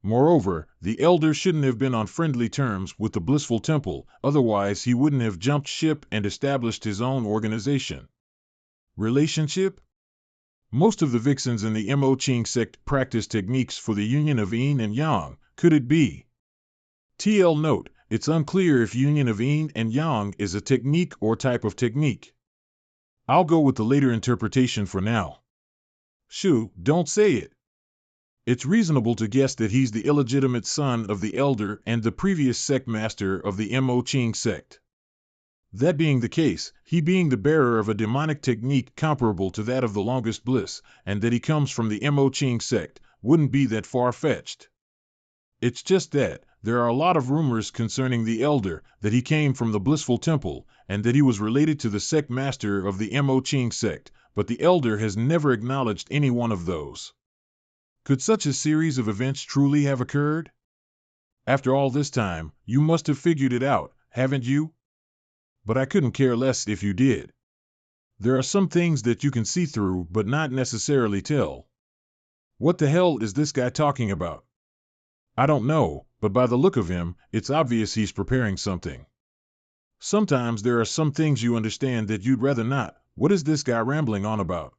Moreover, the Elder shouldn't have been on friendly terms with the Blissful Temple, otherwise he wouldn't have jumped ship and established his own organization. Relationship? Most of the vixens in the Mo Ching sect practice techniques for the union of yin and yang. Could it be? TL note, it's unclear if union of yin and yang is a technique or type of technique. I'll go with the later interpretation for now. Shoo, don't say it. It's reasonable to guess that he's the illegitimate son of the Elder and the previous sect master of the Mo Ching sect. That being the case, he being the bearer of a demonic technique comparable to that of the longest bliss, and that he comes from the Mo Ching sect, wouldn't be that far-fetched. It's just that, there are a lot of rumors concerning the Elder, that he came from the Blissful Temple, and that he was related to the sect master of the Mo Ching sect, but the Elder has never acknowledged any one of those. Could such a series of events truly have occurred? After all this time, you must have figured it out, haven't you? But I couldn't care less if you did. There are some things that you can see through but not necessarily tell. What the hell is this guy talking about? I don't know, but by the look of him, it's obvious he's preparing something. Sometimes there are some things you understand that you'd rather not. What is this guy rambling on about?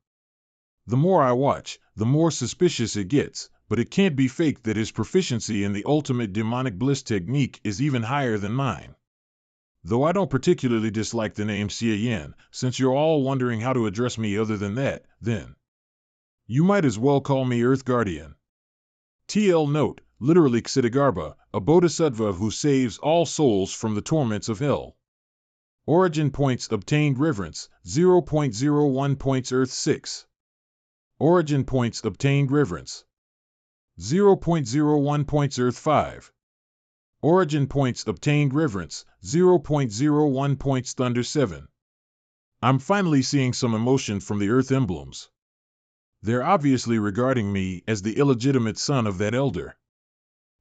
The more I watch, the more suspicious it gets, but it can't be faked that his proficiency in the ultimate demonic bliss technique is even higher than mine. Though I don't particularly dislike the name Xian, since you're all wondering how to address me other than that, then you might as well call me Earth Guardian. TL note, literally Ksitigarbha, a bodhisattva who saves all souls from the torments of hell. Origin points obtained reverence, 0.01 points Earth 6. Origin points obtained reverence, 0.01 points Earth 5. Origin points obtained reverence, 0.01 points Thunder 7. I'm finally seeing some emotion from the Earth emblems. They're obviously regarding me as the illegitimate son of that elder.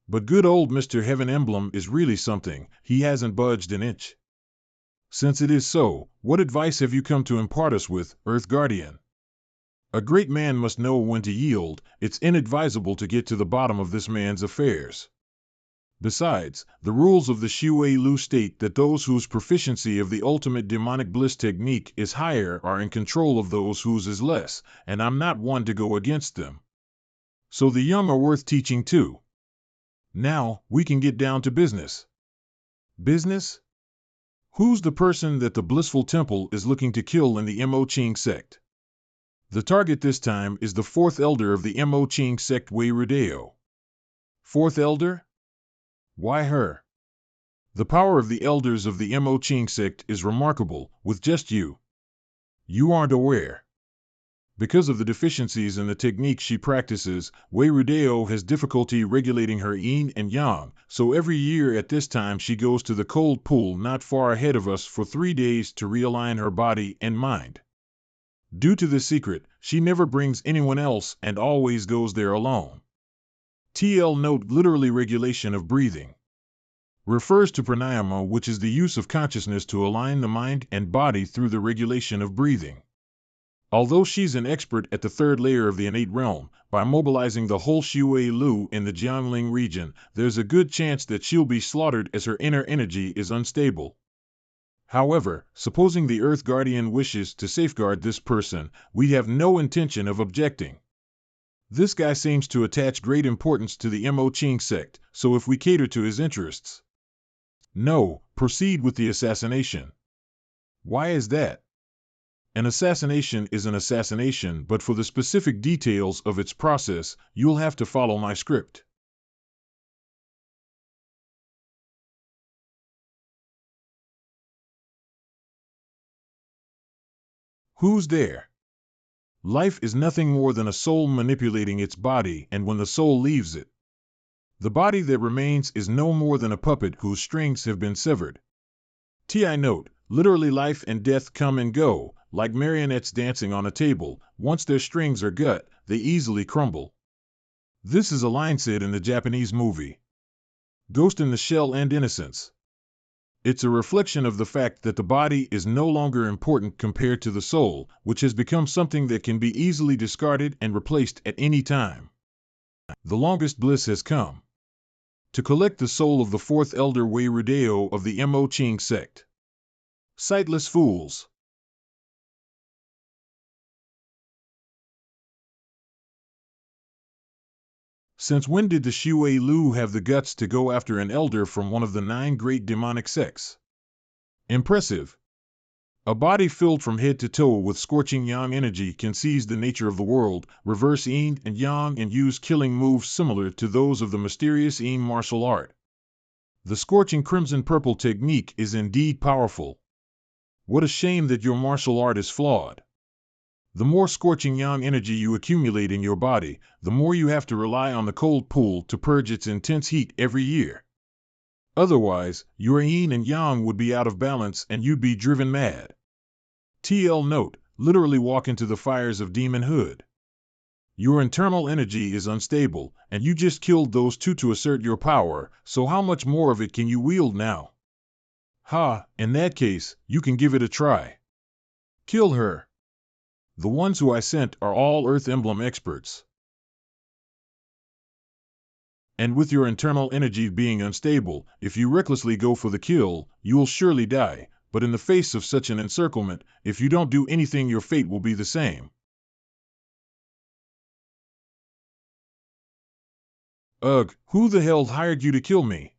But good old Mr. Heaven emblem is really something, he hasn't budged an inch. Since it is so, what advice have you come to impart us with, Earth Guardian? A great man must know when to yield. It's inadvisable to get to the bottom of this man's affairs. Besides, the rules of the Shui Lu state that those whose proficiency of the ultimate demonic bliss technique is higher are in control of those whose is less, and I'm not one to go against them. So the young are worth teaching too. Now, we can get down to business. Business? Who's the person that the Blissful Temple is looking to kill in the Mo Ching sect? The target this time is the fourth elder of the Mo Ching sect, Wei Rudeo. Fourth elder? Why her? The power of the elders of the Mo Ching sect is remarkable, with just you. You aren't aware. Because of the deficiencies in the technique she practices, Wei Rudeo has difficulty regulating her yin and yang, so every year at this time she goes to the cold pool not far ahead of us for 3 days to realign her body and mind. Due to this secret, she never brings anyone else and always goes there alone. TL note, literally regulation of breathing. Refers to pranayama, which is the use of consciousness to align the mind and body through the regulation of breathing. Although she's an expert at the third layer of the innate realm, by mobilizing the whole Shui Lu in the Jiangling region, there's a good chance that she'll be slaughtered as her inner energy is unstable. However, supposing the Earth Guardian wishes to safeguard this person, we have no intention of objecting. This guy seems to attach great importance to the Mo Ching sect, so if we cater to his interests. No, proceed with the assassination. Why is that? An assassination is an assassination, but for the specific details of its process, you'll have to follow my script. Who's there? Life is nothing more than a soul manipulating its body, and when the soul leaves it, the body that remains is no more than a puppet whose strings have been severed. TI note, literally life and death come and go, like marionettes dancing on a table. Once their strings are gut, they easily crumble. This is a line said in the Japanese movie Ghost in the Shell and Innocence. It's a reflection of the fact that the body is no longer important compared to the soul, which has become something that can be easily discarded and replaced at any time. The longest bliss has come. To collect the soul of the fourth elder Wei Rudeo of the Mo Ching sect. Sightless fools. Since when did the Shui Lu have the guts to go after an elder from one of the 9 great demonic sects? Impressive. A body filled from head to toe with scorching yang energy can seize the nature of the world, reverse yin and yang, and use killing moves similar to those of the mysterious yin martial art. The scorching crimson-purple technique is indeed powerful. What a shame that your martial art is flawed. The more scorching yang energy you accumulate in your body, the more you have to rely on the cold pool to purge its intense heat every year. Otherwise, your yin and yang would be out of balance and you'd be driven mad. TL note, literally walk into the fires of demonhood. Your internal energy is unstable, and you just killed those 2 to assert your power, so how much more of it can you wield now? Ha, in that case, you can give it a try. Kill her. The ones who I sent are all Earth Emblem experts. And with your internal energy being unstable, if you recklessly go for the kill, you will surely die, but in the face of such an encirclement, if you don't do anything, your fate will be the same. Ugh, who the hell hired you to kill me?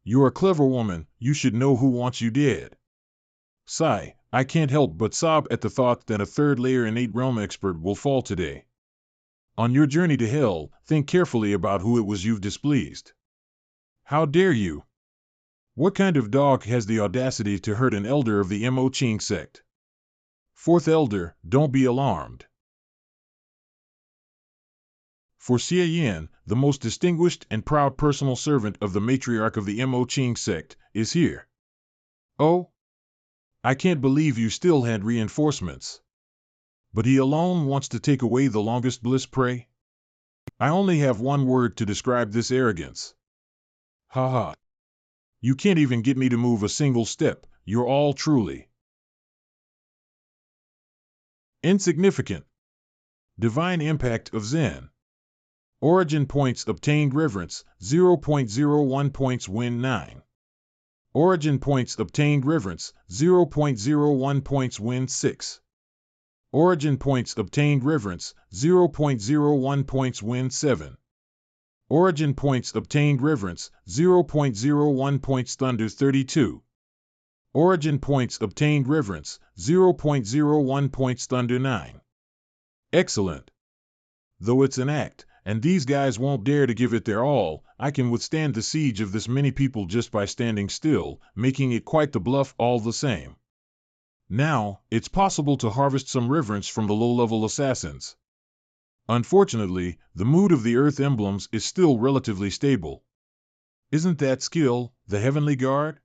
You're a clever woman, you should know who wants you dead. Sigh, I can't help but sob at the thought that a third layer innate realm expert will fall today. On your journey to hell, think carefully about who it was you've displeased. How dare you? What kind of dog has the audacity to hurt an elder of the Mo Ching sect? Fourth elder, don't be alarmed. For Xie Yan, the most distinguished and proud personal servant of the matriarch of the Mo Ching sect, is here. Oh? I can't believe you still had reinforcements. But he alone wants to take away the longest bliss prey? I only have one word to describe this arrogance. Ha ha. You can't even get me to move a single step, you're all truly insignificant. Divine impact of Zen. Origin points obtained reverence, 0.01 points win 9. Origin points obtained reverence, 0.01 points win 6. Origin points obtained reverence, 0.01 points win 7. Origin points obtained reverence, 0.01 points thunder 32. Origin points obtained reverence, 0.01 points thunder 9. Excellent. Though it's an act, and these guys won't dare to give it their all, I can withstand the siege of this many people just by standing still, making it quite the bluff all the same. Now, it's possible to harvest some reverence from the low-level assassins. Unfortunately, the mood of the Earth emblems is still relatively stable. Isn't that skill, the Heavenly Guard?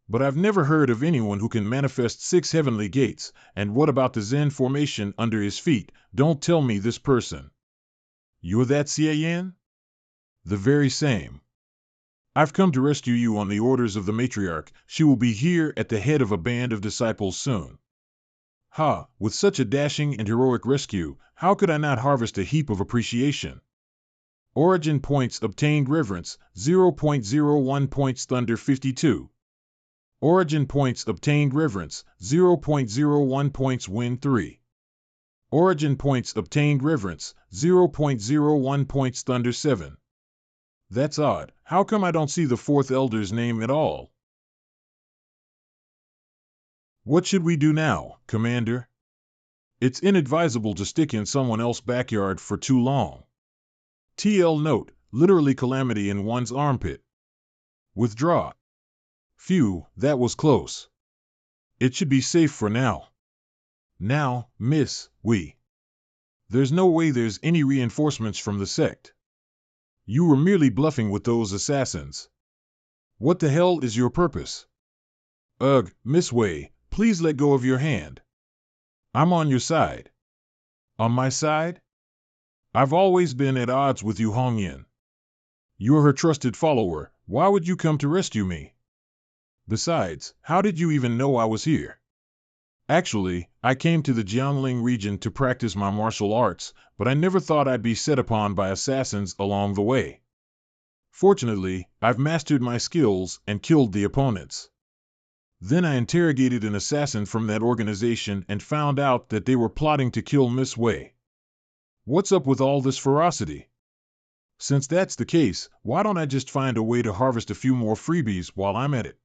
But I've never heard of anyone who can manifest 6 heavenly gates, and what about the Zen formation under his feet? Don't tell me this person. You're that Xie Yan? The very same. I've come to rescue you on the orders of the matriarch. She will be here at the head of a band of disciples soon. Ha, with such a dashing and heroic rescue, how could I not harvest a heap of appreciation? Origin points obtained reverence, 0.01 points thunder 52. Origin points obtained reverence, 0.01 points win 3. Origin points obtained reverence, 0.01 points thunder 7. That's odd. How come I don't see the fourth elder's name at all? What should we do now, Commander? It's inadvisable to stick in someone else's backyard for too long. TL note, literally calamity in one's armpit. Withdraw. Phew, that was close. It should be safe for now. Now, Miss, there's no way there's any reinforcements from the sect. You were merely bluffing with those assassins. What the hell is your purpose? Ugh, Miss Wei, please let go of your hand. I'm on your side. On my side? I've always been at odds with you, Hongyan. You're her trusted follower. Why would you come to rescue me? Besides, how did you even know I was here? Actually, I came to the Jiangling region to practice my martial arts, but I never thought I'd be set upon by assassins along the way. Fortunately, I've mastered my skills and killed the opponents. Then I interrogated an assassin from that organization and found out that they were plotting to kill Miss Wei. What's up with all this ferocity? Since that's the case, why don't I just find a way to harvest a few more freebies while I'm at it?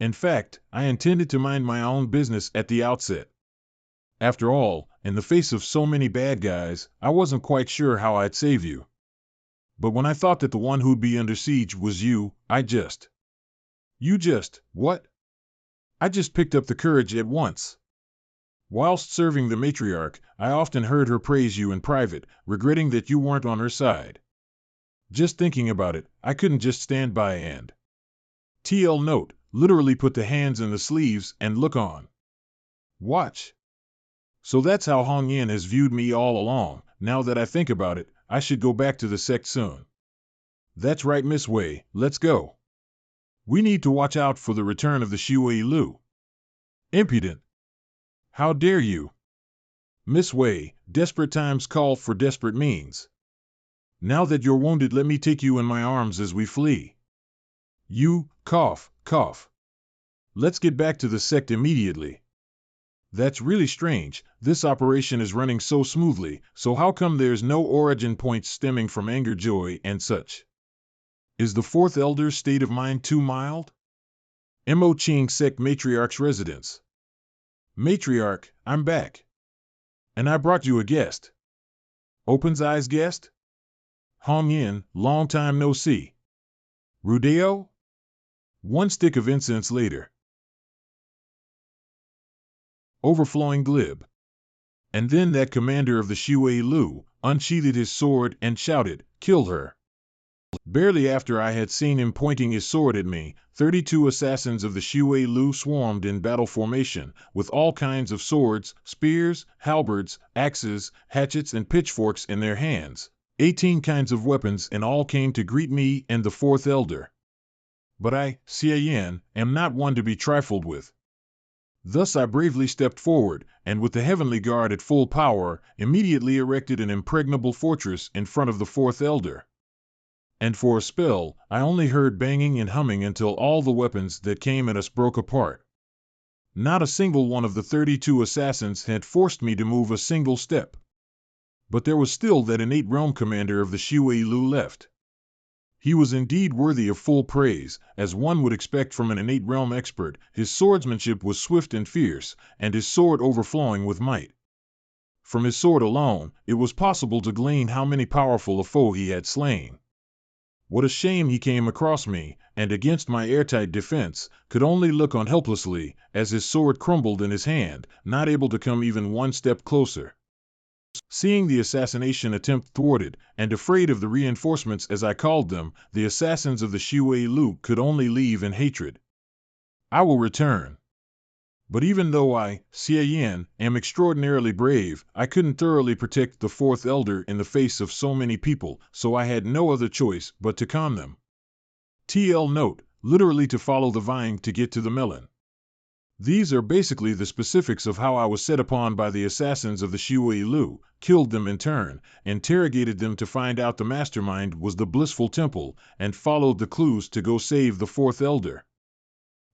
In fact, I intended to mind my own business at the outset. After all, in the face of so many bad guys, I wasn't quite sure how I'd save you. But when I thought that the one who'd be under siege was you, what? I just picked up the courage at once. Whilst serving the matriarch, I often heard her praise you in private, regretting that you weren't on her side. Just thinking about it, I couldn't just stand by and TL note, literally put the hands in the sleeves and look on. Watch. So that's how Hongyan has viewed me all along. Now that I think about it, I should go back to the sect soon. That's right, Miss Wei, let's go. We need to watch out for the return of the Shui Lu. Impudent. How dare you? Miss Wei, desperate times call for desperate means. Now that you're wounded, let me take you in my arms as we flee. You, cough, cough. Let's get back to the sect immediately. That's really strange. This operation is running so smoothly, so how come there's no origin points stemming from anger, joy, and such? Is the fourth elder's state of mind too mild? Mo Ching sect matriarch's residence. Matriarch, I'm back. And I brought you a guest. Opens eyes guest? Hong Yin, long time no see. Rudeo? One stick of incense later. Overflowing glib. And then that commander of the Shui Lu unsheathed his sword and shouted, "Kill her." Barely after I had seen him pointing his sword at me, 32 assassins of the Shui Lu swarmed in battle formation, with all kinds of swords, spears, halberds, axes, hatchets, and pitchforks in their hands. 18 kinds of weapons, and all came to greet me and the fourth elder. But I, Xie Yan, am not one to be trifled with. Thus I bravely stepped forward, and with the heavenly guard at full power, immediately erected an impregnable fortress in front of the fourth elder. And for a spell, I only heard banging and humming until all the weapons that came at us broke apart. Not a single one of the 32 assassins had forced me to move a single step. But there was still that innate realm commander of the Shui Lu left. He was indeed worthy of full praise, as one would expect from an innate realm expert. His swordsmanship was swift and fierce, and his sword overflowing with might. From his sword alone, it was possible to glean how many powerful a foe he had slain. What a shame he came across me, and against my airtight defense, could only look on helplessly, as his sword crumbled in his hand, not able to come even one step closer. Seeing the assassination attempt thwarted, and afraid of the reinforcements as I called them, the assassins of the Shui Lu could only leave in hatred. I will return. But even though I, Xie Yan, am extraordinarily brave, I couldn't thoroughly protect the fourth elder in the face of so many people, so I had no other choice but to calm them. TL note, literally to follow the vine to get to the melon. These are basically the specifics of how I was set upon by the assassins of the Shui Lu, killed them in turn, interrogated them to find out the mastermind was the blissful temple, and followed the clues to go save the fourth elder.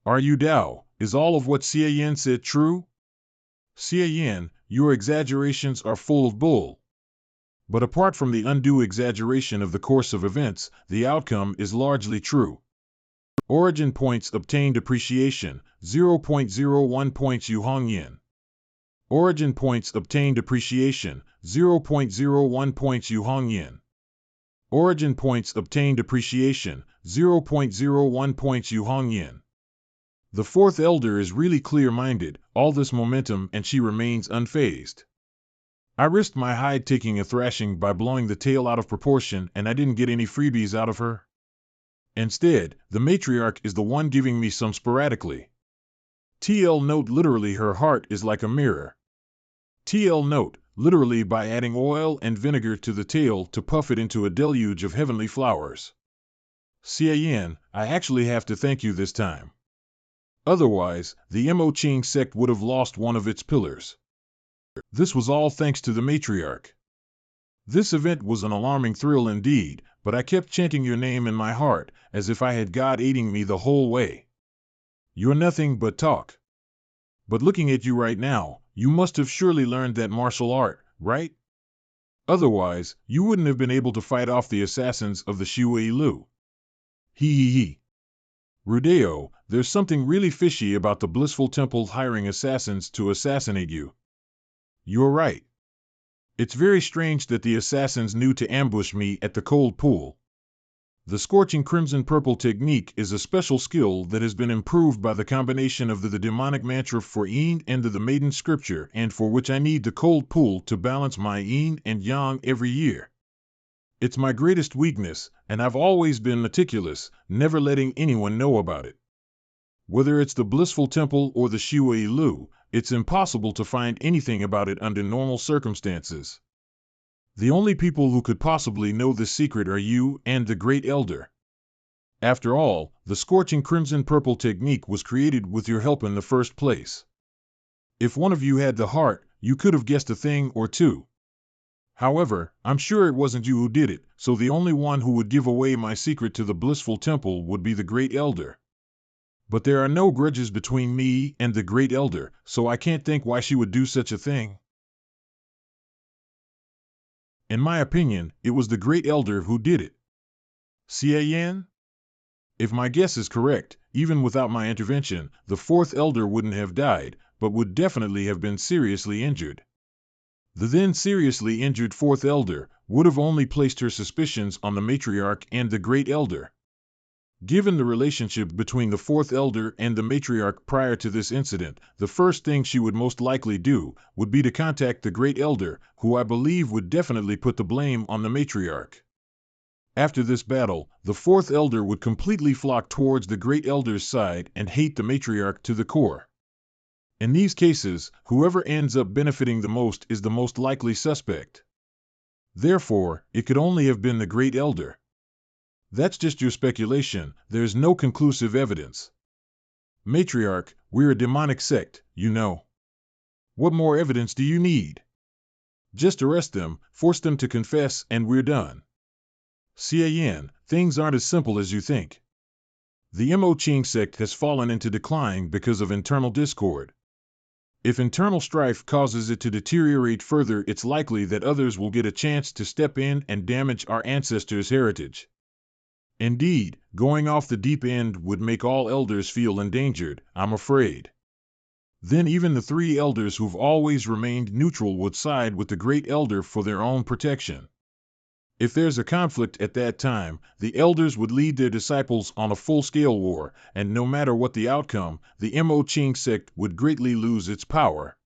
Are you Dao? Is all of what Xie Yan said true? Xie Yan, your exaggerations are full of bull. But apart from the undue exaggeration of the course of events, the outcome is largely true. Origin points obtained appreciation, 0.01 points Yu Hong Yin. Origin points obtained appreciation, 0.01 points Yu Hong Yin. Origin points obtained appreciation, 0.01 points Yu Hong Yin. The fourth elder is really clear-minded, all this momentum, and she remains unfazed. I risked my hide taking a thrashing by blowing the tail out of proportion, and I didn't get any freebies out of her. Instead, the matriarch is the one giving me some sporadically. TL note, literally her heart is like a mirror. TL note, literally by adding oil and vinegar to the tail to puff it into a deluge of heavenly flowers. Xie Yan, I actually have to thank you this time. Otherwise, the Mo Ching sect would have lost one of its pillars. This was all thanks to the matriarch. This event was an alarming thrill indeed, but I kept chanting your name in my heart, as if I had God aiding me the whole way. You're nothing but talk. But looking at you right now, you must have surely learned that martial art, right? Otherwise, you wouldn't have been able to fight off the assassins of the Shui Lu. Hee. Rudeo, there's something really fishy about the blissful temple hiring assassins to assassinate you. You're right. It's very strange that the assassins knew to ambush me at the cold pool. The scorching crimson-purple technique is a special skill that has been improved by the combination of the demonic mantra for yin and the maiden scripture, and for which I need the cold pool to balance my yin and yang every year. It's my greatest weakness, and I've always been meticulous, never letting anyone know about it. Whether it's the blissful temple or the Shui Lu, it's impossible to find anything about it under normal circumstances. The only people who could possibly know this secret are you and the Great Elder. After all, the scorching crimson-purple technique was created with your help in the first place. If one of you had the heart, you could have guessed a thing or two. However, I'm sure it wasn't you who did it, so the only one who would give away my secret to the blissful temple would be the Great Elder. But there are no grudges between me and the Great Elder, so I can't think why she would do such a thing. In my opinion, it was the Great Elder who did it. Xian? If my guess is correct, even without my intervention, the fourth elder wouldn't have died, but would definitely have been seriously injured. The then seriously injured fourth elder would have only placed her suspicions on the matriarch and the great elder. Given the relationship between the fourth elder and the matriarch prior to this incident, the first thing she would most likely do would be to contact the great elder, who I believe would definitely put the blame on the matriarch. After this battle, the fourth elder would completely flock towards the great elder's side and hate the matriarch to the core. In these cases, whoever ends up benefiting the most is the most likely suspect. Therefore, it could only have been the great elder. That's just your speculation, there's no conclusive evidence. Matriarch, we're a demonic sect, you know. What more evidence do you need? Just arrest them, force them to confess, and we're done. Xian, things aren't as simple as you think. The Mo Qing sect has fallen into decline because of internal discord. If internal strife causes it to deteriorate further, it's likely that others will get a chance to step in and damage our ancestors' heritage. Indeed, going off the deep end would make all elders feel endangered, I'm afraid. Then even the three elders who've always remained neutral would side with the great elder for their own protection. If there's a conflict at that time, the elders would lead their disciples on a full-scale war, and no matter what the outcome, the Mo Qing sect would greatly lose its power.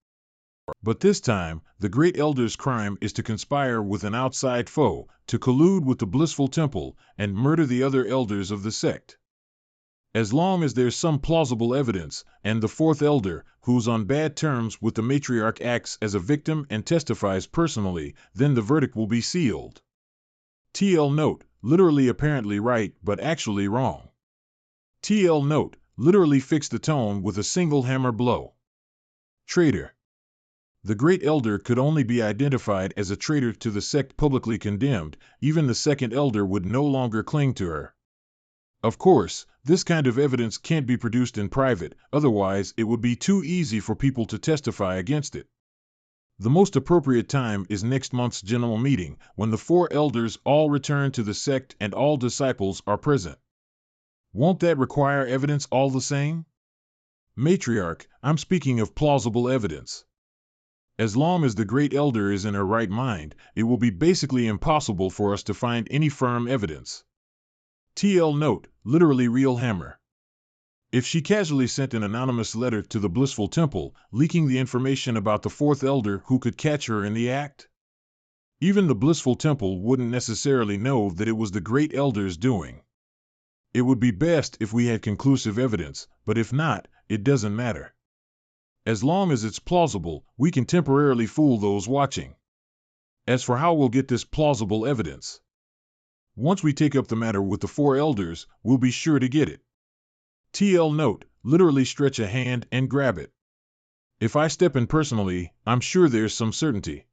But this time, the great elder's crime is to conspire with an outside foe, to collude with the blissful temple, and murder the other elders of the sect. As long as there's some plausible evidence, and the fourth elder, who's on bad terms with the matriarch, acts as a victim and testifies personally, then the verdict will be sealed. TL note, literally apparently right, but actually wrong. TL note, literally fix the tone with a single hammer blow. Traitor. The great elder could only be identified as a traitor to the sect publicly condemned, even the second elder would no longer cling to her. Of course, this kind of evidence can't be produced in private, otherwise it would be too easy for people to testify against it. The most appropriate time is next month's general meeting, when the four elders all return to the sect and all disciples are present. Won't that require evidence all the same? Matriarch, I'm speaking of plausible evidence. As long as the great elder is in her right mind, it will be basically impossible for us to find any firm evidence. TL note, literally real hammer. If she casually sent an anonymous letter to the blissful temple, leaking the information about the fourth elder, who could catch her in the act? Even the blissful temple wouldn't necessarily know that it was the great elder's doing. It would be best if we had conclusive evidence, but if not, it doesn't matter. As long as it's plausible, we can temporarily fool those watching. As for how we'll get this plausible evidence, once we take up the matter with the four elders, we'll be sure to get it. TL note, literally stretch a hand and grab it. If I step in personally, I'm sure there's some certainty.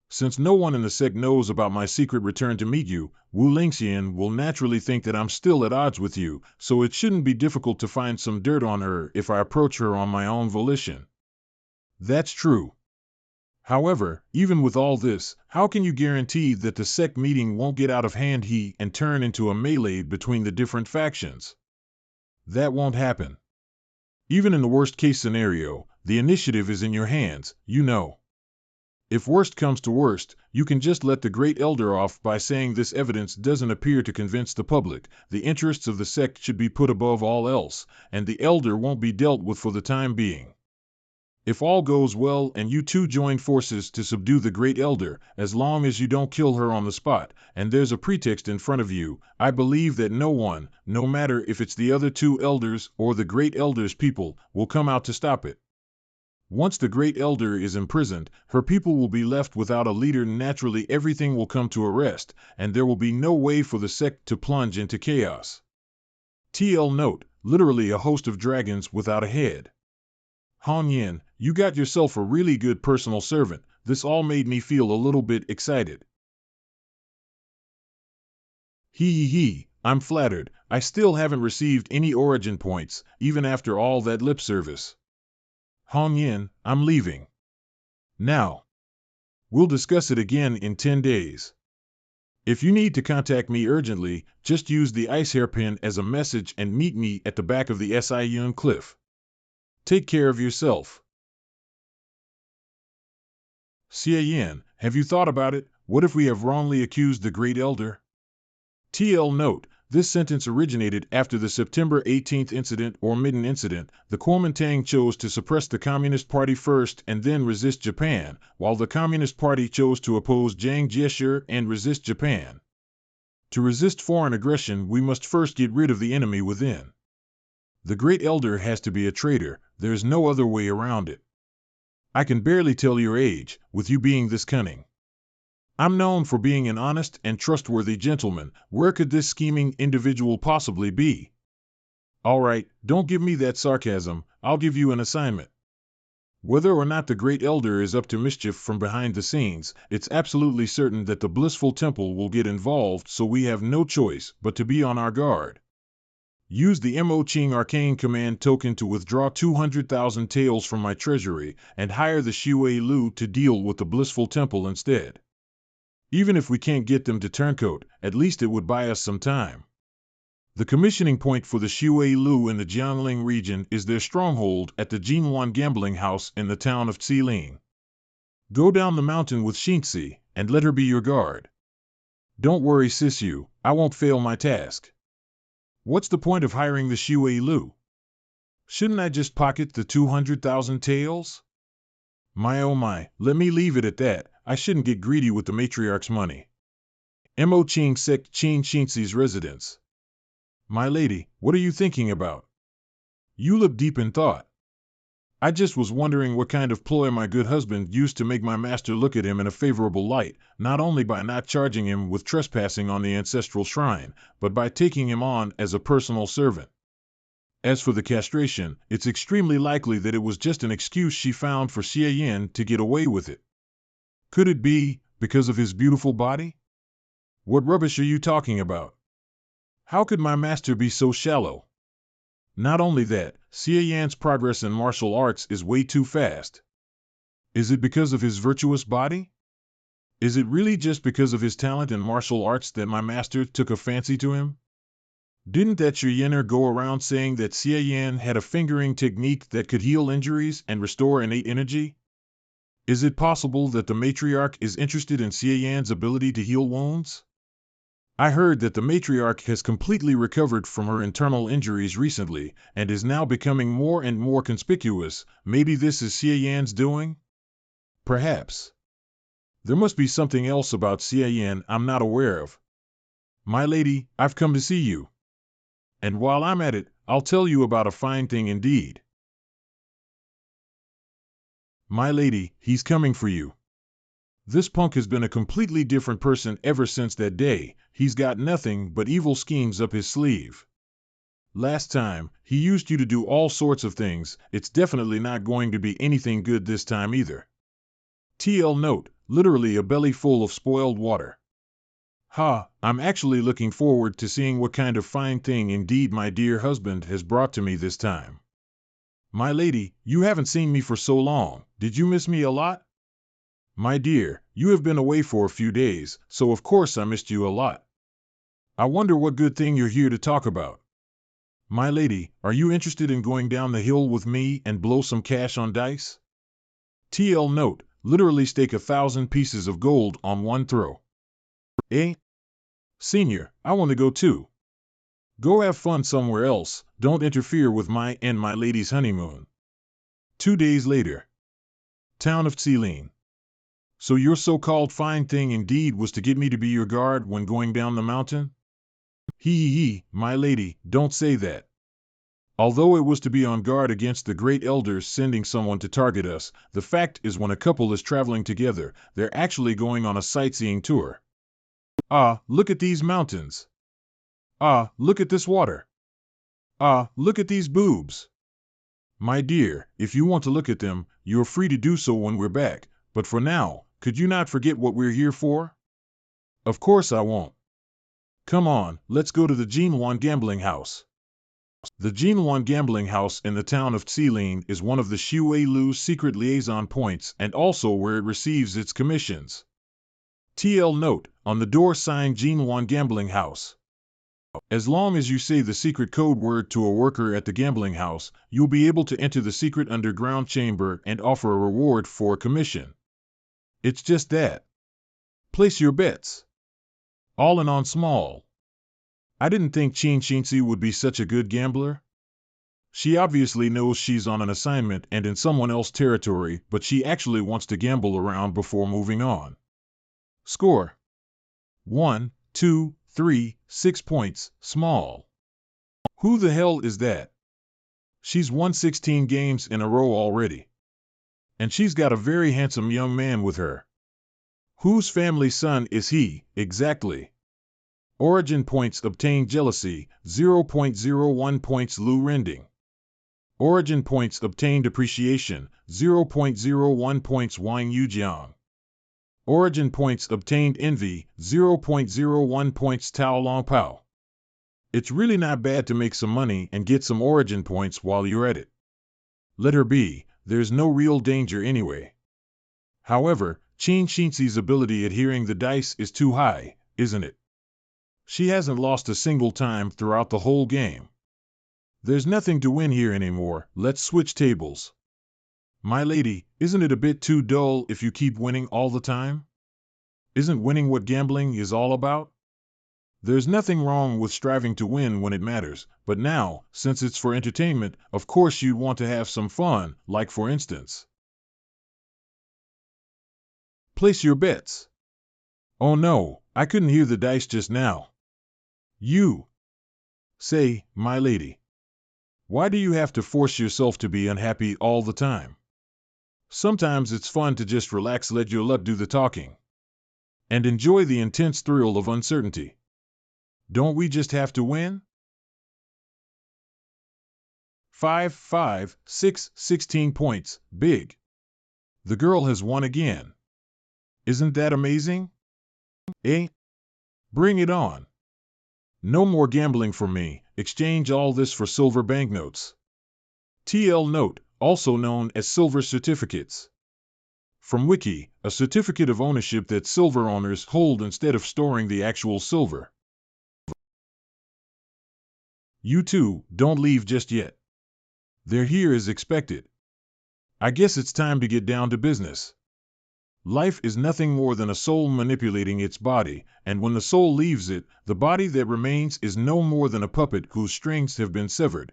Since no one in the sect knows about my secret return to meet you, Wu Lingxian will naturally think that I'm still at odds with you, so it shouldn't be difficult to find some dirt on her if I approach her on my own volition. That's true. However, even with all this, how can you guarantee that the sect meeting won't get out of hand and turn into a melee between the different factions? That won't happen. Even in the worst-case scenario, the initiative is in your hands, you know. If worst comes to worst, you can just let the great elder off by saying this evidence doesn't appear to convince the public, the interests of the sect should be put above all else, and the elder won't be dealt with for the time being. If all goes well and you two join forces to subdue the great elder, as long as you don't kill her on the spot, and there's a pretext in front of you, I believe that no one, no matter if it's the other two elders or the great elder's people, will come out to stop it. Once the great elder is imprisoned, her people will be left without a leader. Naturally, everything will come to a rest, and there will be no way for the sect to plunge into chaos. TL note, literally a host of dragons without a head. Han Yin, you got yourself a really good personal servant. This all made me feel a little bit excited. I'm flattered. I still haven't received any origin points, even after all that lip service. Han Yin, I'm leaving. Now. We'll discuss it again in 10 days. If you need to contact me urgently, just use the ice hairpin as a message and meet me at the back of the Siyun cliff. Take care of yourself. Siyun, have you thought about it? What if we have wrongly accused the Great Elder? TL note, this sentence originated after the September 18th incident or Midden incident. The Kuomintang chose to suppress the Communist Party first and then resist Japan, while the Communist Party chose to oppose Jiang Jieshi and resist Japan. To resist foreign aggression, we must first get rid of the enemy within. The Great Elder has to be a traitor, there's no other way around it. I can barely tell your age, with you being this cunning. I'm known for being an honest and trustworthy gentleman. Where could this scheming individual possibly be? All right, don't give me that sarcasm. I'll give you an assignment. Whether or not the Great Elder is up to mischief from behind the scenes, it's absolutely certain that the blissful temple will get involved, so we have no choice but to be on our guard. Use the Mo Ching Arcane Command token to withdraw 200,000 taels from my treasury, and hire the Shui Lu to deal with the blissful temple instead. Even if we can't get them to turncoat, at least it would buy us some time. The commissioning point for the Shui Lu in the Jiangling region is their stronghold at the Jinwan gambling house in the town of Xiling. Go down the mountain with Xinzi, and let her be your guard. Don't worry, Sisu, I won't fail my task. What's the point of hiring the Shui Lu? Shouldn't I just pocket the 200,000 taels? My oh my, let me leave it at that. I shouldn't get greedy with the matriarch's money. Mo Ching Sect Chin Xinzi's residence. My lady, what are you thinking about? You look deep in thought. I just was wondering what kind of ploy my good husband used to make my master look at him in a favorable light, not only by not charging him with trespassing on the ancestral shrine, but by taking him on as a personal servant. As for the castration, it's extremely likely that it was just an excuse she found for Xie Yin to get away with it. Could it be because of his beautiful body? What rubbish are you talking about? How could my master be so shallow? Not only that, Xie Yan's progress in martial arts is way too fast. Is it because of his virtuous body? Is it really just because of his talent in martial arts that my master took a fancy to him? Didn't that Yener go around saying that Xie Yan had a fingering technique that could heal injuries and restore innate energy? Is it possible that the matriarch is interested in Xie Yan's ability to heal wounds? I heard that the matriarch has completely recovered from her internal injuries recently, and is now becoming more and more conspicuous. Maybe this is Xie Yan's doing? Perhaps. There must be something else about Xie Yan I'm not aware of. My lady, I've come to see you. And while I'm at it, I'll tell you about a fine thing indeed. My lady, he's coming for you. This punk has been a completely different person ever since that day. He's got nothing but evil schemes up his sleeve. Last time, he used you to do all sorts of things. It's definitely not going to be anything good this time either. TL note, literally a belly full of spoiled water. Ha, I'm actually looking forward to seeing what kind of fine thing indeed my dear husband has brought to me this time. My lady, you haven't seen me for so long. Did you miss me a lot? My dear, you have been away for a few days, so of course I missed you a lot. I wonder what good thing you're here to talk about. My lady, are you interested in going down the hill with me and blow some cash on dice? TL note, literally stake 1,000 pieces of gold on one throw. Eh? Senior, I want to go too. Go have fun somewhere else, don't interfere with my and my lady's honeymoon. 2 days later. Town of Xiling. So your so-called fine thing indeed was to get me to be your guard when going down the mountain? Hee, my lady, don't say that. Although it was to be on guard against the Great Elders sending someone to target us, the fact is when a couple is traveling together, they're actually going on a sightseeing tour. Ah, look at these mountains. Ah, look at this water. Ah, look at these boobs. My dear, if you want to look at them, you're free to do so when we're back, but for now, could you not forget what we're here for? Of course I won't. Come on, let's go to the Jinwan gambling house. The Jinwan gambling house in the town of Xiling is one of the Shui Lu's secret liaison points and also where it receives its commissions. TL note, on the door sign Jinwan Gambling House. As long as you say the secret code word to a worker at the gambling house, you'll be able to enter the secret underground chamber and offer a reward for a commission. It's just that. Place your bets. All in on small. I didn't think Chin Shinsi would be such a good gambler. She obviously knows she's on an assignment and in someone else's territory, but she actually wants to gamble around before moving on. Score: 1, 2, 3, 6 points, small. Who the hell is that? She's won 16 games in a row already. And she's got a very handsome young man with her. Whose family son is he, exactly? Origin points obtained jealousy, 0.01 points Lu Rending. Origin points obtained appreciation, 0.01 points Wang Yujiang. Origin points obtained envy, 0.01 points Tao Longpao. It's really not bad to make some money and get some origin points while you're at it. Let her be, there's no real danger anyway. However, Chin Shinsi's ability at hearing the dice is too high, isn't it? She hasn't lost a single time throughout the whole game. There's nothing to win here anymore, let's switch tables. My lady, isn't it a bit too dull if you keep winning all the time? Isn't winning what gambling is all about? There's nothing wrong with striving to win when it matters, but now, since it's for entertainment, of course you'd want to have some fun, like for instance. Place your bets. Oh no, I couldn't hear the dice just now. You say, my lady. Why do you have to force yourself to be unhappy all the time? Sometimes it's fun to just relax, let your luck do the talking. And enjoy the intense thrill of uncertainty. Don't we just have to win? 5, 5, 6, 16 points, big. The girl has won again. Isn't that amazing? Eh? Bring it on. No more gambling for me, exchange all this for silver banknotes. TL note, also known as silver certificates. From Wiki, a certificate of ownership that silver owners hold instead of storing the actual silver. You two, don't leave just yet. They're here as expected. I guess it's time to get down to business. Life is nothing more than a soul manipulating its body, and when the soul leaves it, the body that remains is no more than a puppet whose strings have been severed.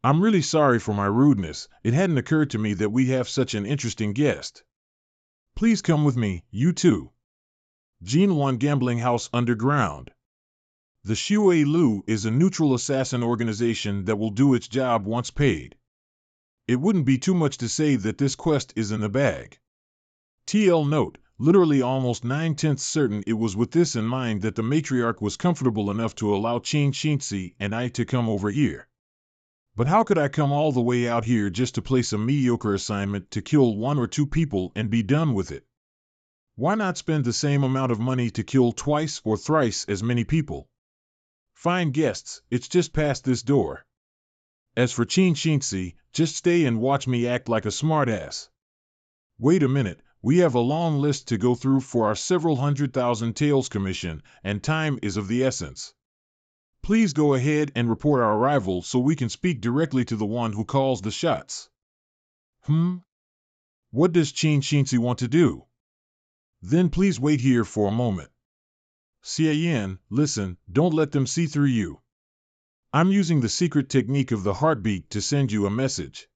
I'm really sorry for my rudeness, it hadn't occurred to me that we have such an interesting guest. Please come with me, you two. Jinwan Gambling House Underground. The Shui Lu is a neutral assassin organization that will do its job once paid. It wouldn't be too much to say that this quest is in the bag. TL note, literally almost 9/10 certain it was with this in mind that the matriarch was comfortable enough to allow Chin Shinsi and I to come over here. But how could I come all the way out here just to place a mediocre assignment to kill 1 or 2 people and be done with it? Why not spend the same amount of money to kill twice or thrice as many people? Fine guests, it's just past this door. As for Chin Shinsi, just stay and watch me act like a smartass. Wait a minute, we have a long list to go through for our several 100,000 taels commission, and time is of the essence. Please go ahead and report our arrival so we can speak directly to the one who calls the shots. What does Chin Shinsi want to do? Then please wait here for a moment. Xie, listen, don't let them see through you. I'm using the secret technique of the heartbeat to send you a message.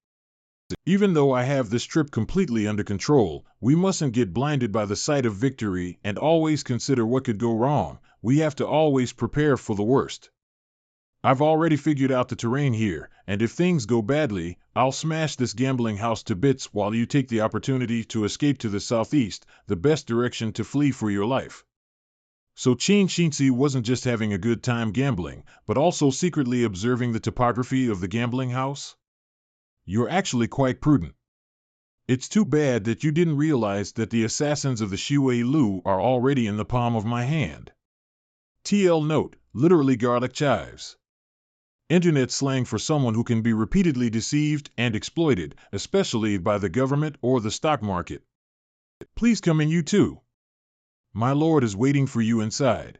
Even though I have this trip completely under control, we mustn't get blinded by the sight of victory and always consider what could go wrong. We have to always prepare for the worst. I've already figured out the terrain here, and if things go badly, I'll smash this gambling house to bits while you take the opportunity to escape to the southeast, the best direction to flee for your life. So Chin Shinsi wasn't just having a good time gambling, but also secretly observing the topography of the gambling house? You're actually quite prudent. It's too bad that you didn't realize that the assassins of the Shui Lu are already in the palm of my hand. TL note, literally garlic chives. Internet slang for someone who can be repeatedly deceived and exploited, especially by the government or the stock market. Please come in, you too. My lord is waiting for you inside.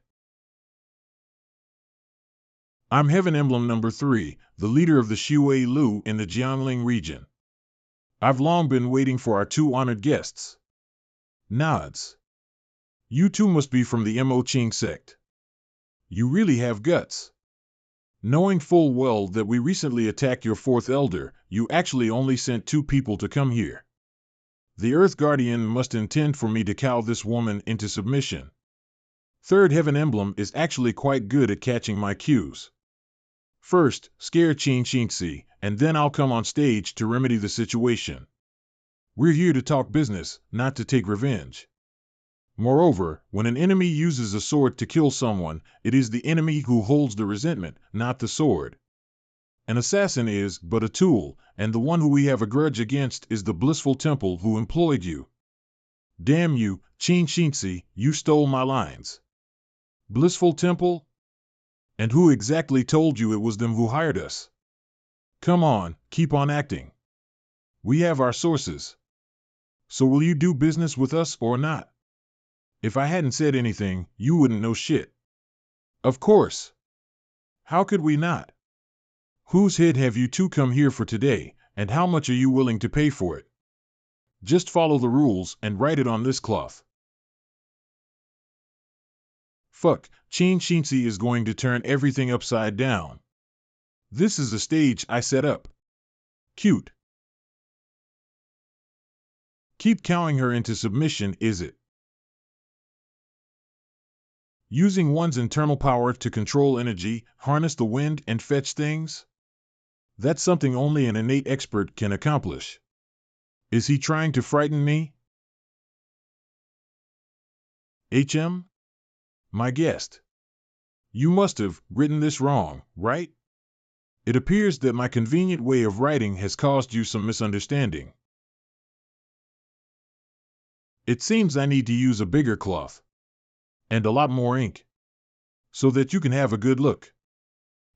I'm Heaven Emblem number 3, the leader of the Shui Lu in the Jiangling region. I've long been waiting for our two honored guests. Nods. You two must be from the Mo Ching sect. You really have guts. Knowing full well that we recently attacked your fourth elder, you actually only sent 2 people to come here. The Earth Guardian must intend for me to cow this woman into submission. Third Heaven Emblem is actually quite good at catching my cues. First, scare Qin Xinzi, and then I'll come on stage to remedy the situation. We're here to talk business, not to take revenge. Moreover, when an enemy uses a sword to kill someone, it is the enemy who holds the resentment, not the sword. An assassin is but a tool, and the one who we have a grudge against is the blissful temple who employed you. Damn you, Qin Xinzi, you stole my lines. Blissful temple? And who exactly told you it was them who hired us? Come on, keep on acting. We have our sources. So will you do business with us or not? If I hadn't said anything, you wouldn't know shit. Of course. How could we not? Whose head have you two come here for today, and how much are you willing to pay for it? Just follow the rules and write it on this cloth. Fuck, Qin Xinzi is going to turn everything upside down. This is the stage I set up. Cute. Keep cowing her into submission, is it? Using one's internal power to control energy, harness the wind, and fetch things? That's something only an innate expert can accomplish. Is he trying to frighten me? HM? My guest. You must have written this wrong, right? It appears that my convenient way of writing has caused you some misunderstanding. It seems I need to use a bigger cloth. And a lot more ink. So that you can have a good look.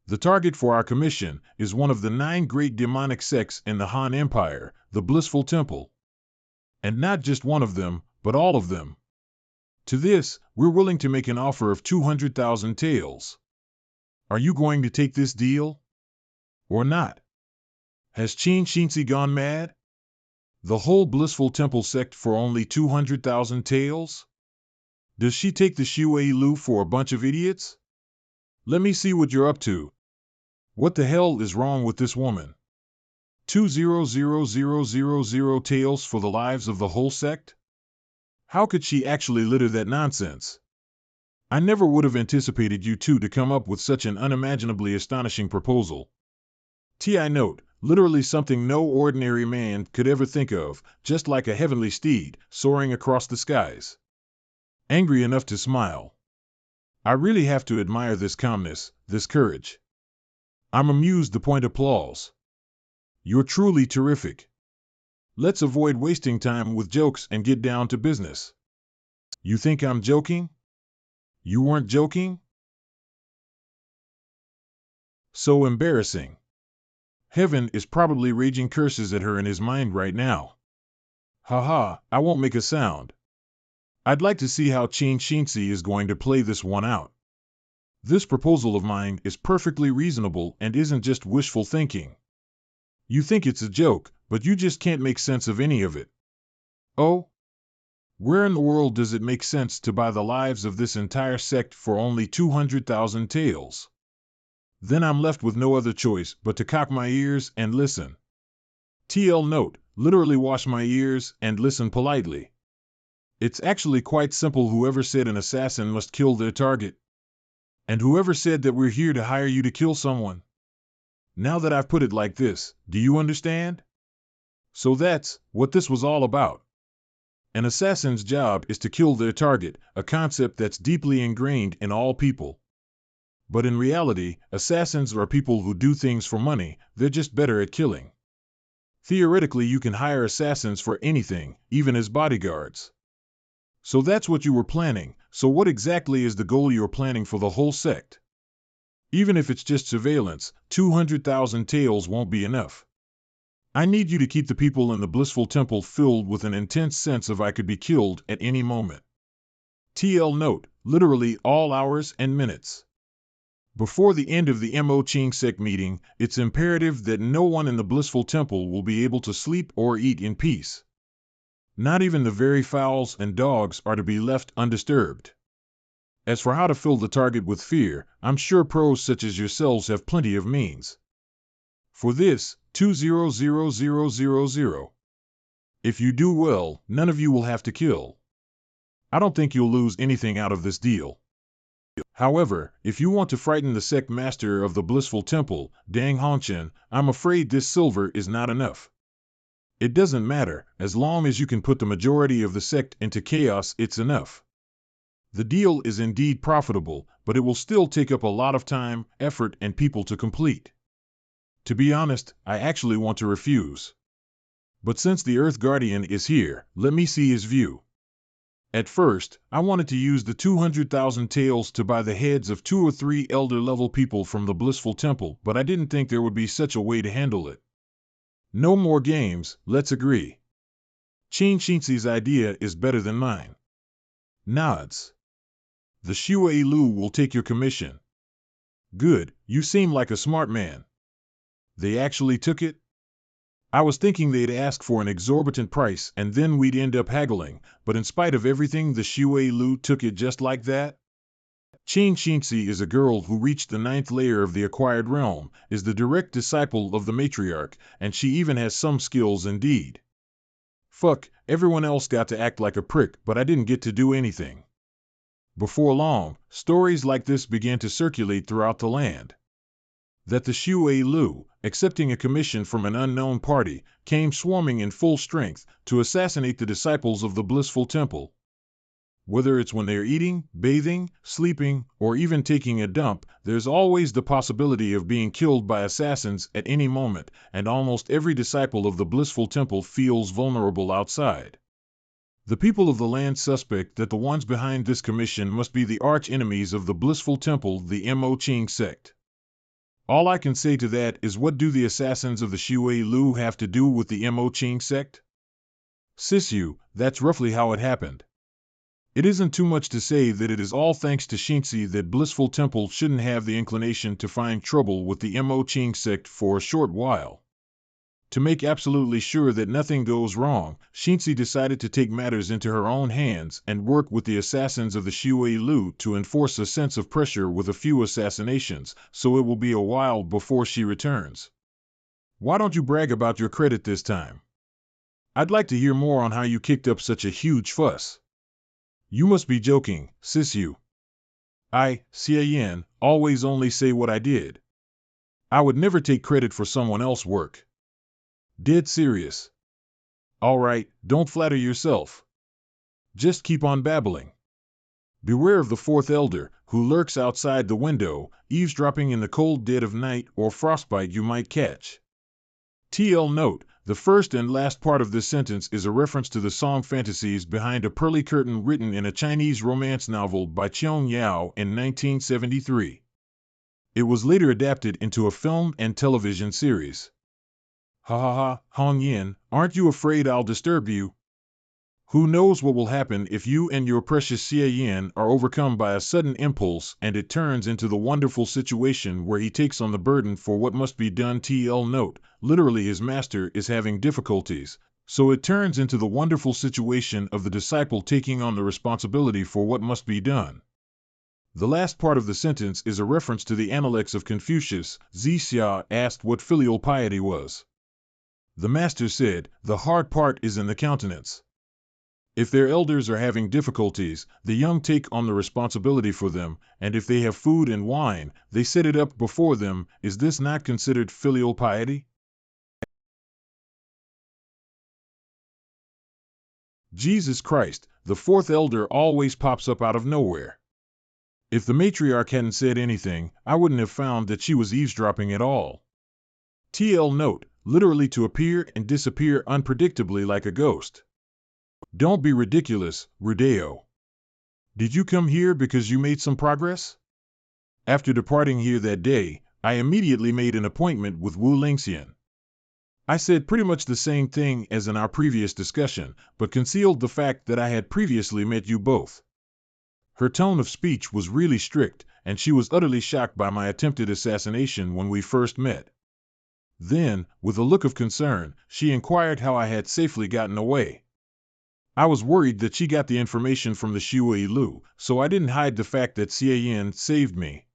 The target for our commission is one of the 9 great demonic sects in the Han Empire, the Blissful Temple. And not just one of them, but all of them. To this, we're willing to make an offer of 200,000 taels. Are you going to take this deal? Or not? Has Qin Xinzi gone mad? The whole Blissful Temple sect for only 200,000 taels? Does she take the Shui Lu for a bunch of idiots? Let me see what you're up to. What the hell is wrong with this woman? 200,000 taels for the lives of the whole sect? How could she actually litter that nonsense? I never would have anticipated you two to come up with such an unimaginably astonishing proposal. T.I. note, literally something no ordinary man could ever think of, just like a heavenly steed, soaring across the skies. Angry enough to smile. I really have to admire this calmness, this courage. I'm amused the point applause. You're truly terrific. Let's avoid wasting time with jokes and get down to business. You think I'm joking? You weren't joking? So embarrassing. Heaven is probably raging curses at her in his mind right now. Haha, I won't make a sound. I'd like to see how Qin Xinzi is going to play this one out. This proposal of mine is perfectly reasonable and isn't just wishful thinking. You think it's a joke, but you just can't make sense of any of it. Oh? Where in the world does it make sense to buy the lives of this entire sect for only 200,000 taels? Then I'm left with no other choice but to cock my ears and listen. TL note, literally wash my ears and listen politely. It's actually quite simple. Whoever said an assassin must kill their target? And whoever said that we're here to hire you to kill someone? Now that I've put it like this, do you understand? So that's what this was all about. An assassin's job is to kill their target, a concept that's deeply ingrained in all people. But in reality, assassins are people who do things for money, they're just better at killing. Theoretically, you can hire assassins for anything, even as bodyguards. So that's what you were planning. So what exactly is the goal you're planning for the whole sect? Even if it's just surveillance, 200,000 taels won't be enough. I need you to keep the people in the Blissful Temple filled with an intense sense of I could be killed at any moment. TL note, literally all hours and minutes. Before the end of the Mo Ching sect meeting, it's imperative that no one in the blissful temple will be able to sleep or eat in peace. Not even the very fowls and dogs are to be left undisturbed. As for how to fill the target with fear, I'm sure pros such as yourselves have plenty of means. For this, 200000. If you do well, none of you will have to kill. I don't think you'll lose anything out of this deal. However, if you want to frighten the sect master of the blissful temple, Dang Hongchen, I'm afraid this silver is not enough. It doesn't matter, as long as you can put the majority of the sect into chaos, it's enough. The deal is indeed profitable, but it will still take up a lot of time, effort, and people to complete. To be honest, I actually want to refuse. But since the Earth Guardian is here, let me see his view. At first, I wanted to use the 200,000 taels to buy the heads of 2 or 3 elder-level people from the blissful temple, but I didn't think there would be such a way to handle it. No more games, let's agree. Qin Shinxi's idea is better than mine. Nods. The Shui Lu will take your commission. Good, you seem like a smart man. They actually took it? I was thinking they'd ask for an exorbitant price and then we'd end up haggling, but in spite of everything the Shui Lu took it just like that? Qin Shinxi is a girl who reached the 9th layer of the acquired realm, is the direct disciple of the matriarch, and she even has some skills indeed. Fuck, everyone else got to act like a prick, but I didn't get to do anything. Before long, stories like this began to circulate throughout the land. That the Shui Lu, accepting a commission from an unknown party, came swarming in full strength to assassinate the disciples of the blissful temple. Whether it's when they're eating, bathing, sleeping, or even taking a dump, there's always the possibility of being killed by assassins at any moment, and almost every disciple of the blissful temple feels vulnerable outside. The people of the land suspect that the ones behind this commission must be the arch-enemies of the blissful temple, the Mo Ching sect. All I can say to that is, what do the assassins of the Shui Lu have to do with the Mo Ching sect? Sisu, that's roughly how it happened. It isn't too much to say that it is all thanks to Shinxi that blissful temple shouldn't have the inclination to find trouble with the Mo Ching sect for a short while. To make absolutely sure that nothing goes wrong, Shinxi decided to take matters into her own hands and work with the assassins of the Shui Lu to enforce a sense of pressure with a few assassinations, so it will be a while before she returns. Why don't you brag about your credit this time? I'd like to hear more on how you kicked up such a huge fuss. You must be joking, Sisu. I, Xie Yan, always only say what I did. I would never take credit for someone else's work. Dead serious. All right, don't flatter yourself. Just keep on babbling. Beware of the 4th elder, who lurks outside the window, eavesdropping in the cold dead of night, or frostbite you might catch. TL note, the first and last part of this sentence is a reference to the song fantasies behind a pearly curtain written in a Chinese romance novel by Qiong Yao in 1973. It was later adapted into a film and television series. Ha ha ha, Hong Yin, aren't you afraid I'll disturb you? Who knows what will happen if you and your precious Xie Yin are overcome by a sudden impulse and it turns into the wonderful situation where he takes on the burden for what must be done. TL note, literally his master is having difficulties, so it turns into the wonderful situation of the disciple taking on the responsibility for what must be done. The last part of the sentence is a reference to the Analects of Confucius. Zixia asked what filial piety was. The master said, the hard part is in the countenance. If their elders are having difficulties, the young take on the responsibility for them, and if they have food and wine, they set it up before them. Is this not considered filial piety? Jesus Christ, the 4th elder always pops up out of nowhere. If the matriarch hadn't said anything, I wouldn't have found that she was eavesdropping at all. TL note, literally to appear and disappear unpredictably like a ghost. Don't be ridiculous, Rudeo. Did you come here because you made some progress? After departing here that day, I immediately made an appointment with Wu Lingxian. I said pretty much the same thing as in our previous discussion, but concealed the fact that I had previously met you both. Her tone of speech was really strict, and she was utterly shocked by my attempted assassination when we first met. Then, with a look of concern, she inquired how I had safely gotten away. I was worried that she got the information from the Shui Lu, so I didn't hide the fact that Xie Yin saved me.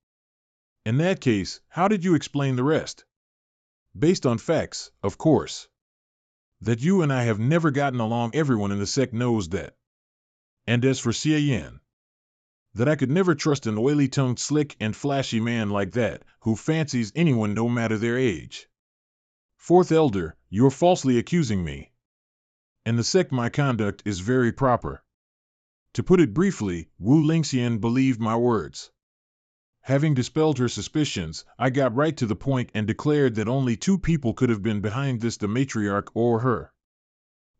In that case, how did you explain the rest? Based on facts, of course. That you and I have never gotten along, everyone in the sect knows that. And as for Xie Yin, that I could never trust an oily-tongued, slick and flashy man like that, who fancies anyone no matter their age. Fourth Elder, you're falsely accusing me. In the sect my conduct is very proper. To put it briefly, Wu Lingxian believed my words. Having dispelled her suspicions, I got right to the point and declared that only two people could have been behind this, the matriarch or her.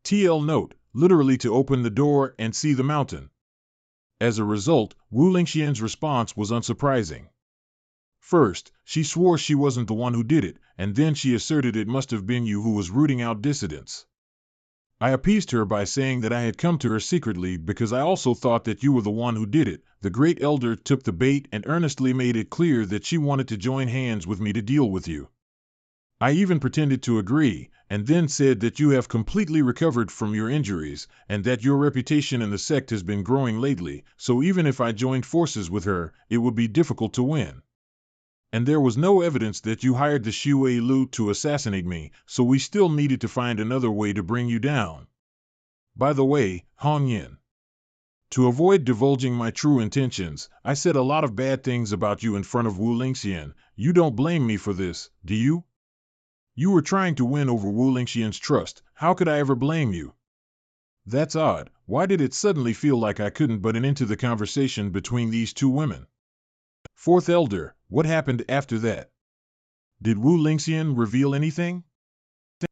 TL note, literally to open the door and see the mountain. As a result, Wu Lingxian's response was unsurprising. First, she swore she wasn't the one who did it, and then she asserted it must have been you who was rooting out dissidents. I appeased her by saying that I had come to her secretly because I also thought that you were the one who did it. The Great Elder took the bait and earnestly made it clear that she wanted to join hands with me to deal with you. I even pretended to agree, and then said that you have completely recovered from your injuries, and that your reputation in the sect has been growing lately, so even if I joined forces with her, it would be difficult to win. And there was no evidence that you hired the Shui Lu to assassinate me, so we still needed to find another way to bring you down. By the way, Hong Yin, to avoid divulging my true intentions, I said a lot of bad things about you in front of Wu Lingxian. You don't blame me for this, do you? You were trying to win over Wu Lingxian's trust. How could I ever blame you? That's odd. Why did it suddenly feel like I couldn't butt into the conversation between these two women? Fourth Elder, what happened after that? Did Wu Lingxian reveal anything?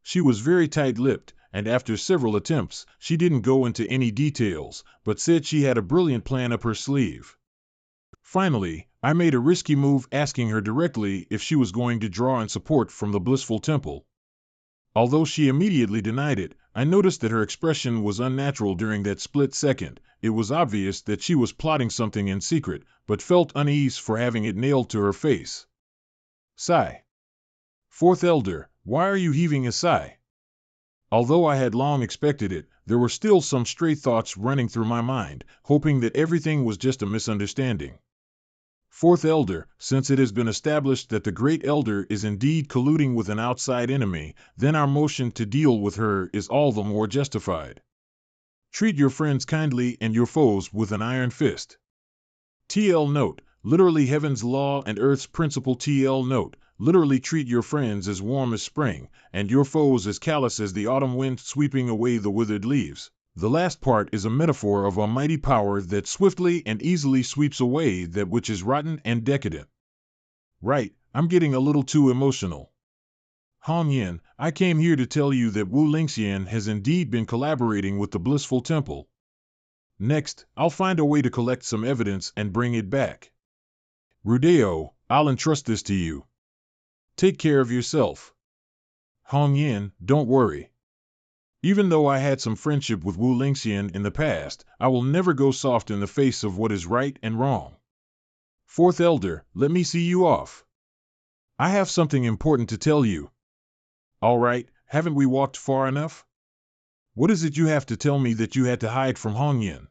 She was very tight-lipped, and after several attempts, she didn't go into any details, but said she had a brilliant plan up her sleeve. Finally, I made a risky move, asking her directly if she was going to draw in support from the Blissful Temple. Although she immediately denied it, I noticed that her expression was unnatural during that split second. It was obvious that she was plotting something in secret, but felt unease for having it nailed to her face. Sigh. Fourth Elder, why are you heaving a sigh? Although I had long expected it, there were still some stray thoughts running through my mind, hoping that everything was just a misunderstanding. Fourth Elder, since it has been established that the Great Elder is indeed colluding with an outside enemy, then our motion to deal with her is all the more justified. Treat your friends kindly and your foes with an iron fist. TL note, literally heaven's law and earth's principle. TL note, literally treat your friends as warm as spring, and your foes as callous as the autumn wind sweeping away the withered leaves. The last part is a metaphor of a mighty power that swiftly and easily sweeps away that which is rotten and decadent. Right, I'm getting a little too emotional. Hong Yin, I came here to tell you that Wu Lingxian has indeed been collaborating with the Blissful Temple. Next, I'll find a way to collect some evidence and bring it back. Rudeo, I'll entrust this to you. Take care of yourself. Hong Yin, don't worry. Even though I had some friendship with Wu Lingxian in the past, I will never go soft in the face of what is right and wrong. Fourth Elder, let me see you off. I have something important to tell you. All right, haven't we walked far enough? What is it you have to tell me that you had to hide from Hong Yin?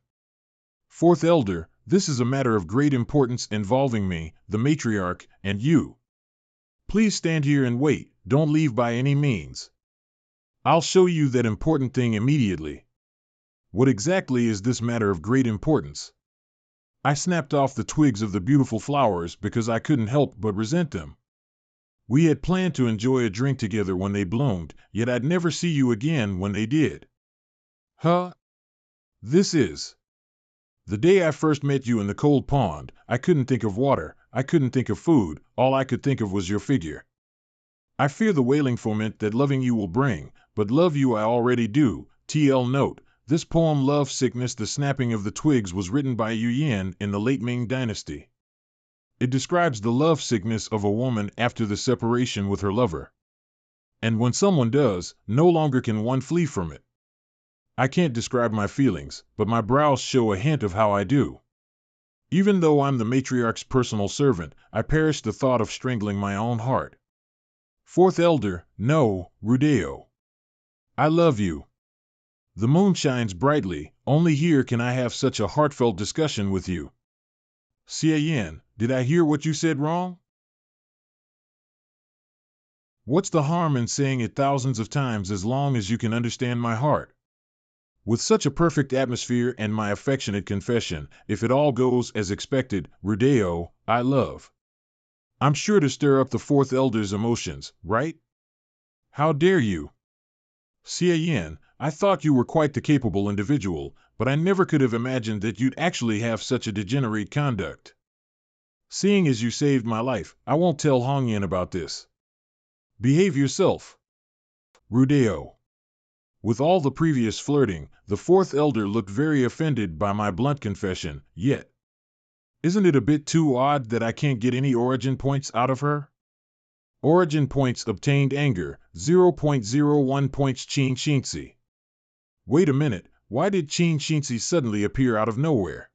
Fourth Elder, this is a matter of great importance involving me, the matriarch, and you. Please stand here and wait, don't leave by any means. I'll show you that important thing immediately. What exactly is this matter of great importance? I snapped off the twigs of the beautiful flowers because I couldn't help but resent them. We had planned to enjoy a drink together when they bloomed, yet I'd never see you again when they did. Huh? This is. The day I first met you in the cold pond, I couldn't think of water, I couldn't think of food, all I could think of was your figure. I fear the wailing foment that loving you will bring, but love you I already do. TL note, this poem Love Sickness, the Snapping of the Twigs was written by Yu Yan in the late Ming Dynasty. It describes the love sickness of a woman after the separation with her lover. And when someone does, no longer can one flee from it. I can't describe my feelings, but my brows show a hint of how I do. Even though I'm the matriarch's personal servant, I perish the thought of strangling my own heart. Fourth Elder, no, Rudeo. I love you. The moon shines brightly, only here can I have such a heartfelt discussion with you. Xian, did I hear what you said wrong? What's the harm in saying it thousands of times as long as you can understand my heart? With such a perfect atmosphere and my affectionate confession, if it all goes as expected, Rudeo, I love. I'm sure to stir up the fourth elder's emotions, right? How dare you? Xian, I thought you were quite the capable individual, but I never could have imagined that you'd actually have such a degenerate conduct. Seeing as you saved my life, I won't tell Hongyan about this. Behave yourself. Rudeo. With all the previous flirting, the fourth elder looked very offended by my blunt confession, yet. Isn't it a bit too odd that I can't get any origin points out of her? Origin points obtained anger, 0.01 points Chin Shinzi. Wait a minute, why did Chin Shinzi suddenly appear out of nowhere?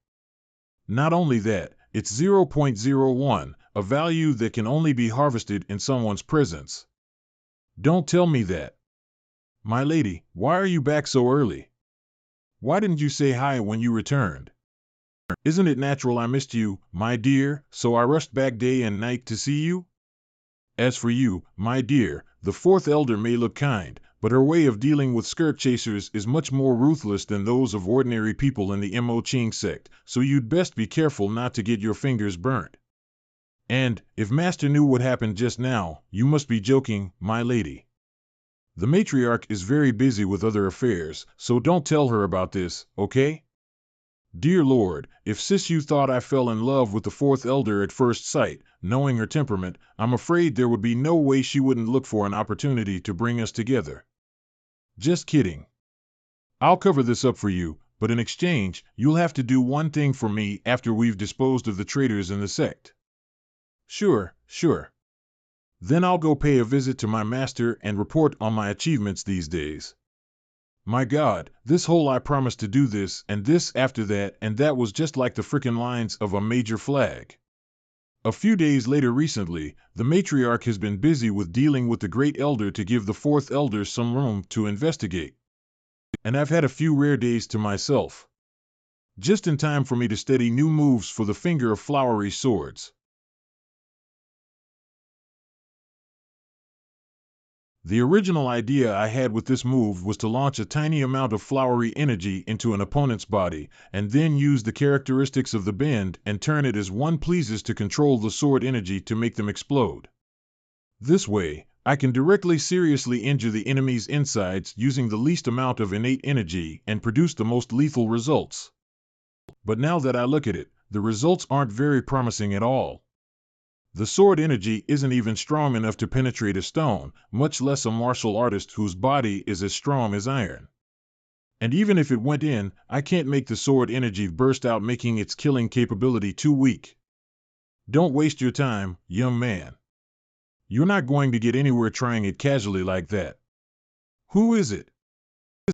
Not only that, it's 0.01, a value that can only be harvested in someone's presence. Don't tell me that. My lady, why are you back so early? Why didn't you say hi when you returned? Isn't it natural I missed you, my dear, so I rushed back day and night to see you? As for you, my dear, the fourth elder may look kind, but her way of dealing with skirt chasers is much more ruthless than those of ordinary people in the Mo Ching sect, so you'd best be careful not to get your fingers burnt. And, if Master knew what happened just now, you must be joking, my lady. The matriarch is very busy with other affairs, so don't tell her about this, okay? Dear Lord, if sis you thought I fell in love with the fourth elder at first sight, knowing her temperament, I'm afraid there would be no way she wouldn't look for an opportunity to bring us together. Just kidding. I'll cover this up for you, but in exchange, you'll have to do one thing for me after we've disposed of the traitors in the sect. Sure. Then I'll go pay a visit to my master and report on my achievements these days. My God, this whole I promised to do this and this after that and that was just like the frickin' lines of a major flag. A few days later recently, the matriarch has been busy with dealing with the great elder to give the fourth elder some room to investigate. And I've had a few rare days to myself. Just in time for me to study new moves for the finger of flowery swords. The original idea I had with this move was to launch a tiny amount of flowery energy into an opponent's body, and then use the characteristics of the bend and turn it as one pleases to control the sword energy to make them explode. This way, I can directly seriously injure the enemy's insides using the least amount of innate energy and produce the most lethal results. But now that I look at it, the results aren't very promising at all. The sword energy isn't even strong enough to penetrate a stone, much less a martial artist whose body is as strong as iron. And even if it went in, I can't make the sword energy burst out, making its killing capability too weak. Don't waste your time, young man. You're not going to get anywhere trying it casually like that. Who is it?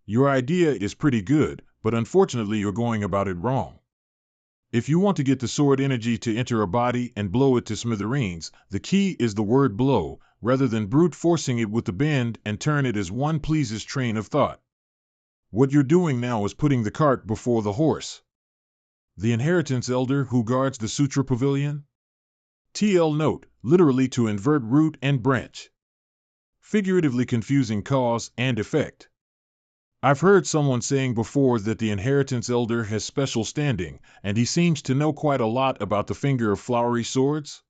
Your idea is pretty good, but unfortunately you're going about it wrong. If you want to get the sword energy to enter a body and blow it to smithereens, the key is the word blow, rather than brute forcing it with the bend and turn it as one pleases train of thought. What you're doing now is putting the cart before the horse. The inheritance elder who guards the sutra pavilion? TL note, literally to invert root and branch. Figuratively confusing cause and effect. I've heard someone saying before that the inheritance elder has special standing, and he seems to know quite a lot about the finger of flowery swords.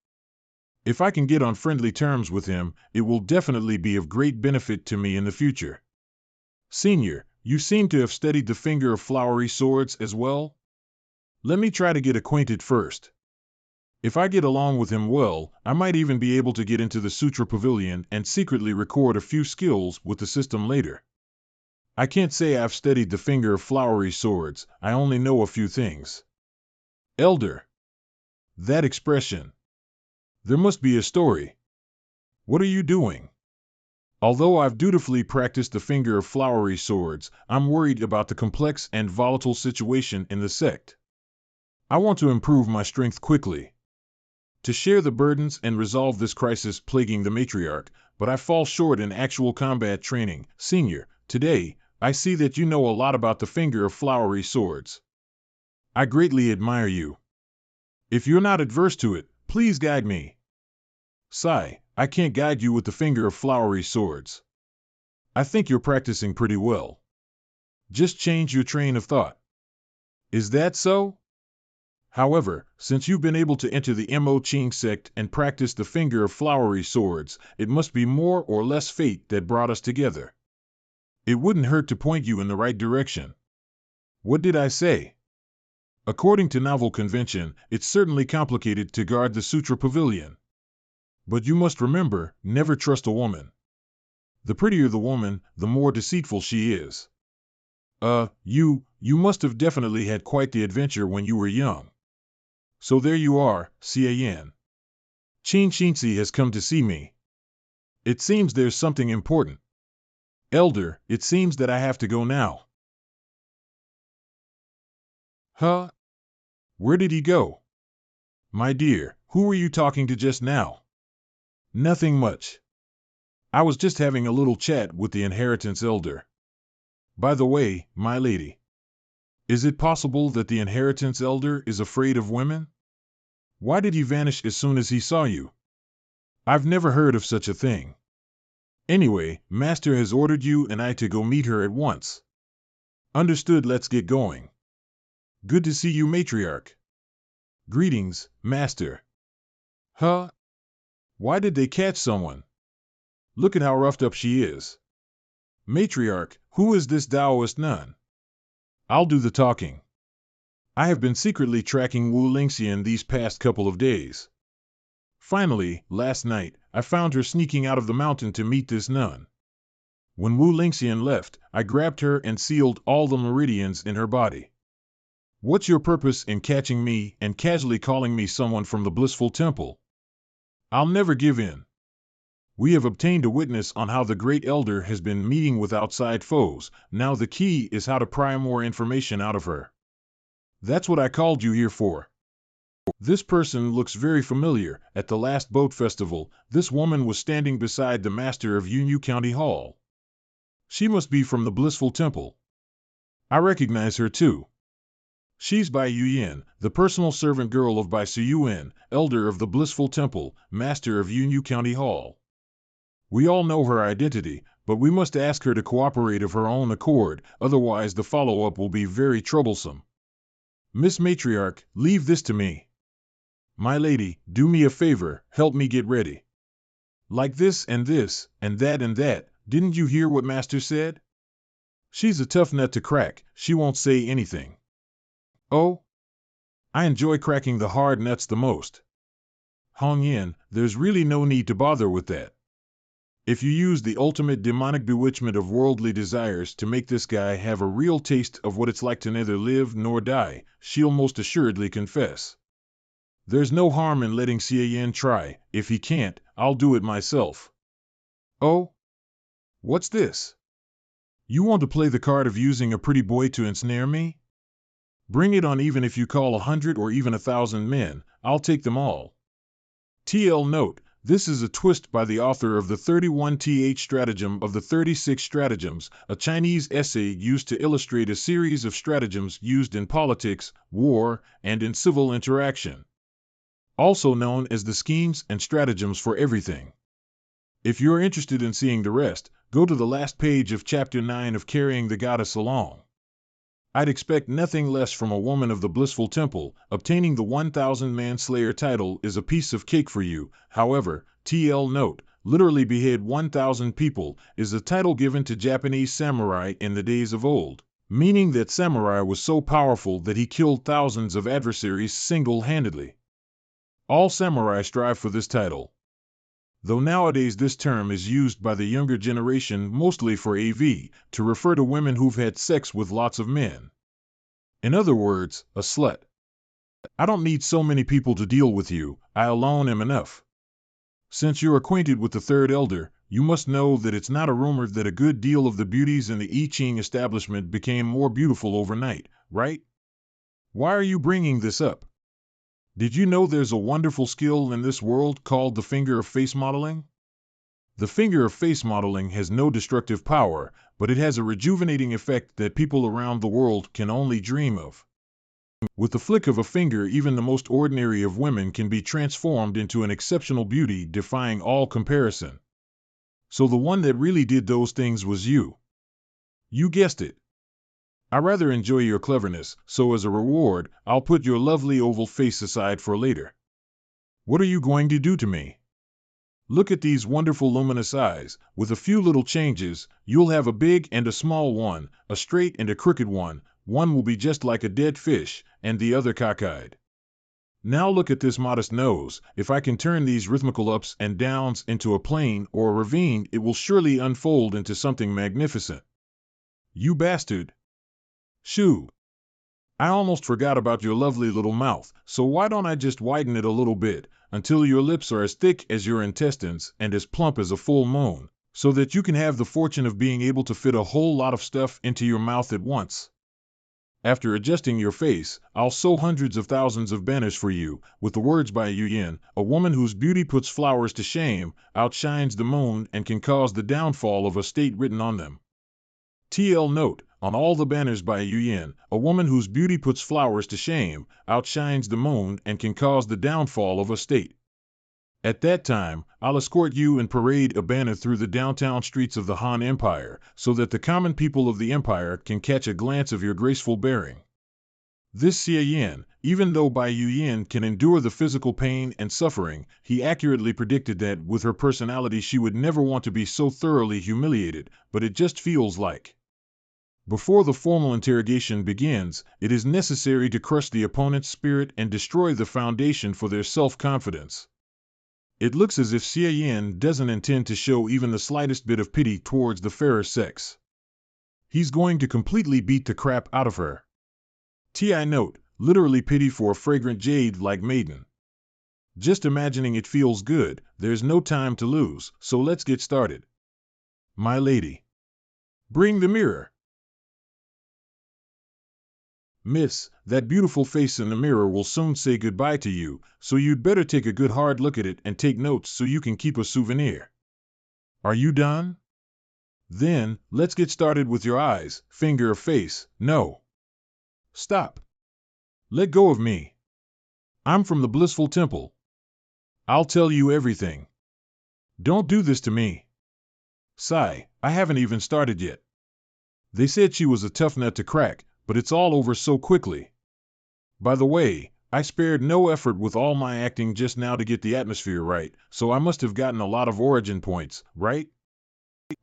If I can get on friendly terms with him, it will definitely be of great benefit to me in the future. Senior, you seem to have studied the finger of flowery swords as well? Let me try to get acquainted first. If I get along with him well, I might even be able to get into the Sutra Pavilion and secretly record a few skills with the system later. I can't say I've studied the finger of flowery swords, I only know a few things. Elder. That expression. There must be a story. What are you doing? Although I've dutifully practiced the finger of flowery swords, I'm worried about the complex and volatile situation in the sect. I want to improve my strength quickly, to share the burdens and resolve this crisis plaguing the matriarch, but I fall short in actual combat training. Senior, today, I see that you know a lot about the finger of flowery swords. I greatly admire you. If you're not adverse to it, please guide me. Sigh, I can't guide you with the finger of flowery swords. I think you're practicing pretty well. Just change your train of thought. Is that so? However, since you've been able to enter the Mo Ching sect and practice the finger of flowery swords, it must be more or less fate that brought us together. It wouldn't hurt to point you in the right direction. What did I say? According to novel convention, it's certainly complicated to guard the Sutra Pavilion. But you must remember, never trust a woman. The prettier the woman, the more deceitful she is. You must have definitely had quite the adventure when you were young. So there you are, Cian. Chin Shinsi has come to see me. It seems there's something important. Elder, it seems that I have to go now. Huh? Where did he go? My dear, who were you talking to just now? Nothing much. I was just having a little chat with the inheritance elder. By the way, my lady, is it possible that the inheritance elder is afraid of women? Why did he vanish as soon as he saw you? I've never heard of such a thing. Anyway, Master has ordered you and I to go meet her at once. Understood, let's get going. Good to see you, Matriarch. Greetings, Master. Huh? Why did they catch someone? Look at how roughed up she is. Matriarch, who is this Taoist nun? I'll do the talking. I have been secretly tracking Wu Lingxian these past couple of days. Finally, last night, I found her sneaking out of the mountain to meet this nun. When Wu Lingxian left, I grabbed her and sealed all the meridians in her body. What's your purpose in catching me and casually calling me someone from the blissful temple? I'll never give in. We have obtained a witness on how the great elder has been meeting with outside foes. Now the key is how to pry more information out of her. That's what I called you here for. This person looks very familiar. At the last boat festival, this woman was standing beside the master of Yunyu County Hall. She must be from the blissful temple. I recognize her too. She's Bai Yuyin, the personal servant girl of Bai Suyuan, elder of the blissful temple, master of Yunyu County Hall. We all know her identity, but we must ask her to cooperate of her own accord, otherwise the follow-up will be very troublesome. Miss Matriarch, leave this to me. My lady, do me a favor, help me get ready. Like this, and that, didn't you hear what Master said? She's a tough nut to crack, she won't say anything. Oh? I enjoy cracking the hard nuts the most. Hong Yin, there's really no need to bother with that. If you use the ultimate demonic bewitchment of worldly desires to make this guy have a real taste of what it's like to neither live nor die, she'll most assuredly confess. There's no harm in letting Cian try. If he can't, I'll do it myself. Oh? What's this? You want to play the card of using a pretty boy to ensnare me? Bring it on, even if you call 100 or even 1,000 men, I'll take them all. TL note, this is a twist by the author of the 31th Stratagem of the 36 Stratagems, a Chinese essay used to illustrate a series of stratagems used in politics, war, and in civil interaction. Also known as the schemes and stratagems for everything. If you're interested in seeing the rest, go to the last page of Chapter 9 of Carrying the Goddess Along. I'd expect nothing less from a woman of the blissful temple. Obtaining the 1,000 Manslayer title is a piece of cake for you. However, TL note, literally behead 1,000 people, is a title given to Japanese samurai in the days of old, meaning that samurai was so powerful that he killed thousands of adversaries single-handedly. All samurai strive for this title. Though nowadays this term is used by the younger generation mostly for AV, to refer to women who've had sex with lots of men. In other words, a slut. I don't need so many people to deal with you, I alone am enough. Since you're acquainted with the third elder, you must know that it's not a rumor that a good deal of the beauties in the I Ching establishment became more beautiful overnight, right? Why are you bringing this up? Did you know there's a wonderful skill in this world called the finger of face modeling? The finger of face modeling has no destructive power, but it has a rejuvenating effect that people around the world can only dream of. With the flick of a finger, even the most ordinary of women can be transformed into an exceptional beauty defying all comparison. So the one that really did those things was you. You guessed it. I rather enjoy your cleverness, so as a reward, I'll put your lovely oval face aside for later. What are you going to do to me? Look at these wonderful luminous eyes. With a few little changes, you'll have a big and a small one, a straight and a crooked one. One will be just like a dead fish, and the other cockeyed. Now look at this modest nose. If I can turn these rhythmical ups and downs into a plain or a ravine, it will surely unfold into something magnificent. You bastard! Shoo! I almost forgot about your lovely little mouth, so why don't I just widen it a little bit, until your lips are as thick as your intestines and as plump as a full moon, so that you can have the fortune of being able to fit a whole lot of stuff into your mouth at once. After adjusting your face, I'll sew hundreds of thousands of banners for you, with the words by Yu Yin, a woman whose beauty puts flowers to shame, outshines the moon, and can cause the downfall of a state written on them. TL note, on all the banners by Yu Yin, a woman whose beauty puts flowers to shame, outshines the moon, and can cause the downfall of a state. At that time, I'll escort you and parade a banner through the downtown streets of the Han Empire, so that the common people of the empire can catch a glance of your graceful bearing. This Xie Yin, even though Bai Yu Yin can endure the physical pain and suffering, he accurately predicted that with her personality she would never want to be so thoroughly humiliated, but it just feels like. Before the formal interrogation begins, it is necessary to crush the opponent's spirit and destroy the foundation for their self-confidence. It looks as if Xie Yin doesn't intend to show even the slightest bit of pity towards the fairer sex. He's going to completely beat the crap out of her. Ti note, literally pity for a fragrant jade-like maiden. Just imagining it feels good. There's no time to lose, so let's get started. My lady. Bring the mirror. Miss, that beautiful face in the mirror will soon say goodbye to you, so you'd better take a good hard look at it and take notes so you can keep a souvenir. Are you done? Then, let's get started with your eyes, finger of face. No. Stop. Let go of me. I'm from the blissful temple. I'll tell you everything. Don't do this to me. Sigh, I haven't even started yet. They said she was a tough nut to crack, but it's all over so quickly. By the way, I spared no effort with all my acting just now to get the atmosphere right, so I must have gotten a lot of origin points, right?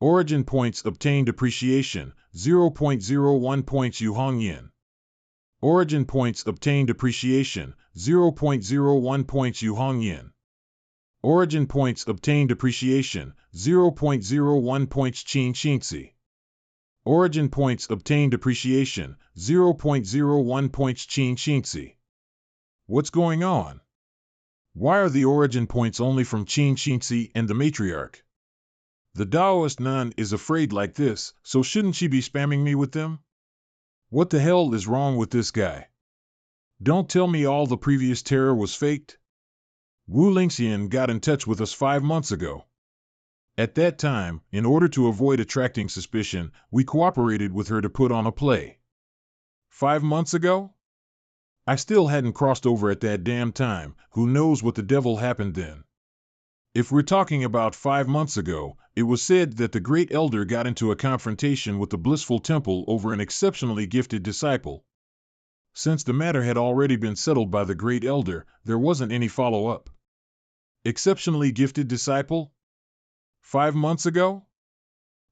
Origin points obtained appreciation, 0.01 points Yu Hong Yin. Origin points obtained appreciation, 0.01 points Yu Hong Yin. Origin points obtained appreciation, 0.01 points Qin Xinzi. Origin points obtained appreciation, 0.01 points Qin Xinzi. What's going on? Why are the origin points only from Qin Xinzi and the matriarch? The Taoist nun is afraid like this, so shouldn't she be spamming me with them? What the hell is wrong with this guy? Don't tell me all the previous terror was faked. Wu Lingxian got in touch with us 5 months ago. At that time, in order to avoid attracting suspicion, we cooperated with her to put on a play. 5 months ago? I still hadn't crossed over at that damn time. Who knows what the devil happened then? If we're talking about 5 months ago, it was said that the Great Elder got into a confrontation with the Blissful Temple over an exceptionally gifted disciple. Since the matter had already been settled by the Great Elder, there wasn't any follow-up. Exceptionally gifted disciple? 5 months ago?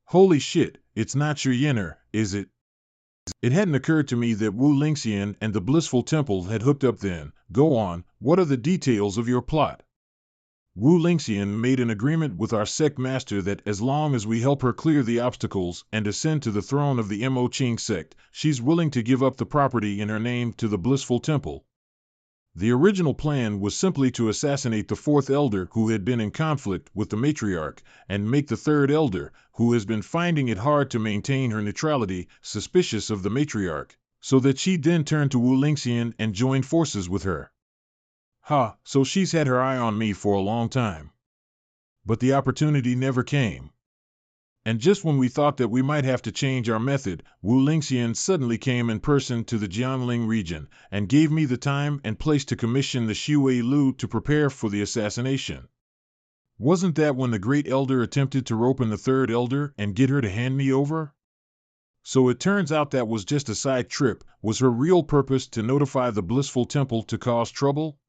Holy shit, it's not Shi Yin'er, is it? It hadn't occurred to me that Wu Lingxian and the Blissful Temple had hooked up then. Go on, what are the details of your plot? Wu Lingxian made an agreement with our sect master that as long as we help her clear the obstacles and ascend to the throne of the Mo Qing sect, she's willing to give up the property in her name to the Blissful Temple. The original plan was simply to assassinate the 4th elder who had been in conflict with the matriarch, and make the 3rd elder, who has been finding it hard to maintain her neutrality, suspicious of the matriarch, so that she'd then turn to Wu Lingxian and join forces with her. Ha, so she's had her eye on me for a long time. But the opportunity never came. And just when we thought that we might have to change our method, Wu Lingxian suddenly came in person to the Jiangling region and gave me the time and place to commission the Xue Lu to prepare for the assassination. Wasn't that when the Great Elder attempted to rope in the Third Elder and get her to hand me over? So it turns out that was just a side trip. Was her real purpose to notify the Blissful Temple to cause trouble?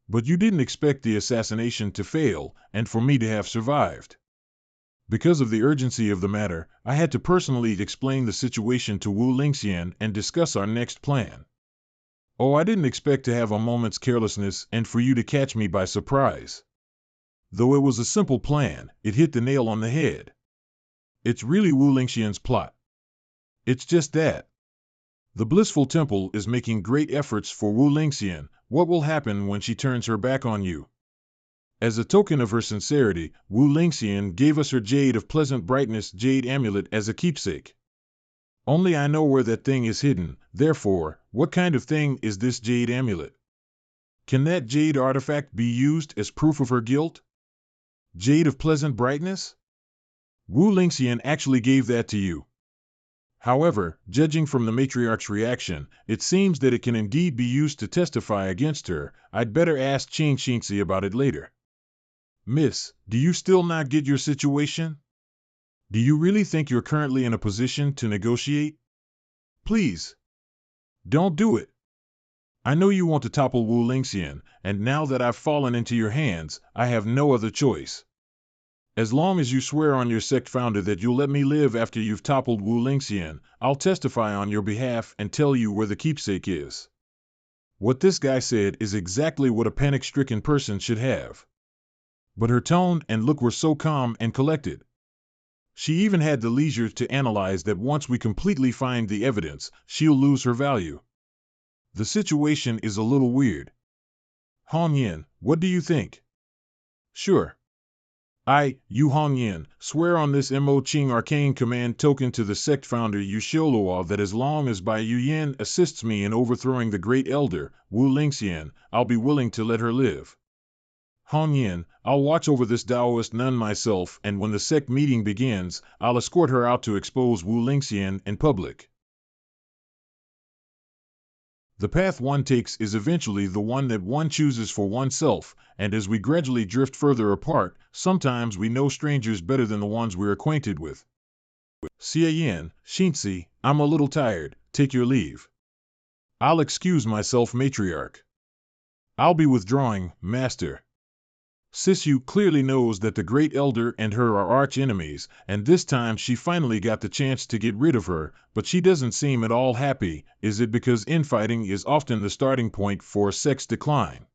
But you didn't expect the assassination to fail, and for me to have survived. Because of the urgency of the matter, I had to personally explain the situation to Wu Lingxian and discuss our next plan. Oh, I didn't expect to have a moment's carelessness and for you to catch me by surprise. Though it was a simple plan, it hit the nail on the head. It's really Wu Lingxian's plot. It's just that. The Blissful Temple is making great efforts for Wu Lingxian. What will happen when she turns her back on you? As a token of her sincerity, Wu Lingxian gave us her Jade of Pleasant Brightness jade amulet as a keepsake. Only I know where that thing is hidden, therefore, what kind of thing is this jade amulet? Can that jade artifact be used as proof of her guilt? Jade of Pleasant Brightness? Wu Lingxian actually gave that to you. However, judging from the matriarch's reaction, it seems that it can indeed be used to testify against her. I'd better ask Qing Xinzi about it later. Miss, do you still not get your situation? Do you really think you're currently in a position to negotiate? Please, don't do it. I know you want to topple Wu Lingxian, and now that I've fallen into your hands, I have no other choice. As long as you swear on your sect founder that you'll let me live after you've toppled Wu Lingxian, I'll testify on your behalf and tell you where the keepsake is. What this guy said is exactly what a panic-stricken person should have. But her tone and look were so calm and collected. She even had the leisure to analyze that once we completely find the evidence, she'll lose her value. The situation is a little weird. Hong Yin, what do you think? Sure. You Hong Yin, swear on this Mo Qing arcane command token to the sect founder Yu Xioluo that as long as Bai Yu Yin assists me in overthrowing the Great Elder, Wu Lingxian, I'll be willing to let her live. Hong Yin, I'll watch over this Taoist nun myself, and when the sect meeting begins, I'll escort her out to expose Wu Lingxian in public. The path one takes is eventually the one that one chooses for oneself, and as we gradually drift further apart, sometimes we know strangers better than the ones we're acquainted with. Xie Yin, Xinzi, I'm a little tired, take your leave. I'll excuse myself, matriarch. I'll be withdrawing, master. Sisu clearly knows that the Great Elder and her are arch-enemies, and this time she finally got the chance to get rid of her, but she doesn't seem at all happy. Is it because infighting is often the starting point for a sect's decline?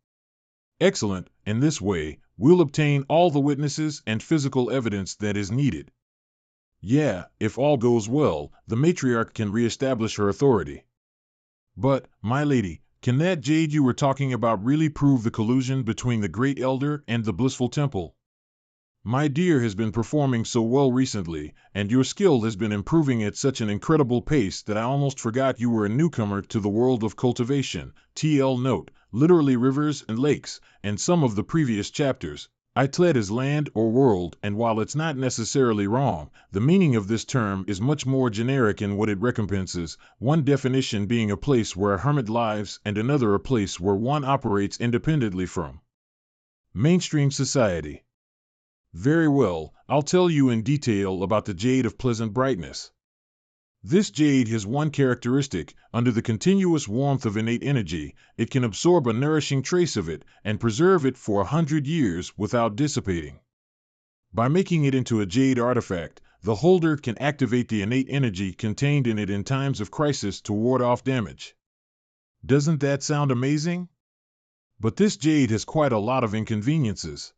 Excellent, in this way, we'll obtain all the witnesses and physical evidence that is needed. Yeah, if all goes well, the matriarch can re-establish her authority. But, my lady, can that jade you were talking about really prove the collusion between the Great Elder and the Blissful Temple? My dear has been performing so well recently, and your skill has been improving at such an incredible pace that I almost forgot you were a newcomer to the world of cultivation. TL note, literally rivers and lakes, and some of the previous chapters. Itlet is land or world, and while it's not necessarily wrong, the meaning of this term is much more generic in what it recompenses, one definition being a place where a hermit lives and another a place where one operates independently from mainstream society. Very well, I'll tell you in detail about the Jade of Pleasant Brightness. This jade has one characteristic: under the continuous warmth of innate energy, it can absorb a nourishing trace of it and preserve it for 100 years without dissipating. By making it into a jade artifact, the holder can activate the innate energy contained in it in times of crisis to ward off damage. Doesn't that sound amazing? But this jade has quite a lot of inconveniences.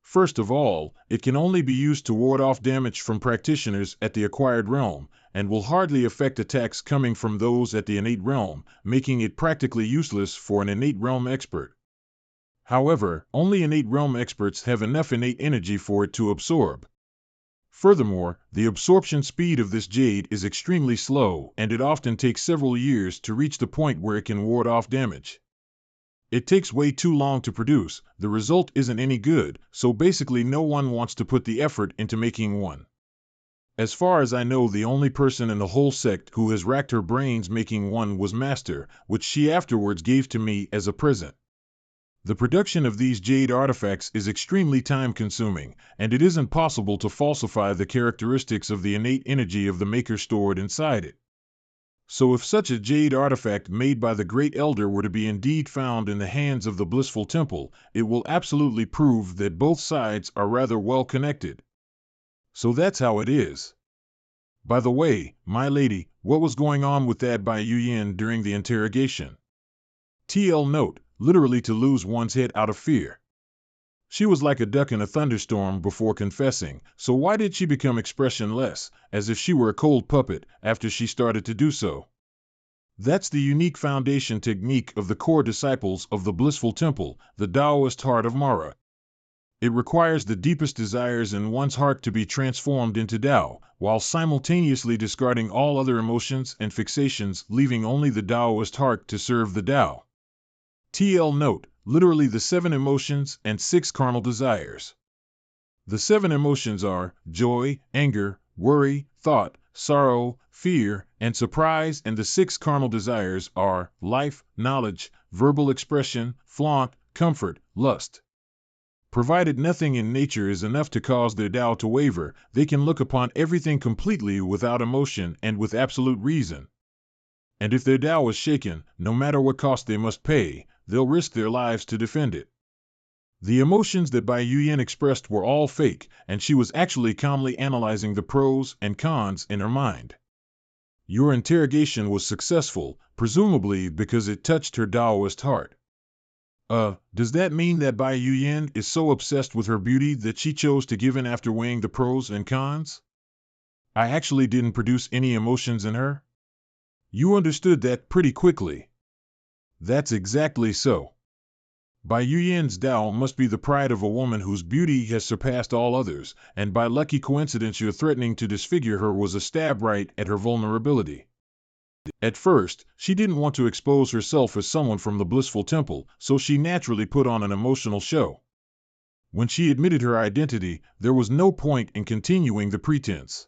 First of all, it can only be used to ward off damage from practitioners at the acquired realm, and will hardly affect attacks coming from those at the innate realm, making it practically useless for an innate realm expert. However, only innate realm experts have enough innate energy for it to absorb. Furthermore, the absorption speed of this jade is extremely slow, and it often takes several years to reach the point where it can ward off damage. It takes way too long to produce, the result isn't any good, so basically no one wants to put the effort into making one. As far as I know, the only person in the whole sect who has racked her brains making one was Master, which she afterwards gave to me as a present. The production of these jade artifacts is extremely time-consuming, and it isn't possible to falsify the characteristics of the innate energy of the maker stored inside it. So if such a jade artifact made by the Great Elder were to be indeed found in the hands of the Blissful Temple, it will absolutely prove that both sides are rather well connected. So that's how it is. By the way, my lady, what was going on with that Bai Yuyan during the interrogation? TL note, literally to lose one's head out of fear. She was like a duck in a thunderstorm before confessing, so why did she become expressionless, as if she were a cold puppet, after she started to do so? That's the unique foundation technique of the core disciples of the Blissful Temple, the Taoist heart of Mara. It requires the deepest desires in one's heart to be transformed into Tao, while simultaneously discarding all other emotions and fixations, leaving only the Taoist heart to serve the Tao. TL note, literally the 7 emotions and 6 carnal desires. The 7 emotions are joy, anger, worry, thought, sorrow, fear, and surprise, and the 6 carnal desires are life, knowledge, verbal expression, flaunt, comfort, lust. Provided nothing in nature is enough to cause their Tao to waver, they can look upon everything completely without emotion and with absolute reason. And if their Tao is shaken, no matter what cost they must pay, they'll risk their lives to defend it. The emotions that Bai Yuyan expressed were all fake, and she was actually calmly analyzing the pros and cons in her mind. Your interrogation was successful, presumably because it touched her Taoist heart. Does that mean that Bai Yuyan is so obsessed with her beauty that she chose to give in after weighing the pros and cons? I actually didn't produce any emotions in her? You understood that pretty quickly. That's exactly so. Bai Yuyan's Tao must be the pride of a woman whose beauty has surpassed all others, and by lucky coincidence your threatening to disfigure her was a stab right at her vulnerability. At first, she didn't want to expose herself as someone from the Blissful Temple, so she naturally put on an emotional show. When she admitted her identity, there was no point in continuing the pretense.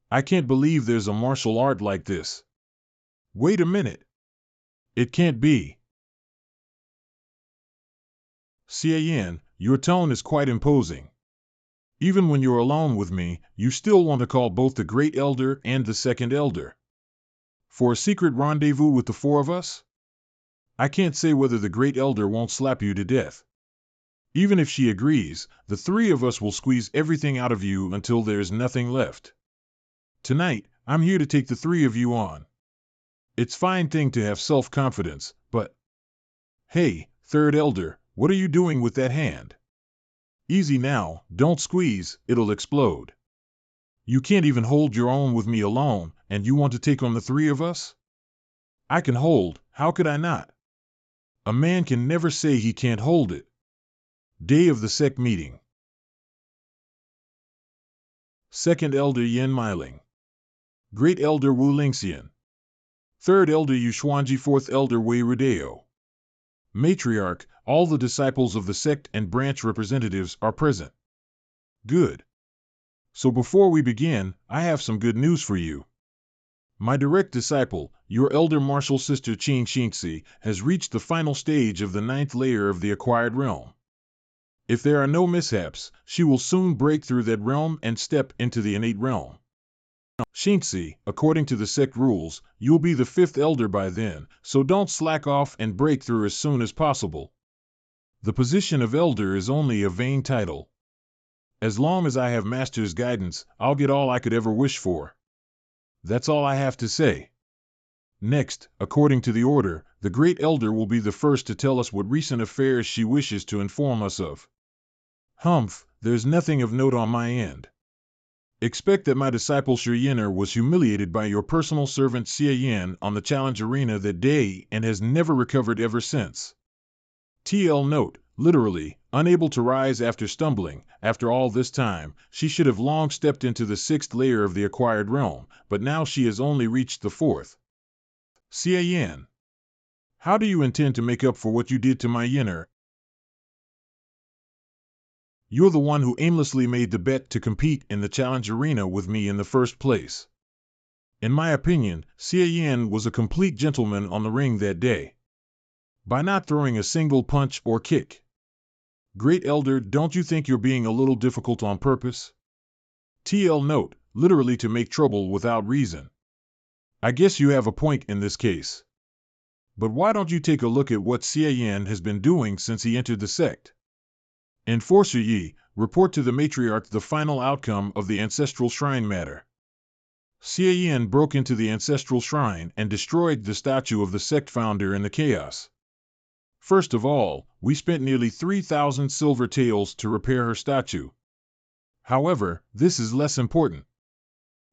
I can't believe there's a martial art like this. Wait a minute. It can't be. Xian, your tone is quite imposing. Even when you're alone with me, you still want to call both the Great Elder and the Second Elder. For a secret rendezvous with the 4 of us? I can't say whether the Great Elder won't slap you to death. Even if she agrees, the 3 of us will squeeze everything out of you until there's nothing left. Tonight, I'm here to take the 3 of you on. It's a fine thing to have self-confidence, but... Hey, Third Elder, what are you doing with that hand? Easy now, don't squeeze, it'll explode. You can't even hold your own with me alone, and you want to take on the 3 of us? I can hold, how could I not? A man can never say he can't hold it. Day of the sect meeting. Second Elder Yen Miling. Great Elder Wu Lingxian. Third Elder Yu Xuanji. Fourth Elder Wei Rudeo. Matriarch, all the disciples of the sect and branch representatives are present. Good. So before we begin, I have some good news for you. My direct disciple, your elder martial sister Qing Xingzi, has reached the final stage of the 9th layer of the acquired realm. If there are no mishaps, she will soon break through that realm and step into the innate realm. Xingzi, according to the sect rules, you'll be the 5th elder by then, so don't slack off and break through as soon as possible. The position of elder is only a vain title. As long as I have Master's guidance, I'll get all I could ever wish for. That's all I have to say. Next, according to the order, the Great Elder will be the first to tell us what recent affairs she wishes to inform us of. Humph, there's nothing of note on my end. Expect that my disciple Shiyener was humiliated by your personal servant Xie Yan on the challenge arena that day and has never recovered ever since. TL note, Literally, unable to rise after stumbling, after all this time, she should have long stepped into the 6th layer of the acquired realm, but now she has only reached the 4th. Xian, how do you intend to make up for what you did to my Yinner? You're the one who aimlessly made the bet to compete in the challenge arena with me in the first place. In my opinion, Xian was a complete gentleman on the ring that day, by not throwing a single punch or kick. Great Elder, don't you think you're being a little difficult on purpose? TL note, literally to make trouble without reason. I guess you have a point in this case. But why don't you take a look at what Xian has been doing since he entered the sect? Enforcer Yi, report to the matriarch the final outcome of the ancestral shrine matter. Xian broke into the ancestral shrine and destroyed the statue of the sect founder in the chaos. First of all, we spent nearly 3,000 silver taels to repair her statue. However, this is less important.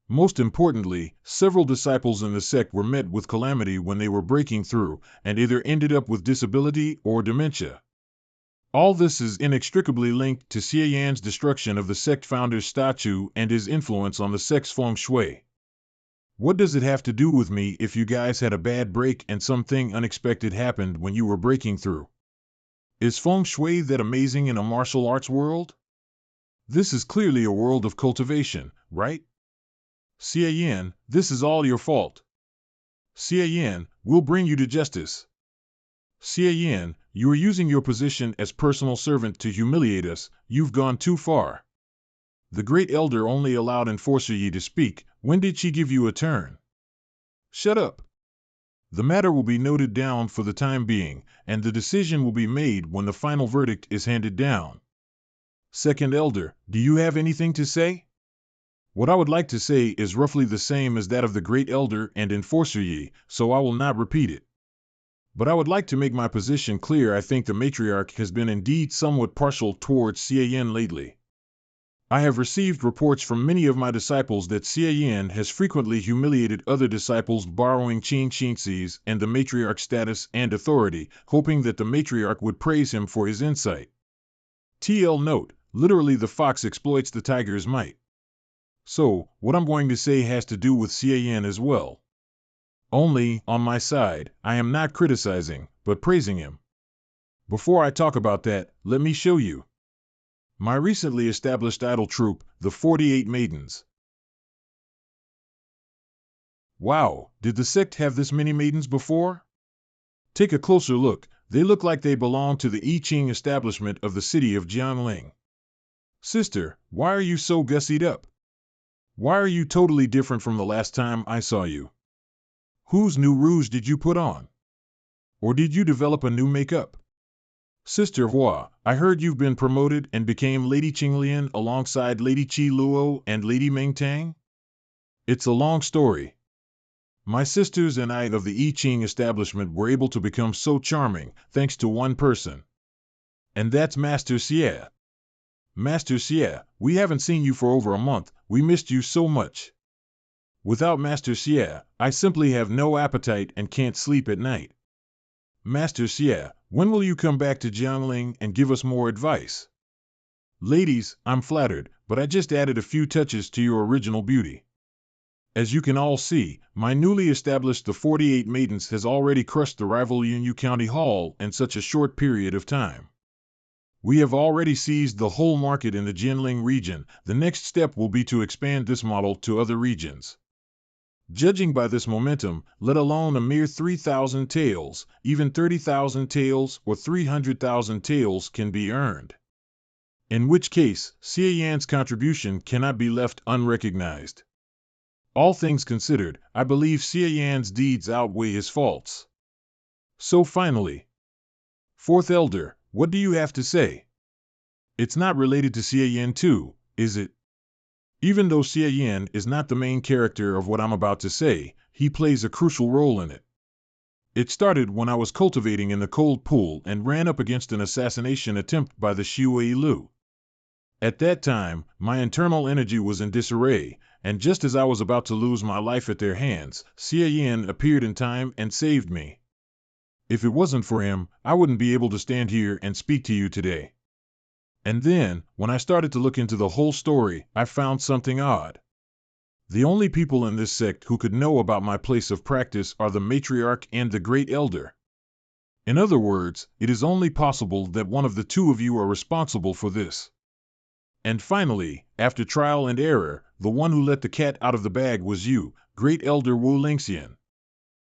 Most importantly, several disciples in the sect were met with calamity when they were breaking through, and either ended up with disability or dementia. All this is inextricably linked to Xian's destruction of the sect founder's statue and his influence on the sect's feng shui. What does it have to do with me if you guys had a bad break and something unexpected happened when you were breaking through? Is feng shui that amazing in a martial arts world? This is clearly a world of cultivation, right? Xian, this is all your fault. Xian, we'll bring you to justice. Xian, you are using your position as personal servant to humiliate us. You've gone too far. The Great Elder only allowed Enforcer Yi to speak. When did she give you a turn? Shut up. The matter will be noted down for the time being, and the decision will be made when the final verdict is handed down. Second Elder, do you have anything to say? What I would like to say is roughly the same as that of the Great Elder and Enforcer Yi, so I will not repeat it. But I would like to make my position clear. I think the matriarch has been indeed somewhat partial towards Xian lately. I have received reports from many of my disciples that Xian has frequently humiliated other disciples, borrowing Qing Xinxi's and the matriarch's status and authority, hoping that the matriarch would praise him for his insight. TL note, literally the fox exploits the tiger's might. So, what I'm going to say has to do with Xian as well. Only, on my side, I am not criticizing, but praising him. Before I talk about that, let me show you my recently established idol troupe, the 48 Maidens. Wow, did the sect have this many maidens before? Take a closer look. They look like they belong to the I Ching establishment of the city of Jiangling. Sister, why are you so gussied up? Why are you totally different from the last time I saw you? Whose new rouge did you put on? Or did you develop a new makeup? Sister Hua, I heard you've been promoted and became Lady Qinglian alongside Lady Qi Luo and Lady Meng Tang? It's a long story. My sisters and I of the I Ching establishment were able to become so charming, thanks to one person. And that's Master Xie. Master Xie, we haven't seen you for over a month. We missed you so much. Without Master Xie, I simply have no appetite and can't sleep at night. Master Xie, when will you come back to Jiangling and give us more advice? Ladies, I'm flattered, but I just added a few touches to your original beauty. As you can all see, my newly established the 48 Maidens has already crushed the rival Yunyu County Hall in such a short period of time. We have already seized the whole market in the Jiangling region. The next step will be to expand this model to other regions. Judging by this momentum, let alone a mere 3,000 taels, even 30,000 taels or 300,000 taels can be earned. In which case, Xian's contribution cannot be left unrecognized. All things considered, I believe Xian's deeds outweigh his faults. So finally, Fourth Elder, what do you have to say? It's not related to Xian too, is it? Even though Xian is not the main character of what I'm about to say, he plays a crucial role in it. It started when I was cultivating in the cold pool and ran up against an assassination attempt by the Shui Lu. At that time, my internal energy was in disarray, and just as I was about to lose my life at their hands, Xian appeared in time and saved me. If it wasn't for him, I wouldn't be able to stand here and speak to you today. And then, when I started to look into the whole story, I found something odd. The only people in this sect who could know about my place of practice are the matriarch and the great elder. In other words, it is only possible that one of the two of you are responsible for this. And finally, after trial and error, the one who let the cat out of the bag was you, Great Elder Wu Lingxian.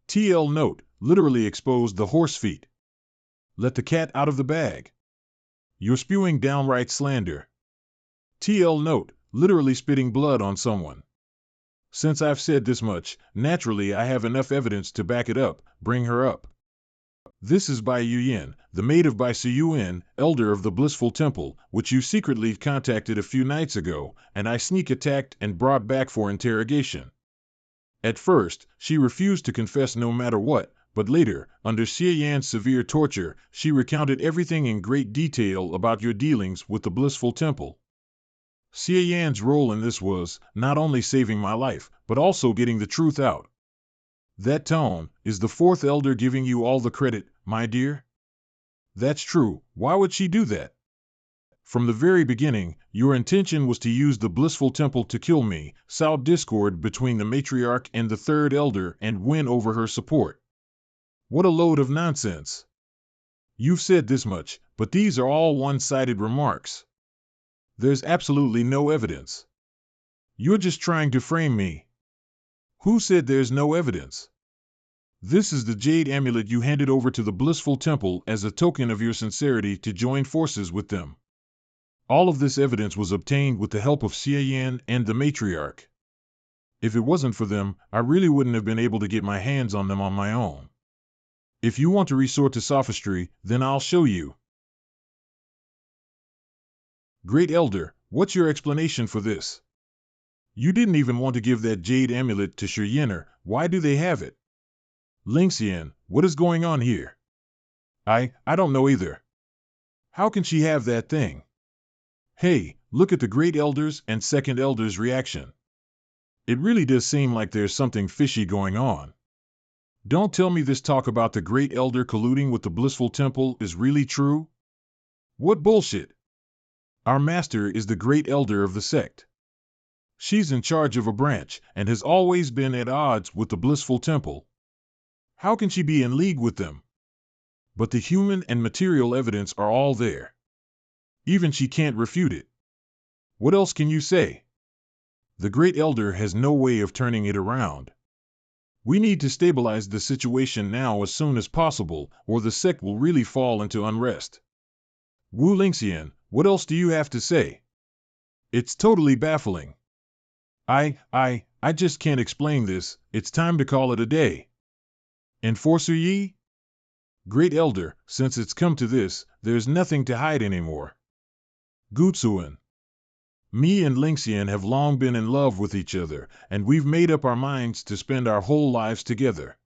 TL note, literally exposed the horse feet. Let the cat out of the bag. You're spewing downright slander. TL note, literally spitting blood on someone. Since I've said this much, naturally I have enough evidence to back it up. Bring her up. This is Bai Yuyin, the maid of Bai Siyuan, elder of the Blissful Temple, which you secretly contacted a few nights ago, and I sneak attacked and brought back for interrogation. At first, she refused to confess no matter what, but later, under Xie Yan's severe torture, she recounted everything in great detail about your dealings with the Blissful Temple. Xie Yan's role in this was not only saving my life, but also getting the truth out. That tone, is the fourth elder giving you all the credit, my dear? That's true. Why would she do that? From the very beginning, your intention was to use the Blissful Temple to kill me, sow discord between the matriarch and the third elder, and win over her support. What a load of nonsense. You've said this much, but these are all one-sided remarks. There's absolutely no evidence. You're just trying to frame me. Who said there's no evidence? This is the jade amulet you handed over to the Blissful Temple as a token of your sincerity to join forces with them. All of this evidence was obtained with the help of Xie Yan and the matriarch. If it wasn't for them, I really wouldn't have been able to get my hands on them on my own. If you want to resort to sophistry, then I'll show you. Great Elder, what's your explanation for this? You didn't even want to give that jade amulet to Shi Yener. Why do they have it? Lingxian, what is going on here? I don't know either. How can she have that thing? Hey, look at the Great Elder's and Second Elder's reaction. It really does seem like there's something fishy going on. Don't tell me this talk about the Great Elder colluding with the Blissful Temple is really true? What bullshit! Our master is the Great Elder of the sect. She's in charge of a branch, and has always been at odds with the Blissful Temple. How can she be in league with them? But the human and material evidence are all there. Even she can't refute it. What else can you say? The Great Elder has no way of turning it around. We need to stabilize the situation now as soon as possible, or the sect will really fall into unrest. Wu Lingxian, what else do you have to say? It's totally baffling. I just can't explain this. It's time to call it a day. Enforcer Yi? Great Elder, since it's come to this, there's nothing to hide anymore. Gutsuan. Me and Lingxian have long been in love with each other, and we've made up our minds to spend our whole lives together.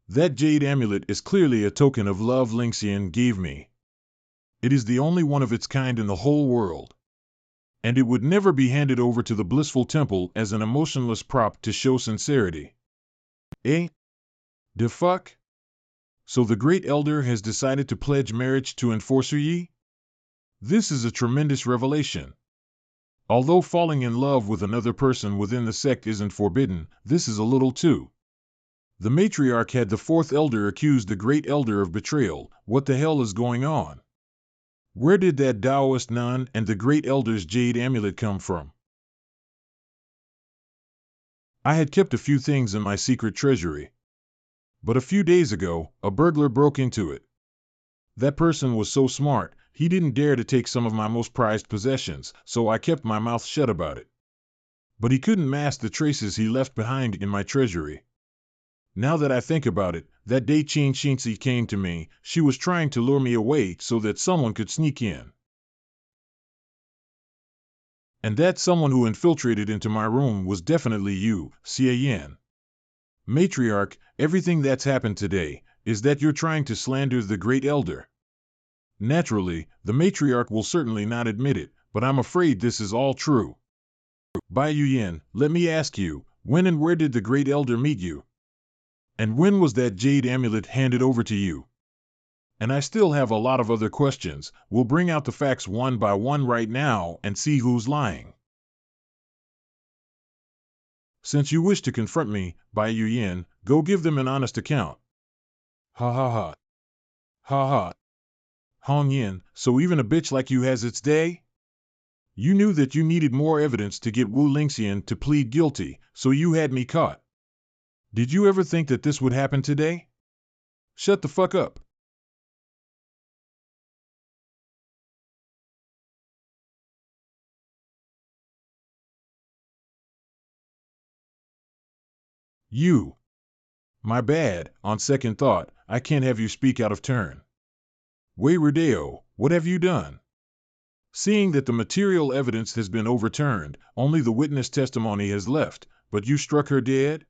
That jade amulet is clearly a token of love Lingxian gave me. It is the only one of its kind in the whole world. And it would never be handed over to the Blissful Temple as an emotionless prop to show sincerity. Eh? The fuck? So the Great Elder has decided to pledge marriage to Enforcer Yi? This is a tremendous revelation. Although falling in love with another person within the sect isn't forbidden, this is a little too. The matriarch had the fourth elder accuse the Great Elder of betrayal. What the hell is going on? Where did that Taoist nun and the Great Elder's jade amulet come from? I had kept a few things in my secret treasury. But a few days ago, a burglar broke into it. That person was so smart, he didn't dare to take some of my most prized possessions, so I kept my mouth shut about it. But he couldn't mask the traces he left behind in my treasury. Now that I think about it, that day Qin Xinzi came to me, she was trying to lure me away so that someone could sneak in. And that someone who infiltrated into my room was definitely you, Xie Yan. Matriarch, everything that's happened today, is that you're trying to slander the Great Elder. Naturally, the matriarch will certainly not admit it, but I'm afraid this is all true. Bai Yuyin, let me ask you, when and where did the Great Elder meet you? And when was that jade amulet handed over to you? And I still have a lot of other questions. We'll bring out the facts one by one right now and see who's lying. Since you wish to confront me, Bai Yuyan, go give them an honest account. Ha ha ha. Ha ha. Hong Yin, so even a bitch like you has its day? You knew that you needed more evidence to get Wu Lingxian to plead guilty, so you had me caught. Did you ever think that this would happen today? Shut the fuck up. You. My bad, on second thought, I can't have you speak out of turn. Wei Rodeo, what have you done? Seeing that the material evidence has been overturned, only the witness testimony has left, but you struck her dead?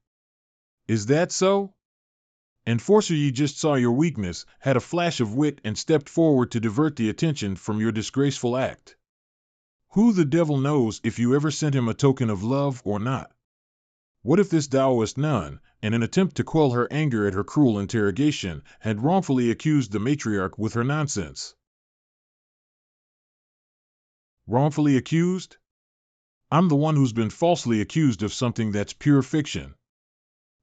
Is that so? Enforcer Yi just saw your weakness, had a flash of wit and stepped forward to divert the attention from your disgraceful act. Who the devil knows if you ever sent him a token of love or not? What if this Taoist nun, in an attempt to quell her anger at her cruel interrogation, had wrongfully accused the matriarch with her nonsense? Wrongfully accused? I'm the one who's been falsely accused of something that's pure fiction.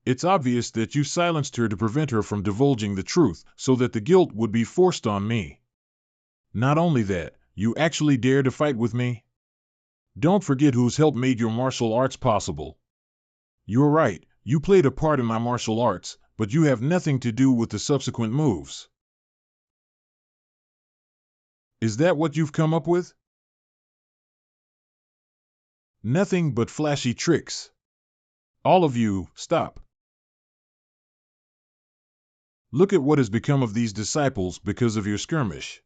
It's obvious that you silenced her to prevent her from divulging the truth, so that the guilt would be forced on me. Not only that, you actually dare to fight with me? Don't forget whose help made your martial arts possible. You're right, you played a part in my martial arts, but you have nothing to do with the subsequent moves. Is that what you've come up with? Nothing but flashy tricks. All of you, stop. Look at what has become of these disciples because of your skirmish.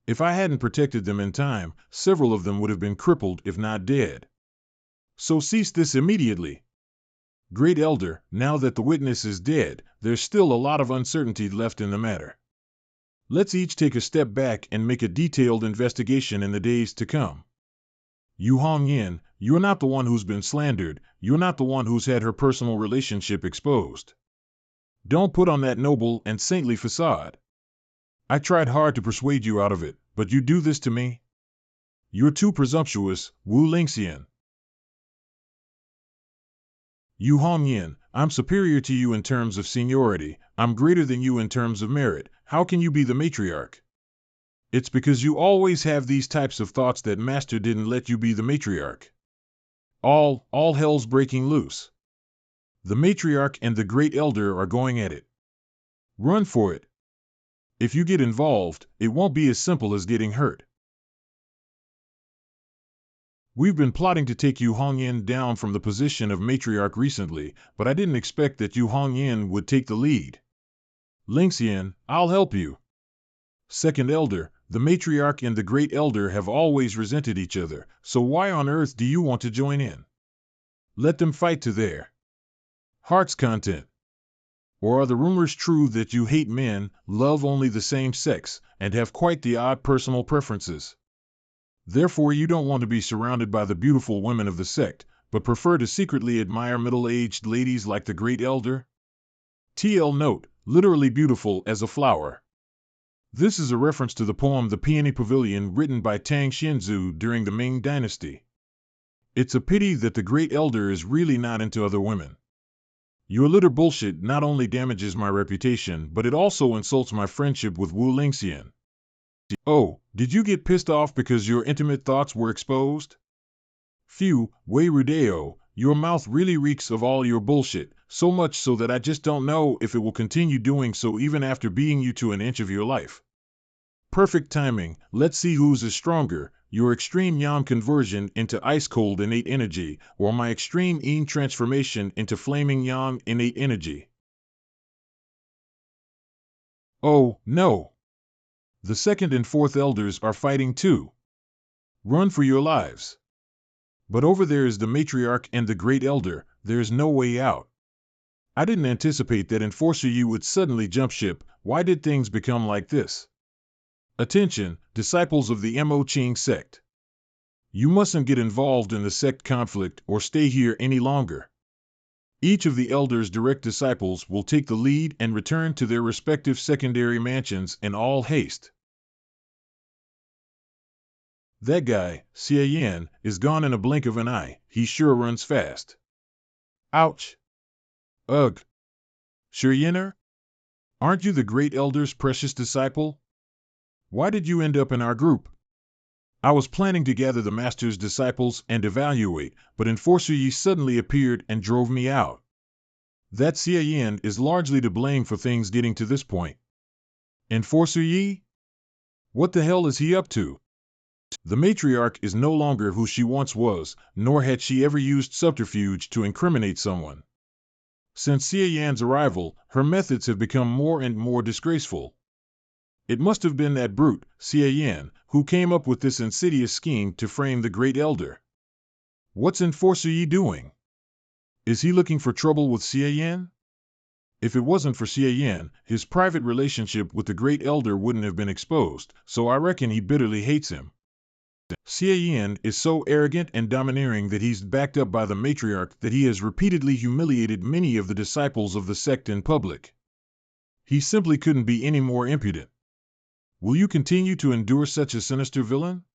If I hadn't protected them in time, several of them would have been crippled if not dead. So cease this immediately. Great Elder, now that the witness is dead, there's still a lot of uncertainty left in the matter. Let's each take a step back and make a detailed investigation in the days to come. You Hong Yin, you're not the one who's been slandered, you're not the one who's had her personal relationship exposed. Don't put on that noble and saintly facade. I tried hard to persuade you out of it, but you do this to me? You're too presumptuous, Wu Lingxian. You Hong Yin, I'm superior to you in terms of seniority, I'm greater than you in terms of merit, how can you be the matriarch? It's because you always have these types of thoughts that Master didn't let you be the matriarch. All hell's breaking loose. The matriarch and the great elder are going at it. Run for it. If you get involved, it won't be as simple as getting hurt. We've been plotting to take Yu Hongyin down from the position of matriarch recently, but I didn't expect that Yu Hongyin would take the lead. Lingxian, I'll help you. Second elder, the matriarch and the great elder have always resented each other, so why on earth do you want to join in? Let them fight to their heart's content. Or are the rumors true that you hate men, love only the same sex, and have quite the odd personal preferences? Therefore you don't want to be surrounded by the beautiful women of the sect, but prefer to secretly admire middle-aged ladies like the great elder? TL note, literally beautiful as a flower. This is a reference to the poem The Peony Pavilion written by Tang Xianzu during the Ming Dynasty. It's a pity that the great elder is really not into other women. Your litter bullshit not only damages my reputation, but it also insults my friendship with Wu Lingxian. Oh, did you get pissed off because your intimate thoughts were exposed? Phew, Wei Rodeo, your mouth really reeks of all your bullshit, so much so that I just don't know if it will continue doing so even after being you to an inch of your life. Perfect timing, let's see whose is stronger, your extreme yang conversion into ice-cold innate energy, or my extreme yin transformation into flaming yang innate energy. Oh, no! The second and fourth elders are fighting too. Run for your lives. But over there is the matriarch and the great elder, there's no way out. I didn't anticipate that Enforcer Yi would suddenly jump ship, why did things become like this? Attention, disciples of the Mo Qing sect. You mustn't get involved in the sect conflict or stay here any longer. Each of the elders' direct disciples will take the lead and return to their respective secondary mansions in all haste. That guy, Xie is gone in a blink of an eye. He sure runs fast. Ouch. Ugh. Shiryener? Aren't you the great elder's precious disciple? Why did you end up in our group? I was planning to gather the master's disciples and evaluate, but Enforcer Yi suddenly appeared and drove me out. That Xie is largely to blame for things getting to this point. Enforcer Yi? What the hell is he up to? The matriarch is no longer who she once was, nor had she ever used subterfuge to incriminate someone. Since Xie Yan's arrival, her methods have become more and more disgraceful. It must have been that brute, Xie Yan, who came up with this insidious scheme to frame the great elder. What's Enforcer Yi doing? Is he looking for trouble with Xie Yan? If it wasn't for Xie Yan, his private relationship with the great elder wouldn't have been exposed, so I reckon he bitterly hates him. Xie Yan is so arrogant and domineering that he's backed up by the matriarch that he has repeatedly humiliated many of the disciples of the sect in public. He simply couldn't be any more impudent. Will you continue to endure such a sinister villain?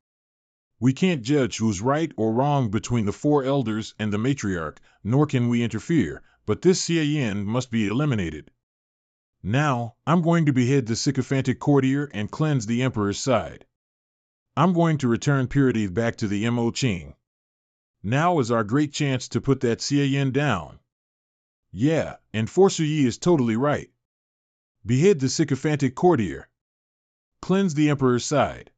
We can't judge who's right or wrong between the four elders and the matriarch, nor can we interfere, but this Xie Yan must be eliminated. Now, I'm going to behead the sycophantic courtier and cleanse the emperor's side. I'm going to return purity back to the Mo Qing. Now is our great chance to put that Xie Yan down. Yeah, Enforcer Yi is totally right. Behead the sycophantic courtier. Cleanse the emperor's side.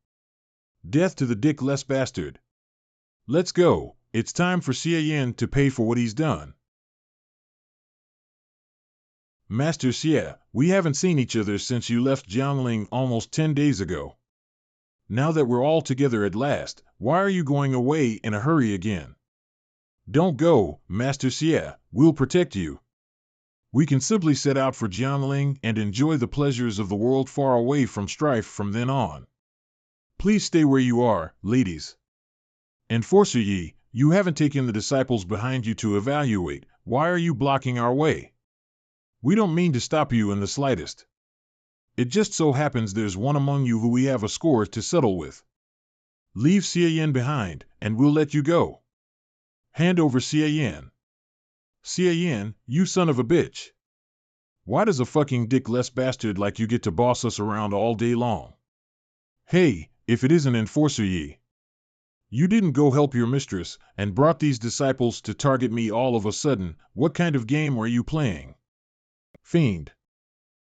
Death to the dickless bastard. Let's go. It's time for Xie Yan to pay for what he's done. Master Xie, we haven't seen each other since you left Jiangling almost 10 days ago. Now that we're all together at last, why are you going away in a hurry again? Don't go, Master Xie, we'll protect you. We can simply set out for Jiangling and enjoy the pleasures of the world far away from strife from then on. Please stay where you are, ladies. Enforcer Yi, you haven't taken the disciples behind you to evaluate. Why are you blocking our way? We don't mean to stop you in the slightest. It just so happens there's one among you who we have a score to settle with. Leave Xie Yan behind, and we'll let you go. Hand over Xie Yan. Xie Yan, you son of a bitch. Why does a fucking dickless bastard like you get to boss us around all day long? Hey, if it isn't Enforcer Yi. You didn't go help your mistress and brought these disciples to target me all of a sudden. What kind of game are you playing? Fiend.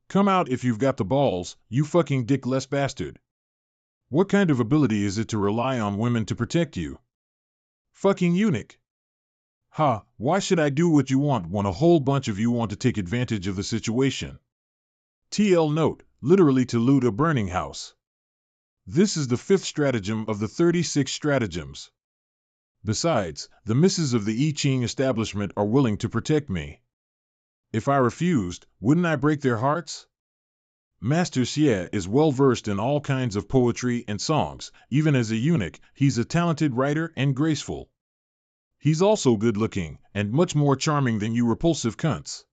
Come out if you've got the balls, you fucking dickless bastard. What kind of ability is it to rely on women to protect you? Fucking eunuch. Ha, why should I do what you want when a whole bunch of you want to take advantage of the situation? TL note, literally to loot a burning house. This is the 5th stratagem of the 36 stratagems. Besides, the misses of the I Ching establishment are willing to protect me. If I refused, wouldn't I break their hearts? Master Xie is well versed in all kinds of poetry and songs. Even as a eunuch, he's a talented writer and graceful. He's also good-looking, and much more charming than you repulsive cunts.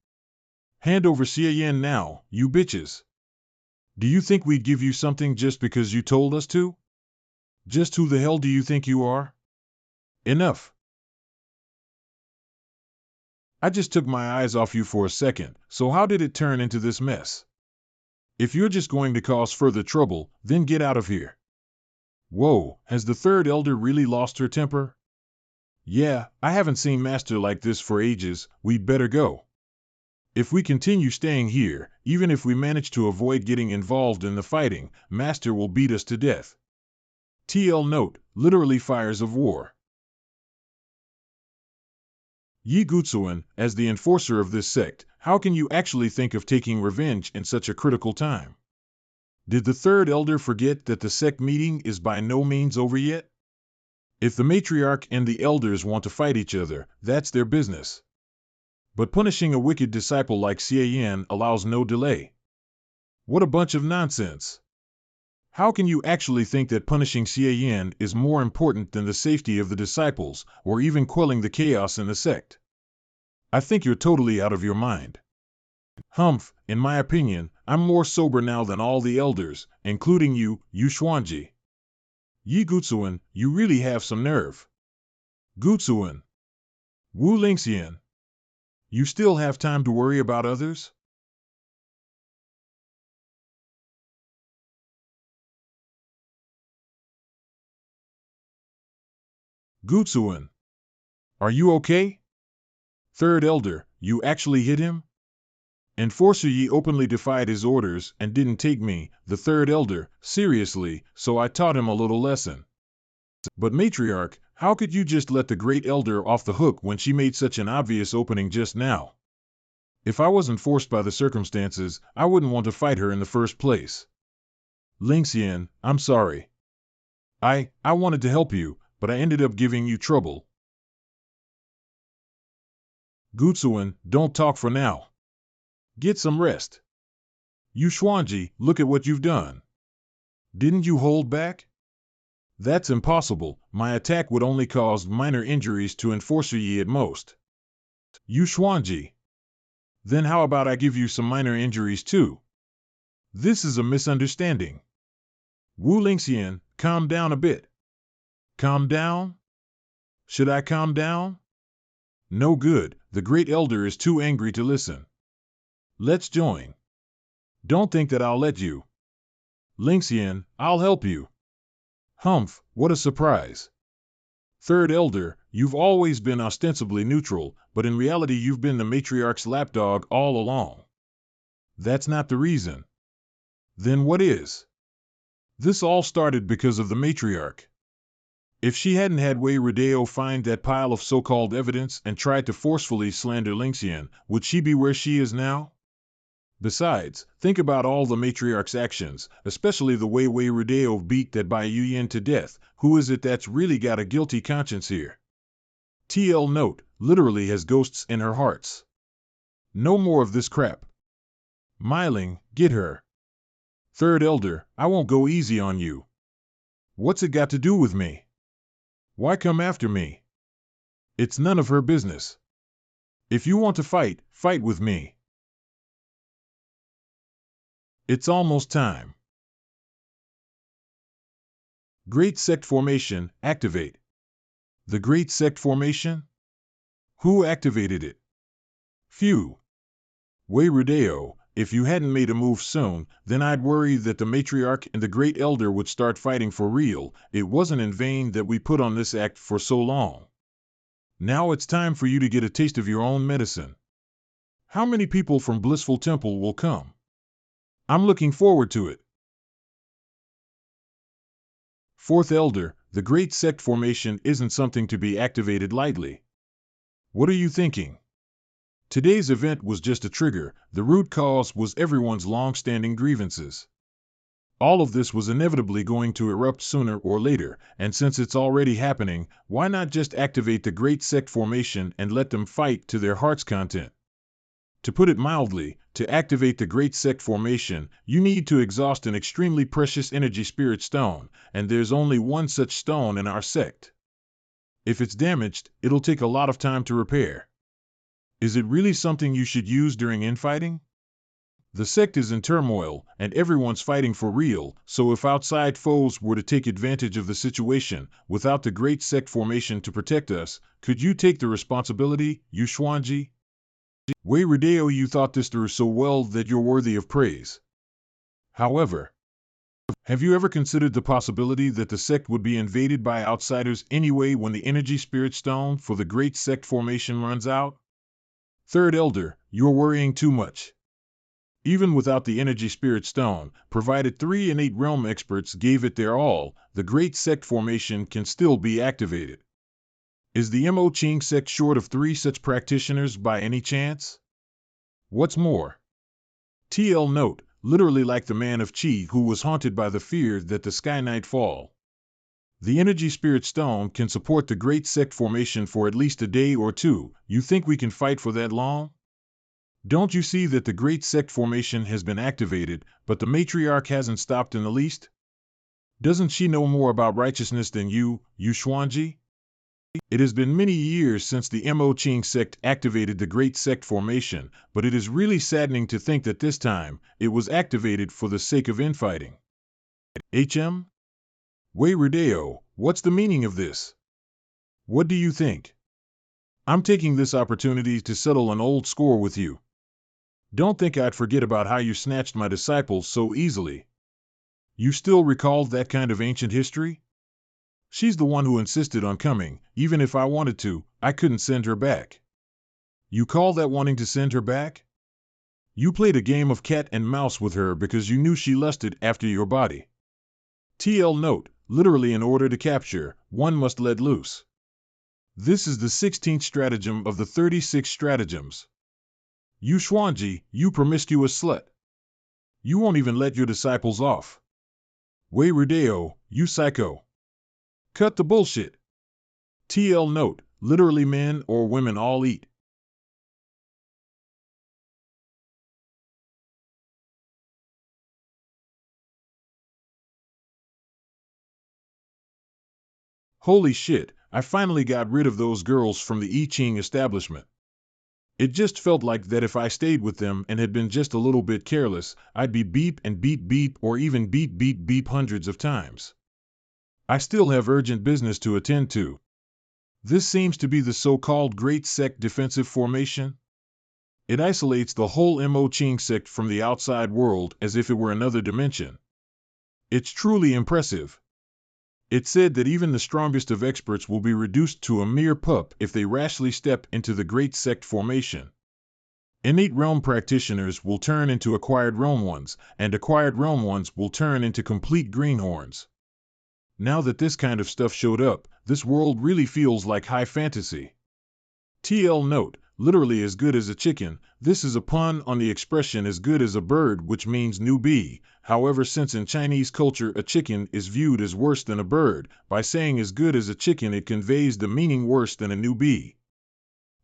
Hand over Xie Yan now, you bitches. Do you think we'd give you something just because you told us to? Just who the hell do you think you are? Enough. I just took my eyes off you for a second, so how did it turn into this mess? If you're just going to cause further trouble, then get out of here. Whoa, has the third elder really lost her temper? Yeah, I haven't seen Master like this for ages. We'd better go. If we continue staying here, even if we manage to avoid getting involved in the fighting, Master will beat us to death. TL note, literally fires of war. Yi Gutsuan, as the enforcer of this sect, how can you actually think of taking revenge in such a critical time? Did the third elder forget that the sect meeting is by no means over yet? If the matriarch and the elders want to fight each other, that's their business. But punishing a wicked disciple like Xie Yan allows no delay. What a bunch of nonsense. How can you actually think that punishing Xie Yan is more important than the safety of the disciples, or even quelling the chaos in the sect? I think you're totally out of your mind. Humph, in my opinion, I'm more sober now than all the elders, including you, Yushwanji. Yi Gutsuin, you really have some nerve. Gutsuin. Wu Lingxian. You still have time to worry about others? Gutsuin. Are you okay? Third Elder, you actually hit him? Enforcer Yi openly defied his orders and didn't take me, the Third Elder, seriously, so I taught him a little lesson. But Matriarch, how could you just let the Great Elder off the hook when she made such an obvious opening just now? If I wasn't forced by the circumstances, I wouldn't want to fight her in the first place. Lingxian, I'm sorry. I wanted to help you, but I ended up giving you trouble. Gutsuin, don't talk for now. Get some rest. Yushwanji, look at what you've done. Didn't you hold back? That's impossible. My attack would only cause minor injuries to Enforcer Yi at most. Yushwanji. Then how about I give you some minor injuries too? This is a misunderstanding. Wu Lingxian, calm down a bit. Calm down? Should I calm down? No good, the Great Elder is too angry to listen. Let's join. Don't think that I'll let you. Lingxian, I'll help you. Humph, what a surprise. Third Elder, you've always been ostensibly neutral, but in reality you've been the matriarch's lapdog all along. That's not the reason. Then what is? This all started because of the matriarch. If she hadn't had Wei Rodeo find that pile of so-called evidence and tried to forcefully slander Lingxian, would she be where she is now? Besides, think about all the matriarch's actions, especially the way Wei Rodeo beat that Bai Yuyan to death. Who is it that's really got a guilty conscience here? TL note, literally has ghosts in her hearts. No more of this crap. Myling, get her. Third Elder, I won't go easy on you. What's it got to do with me? Why come after me? It's none of her business. If you want to fight, fight with me. It's almost time. Great Sect Formation, activate. The Great Sect Formation? Who activated it? Phew. Wei Rodeo, if you hadn't made a move soon, then I'd worry that the Matriarch and the Great Elder would start fighting for real. It wasn't in vain that we put on this act for so long. Now it's time for you to get a taste of your own medicine. How many people from Blissful Temple will come? I'm looking forward to it. Fourth Elder, the Great Sect Formation isn't something to be activated lightly. What are you thinking? Today's event was just a trigger. The root cause was everyone's long-standing grievances. All of this was inevitably going to erupt sooner or later, and since it's already happening, why not just activate the Great Sect Formation and let them fight to their heart's content? To put it mildly, to activate the Great Sect Formation, you need to exhaust an extremely precious energy spirit stone, and there's only one such stone in our sect. If it's damaged, it'll take a lot of time to repair. Is it really something you should use during infighting? The sect is in turmoil, and everyone's fighting for real, so if outside foes were to take advantage of the situation, without the Great Sect Formation to protect us, could you take the responsibility, Yushwanji? Wei Rodeo, you thought this through so well that you're worthy of praise. However, have you ever considered the possibility that the sect would be invaded by outsiders anyway when the energy spirit stone for the Great Sect Formation runs out? Third Elder, you're worrying too much. Even without the energy spirit stone, provided 3 and 8 realm experts gave it their all, the Great Sect Formation can still be activated. Is the Mo Ching sect short of 3 such practitioners by any chance? What's more, TL note, literally like the man of Qi who was haunted by the fear that the Sky Knight fall. The energy spirit stone can support the Great Sect Formation for at least a day or two. You think we can fight for that long? Don't you see that the Great Sect Formation has been activated, but the Matriarch hasn't stopped in the least? Doesn't she know more about righteousness than you, Yushwanji? It has been many years since the Mo Ching sect activated the Great Sect Formation, but it is really saddening to think that this time, it was activated for the sake of infighting. HM? Wei Rodeo, what's the meaning of this? What do you think? I'm taking this opportunity to settle an old score with you. Don't think I'd forget about how you snatched my disciples so easily. You still recall that kind of ancient history? She's the one who insisted on coming. Even if I wanted to, I couldn't send her back. You call that wanting to send her back? You played a game of cat and mouse with her because you knew she lusted after your body. TL note, literally in order to capture, one must let loose. This is the 16th stratagem of the 36 stratagems. You Xuanji, you promiscuous slut. You won't even let your disciples off. Wei Rodeo, you psycho. Cut the bullshit. TL note, literally men or women all eat. Holy shit, I finally got rid of those girls from the I Ching establishment. It just felt like that if I stayed with them and had been just a little bit careless, I'd be beep and beep beep or even beep beep beep hundreds of times. I still have urgent business to attend to. This seems to be the so-called Great Sect defensive formation. It isolates the whole Mo Ching sect from the outside world as if it were another dimension. It's truly impressive. It said that even the strongest of experts will be reduced to a mere pup if they rashly step into the Great Sect formation. Innate realm practitioners will turn into acquired realm ones, and acquired realm ones will turn into complete greenhorns. Now that this kind of stuff showed up, this world really feels like high fantasy. TL note, literally as good as a chicken. This is a pun on the expression as good as a bird, which means newbie. However, since in Chinese culture a chicken is viewed as worse than a bird, by saying as good as a chicken it conveys the meaning worse than a newbie.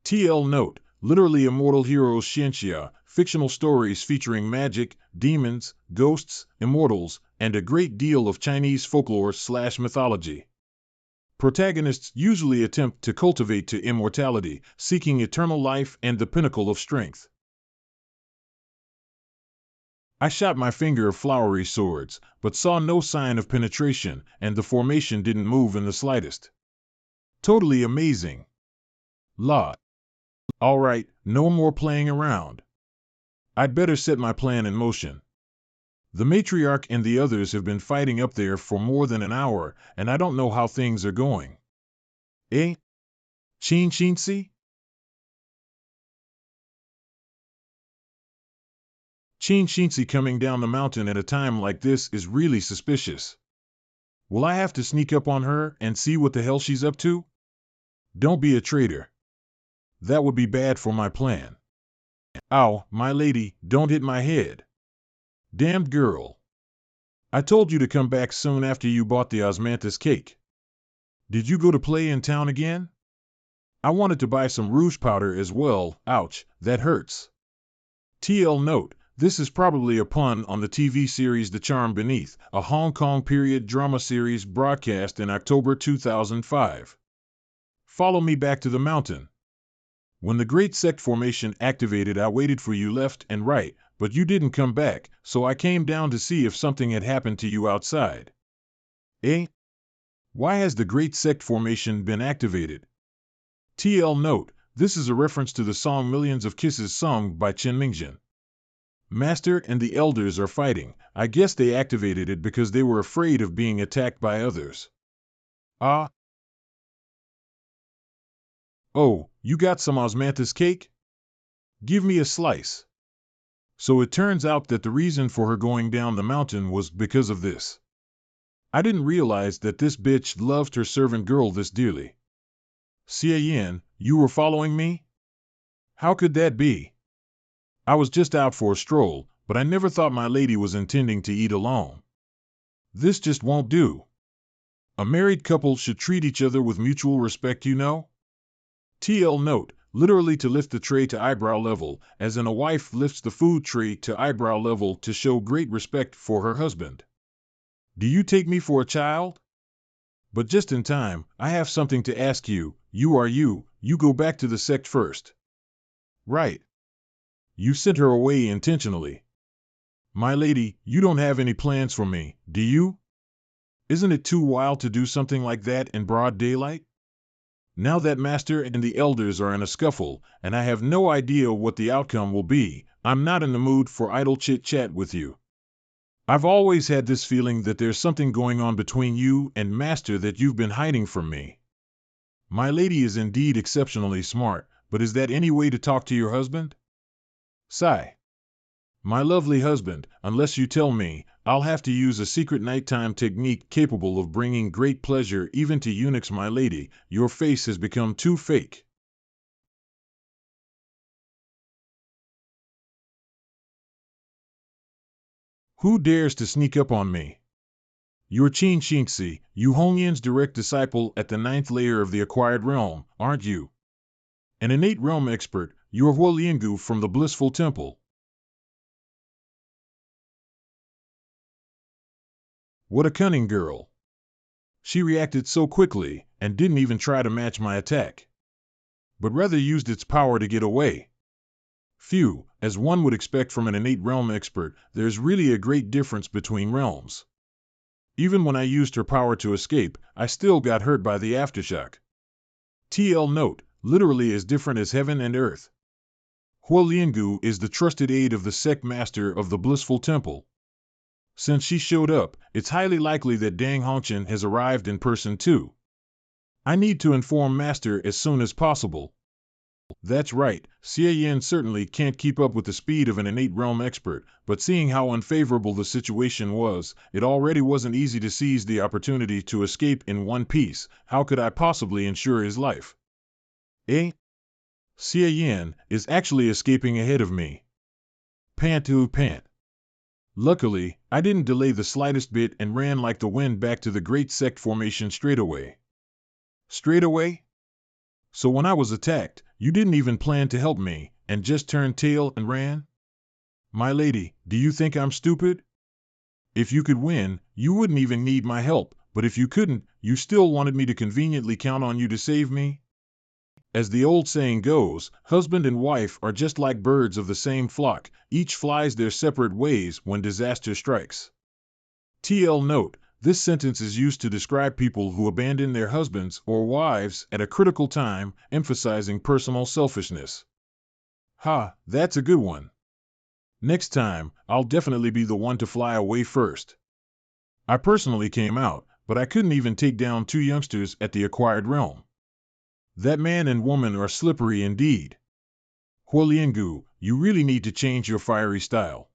TL note, literally immortal heroes Xianxia, fictional stories featuring magic, demons, ghosts, immortals, and a great deal of Chinese folklore/mythology. Protagonists usually attempt to cultivate to immortality, seeking eternal life and the pinnacle of strength. I shot my finger of flowery swords, but saw no sign of penetration, and the formation didn't move in the slightest. Totally amazing. La. Alright, no more playing around. I'd better set my plan in motion. The matriarch and the others have been fighting up there for more than an hour, and I don't know how things are going. Eh? Chin Chinsi? Chin Chinsi coming down the mountain at a time like this is really suspicious. Will I have to sneak up on her and see what the hell she's up to? Don't be a traitor. That would be bad for my plan. Ow, my lady, don't hit my head. Damned girl. I told you to come back soon after you bought the osmanthus cake. Did you go to play in town again? I wanted to buy some rouge powder as well. Ouch, that hurts. TL note, this is probably a pun on the TV series The Charm Beneath, a Hong Kong period drama series broadcast in October 2005. Follow me back to the mountain. When the Great Sect formation activated, I waited for you left and right, but you didn't come back, so I came down to see if something had happened to you outside. Eh? Why has the Great Sect formation been activated? TL note, this is a reference to the song Millions of Kisses sung by Chen Mingjin. Master and the elders are fighting. I guess they activated it because they were afraid of being attacked by others. Ah. Oh, you got some osmanthus cake? Give me a slice. So it turns out that the reason for her going down the mountain was because of this. I didn't realize that this bitch loved her servant girl this dearly. Xie Yin, you were following me? How could that be? I was just out for a stroll, but I never thought my lady was intending to eat alone. This just won't do. A married couple should treat each other with mutual respect, you know? TL note, literally to lift the tray to eyebrow level, as in a wife lifts the food tray to eyebrow level to show great respect for her husband. Do you take me for a child? But just in time, I have something to ask you. You go back to the sect first. Right. You sent her away intentionally. My lady, you don't have any plans for me, do you? Isn't it too wild to do something like that in broad daylight? Now that Master and the elders are in a scuffle, and I have no idea what the outcome will be, I'm not in the mood for idle chit-chat with you. I've always had this feeling that there's something going on between you and Master that you've been hiding from me. My lady is indeed exceptionally smart, but is that any way to talk to your husband? Sigh. My lovely husband, unless you tell me, I'll have to use a secret nighttime technique capable of bringing great pleasure even to eunuchs. My lady, your face has become too fake. Who dares to sneak up on me? You're Qin Xingxi, Yu Hongyan's direct disciple at the 9th layer of the acquired realm, aren't you? An innate realm expert, you're Huoliangu from the Blissful Temple. What a cunning girl. She reacted so quickly, and didn't even try to match my attack, but rather used its power to get away. Phew, as one would expect from an innate realm expert, there's really a great difference between realms. Even when I used her power to escape, I still got hurt by the aftershock. TL note, literally as different as heaven and earth. Huoliangu is the trusted aide of the sect master of the Blissful Temple. Since she showed up, it's highly likely that Dang Hongchen has arrived in person too. I need to inform Master as soon as possible. That's right, Xie Yin certainly can't keep up with the speed of an innate realm expert, but seeing how unfavorable the situation was, it already wasn't easy to seize the opportunity to escape in one piece. How could I possibly ensure his life? Eh? Xie Yin is actually escaping ahead of me. Pant to pant. Luckily, I didn't delay the slightest bit and ran like the wind back to the great sect formation straight away. Straight away? So when I was attacked, you didn't even plan to help me, and just turned tail and ran? My lady, do you think I'm stupid? If you could win, you wouldn't even need my help, but if you couldn't, you still wanted me to conveniently count on you to save me? As the old saying goes, husband and wife are just like birds of the same flock, each flies their separate ways when disaster strikes. TL note, this sentence is used to describe people who abandon their husbands or wives at a critical time, emphasizing personal selfishness. Ha, that's a good one. Next time, I'll definitely be the one to fly away first. I personally came out, but I couldn't even take down 2 youngsters at the acquired realm. That man and woman are slippery indeed. Huoliangu, you really need to change your fiery style.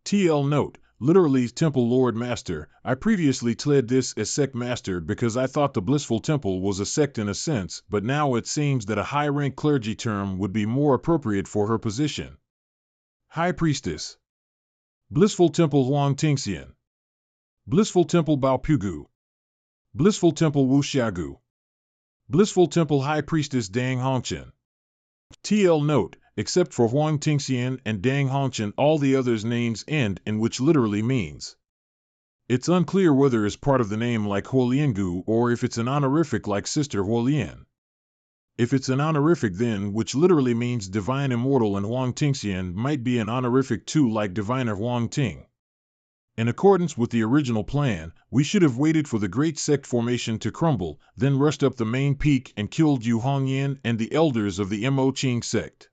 TL note, literally Temple Lord Master, I previously tled this as Sect Master because I thought the Blissful Temple was a sect in a sense, but now it seems that a high-rank clergy term would be more appropriate for her position. High Priestess. Blissful Temple Huang Tingxian. Blissful Temple Bao Pugu. Blissful Temple Wu Xiaogu. Blissful Temple High Priestess Dang Hongchen. TL note, except for Huang Tingxian and Dang Hongchen, all the others' names end in which literally means. It's unclear whether it's part of the name like Huoliangu or if it's an honorific like Sister Huolian. If it's an honorific then, which literally means Divine Immortal, and Huang Tingxian might be an honorific too like Diviner Huang Ting. In accordance with the original plan, we should have waited for the great sect formation to crumble, then rushed up the main peak and killed Yu Hongyan and the elders of the Mo Qing sect.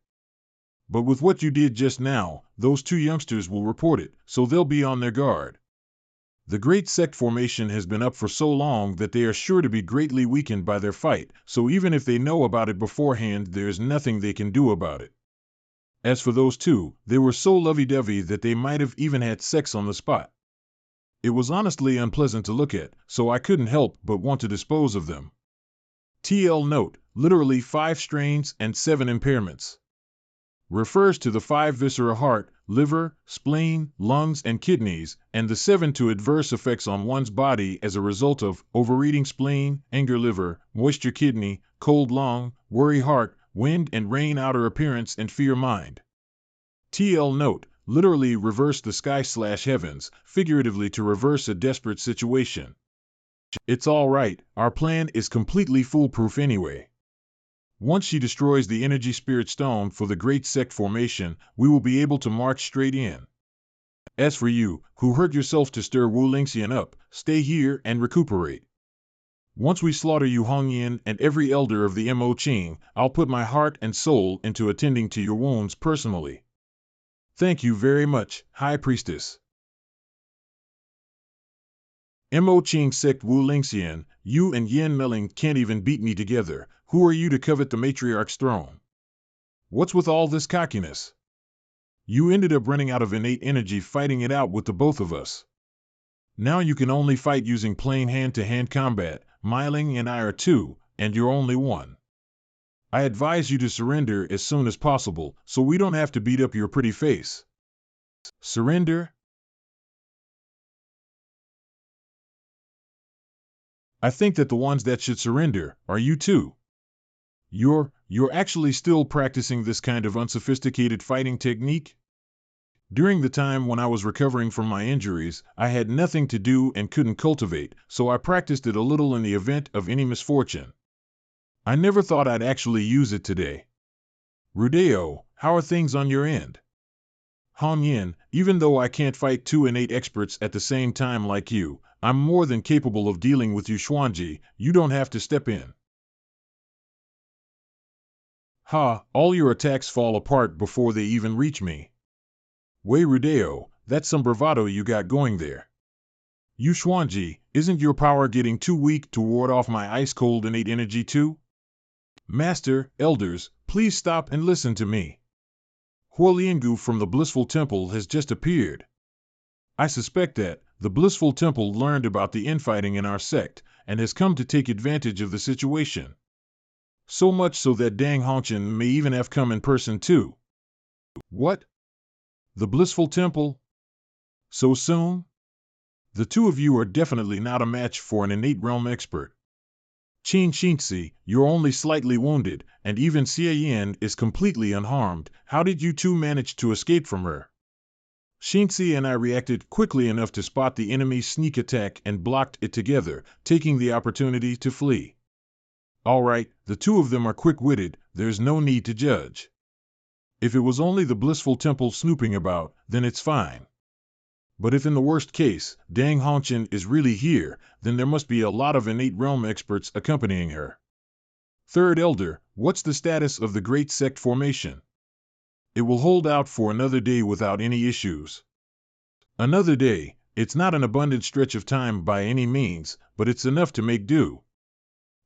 But with what you did just now, those 2 youngsters will report it, so they'll be on their guard. The great sect formation has been up for so long that they are sure to be greatly weakened by their fight, so even if they know about it beforehand, there's nothing they can do about it. As for those 2, they were so lovey-dovey that they might have even had sex on the spot. It was honestly unpleasant to look at, so I couldn't help but want to dispose of them. TL note, literally 5 strains and 7 impairments. Refers to the 5 viscera: heart, liver, spleen, lungs, and kidneys, and the 7 to adverse effects on one's body as a result of overeating: spleen, anger liver, moisture kidney, cold lung, worry heart, wind and rain outer appearance, and fear mind. TL note, literally reverse the sky/heavens, figuratively to reverse a desperate situation. It's all right, our plan is completely foolproof anyway. Once she destroys the energy spirit stone for the great sect formation, we will be able to march straight in. As for you, who hurt yourself to stir Wu Lingxian up, stay here and recuperate. Once we slaughter Yu Hongyan and every elder of the Mo Qing, I'll put my heart and soul into attending to your wounds personally. Thank you very much, High Priestess. Mo Qing sect Wu Lingxian, you and Yan Meling can't even beat me together. Who are you to covet the matriarch's throne? What's with all this cockiness? You ended up running out of innate energy fighting it out with the both of us. Now you can only fight using plain hand-to-hand combat. Meling and I are two, and you're only one. I advise you to surrender as soon as possible, so we don't have to beat up your pretty face. Surrender? I think that the ones that should surrender are you two. You're actually still practicing this kind of unsophisticated fighting technique? During the time when I was recovering from my injuries, I had nothing to do and couldn't cultivate, so I practiced it a little in the event of any misfortune. I never thought I'd actually use it today. Rudeo, how are things on your end? Han Yin, even though I can't fight two innate experts at the same time like you, I'm more than capable of dealing with you Xuanji, you don't have to step in. Ha, all your attacks fall apart before they even reach me. Wei Rudeo, that's some bravado you got going there. You Xuanji, isn't your power getting too weak to ward off my ice-cold innate energy too? Master, elders, please stop and listen to me. Huoliangu from the Blissful Temple has just appeared. I suspect that the Blissful Temple learned about the infighting in our sect and has come to take advantage of the situation. So much so that Dang Hongchen may even have come in person too. What? The Blissful Temple? So soon? The two of you are definitely not a match for an innate realm expert. Qin Xinzi, you're only slightly wounded, and even Xie Yan is completely unharmed. How did you two manage to escape from her? Xinzi and I reacted quickly enough to spot the enemy's sneak attack and blocked it together, taking the opportunity to flee. All right, the two of them are quick-witted, there's no need to judge. If it was only the Blissful Temple snooping about, then it's fine. But if in the worst case, Dang Hongchen is really here, then there must be a lot of innate realm experts accompanying her. Third Elder, what's the status of the Great Sect formation? It will hold out for another day without any issues. Another day, it's not an abundant stretch of time by any means, but it's enough to make do.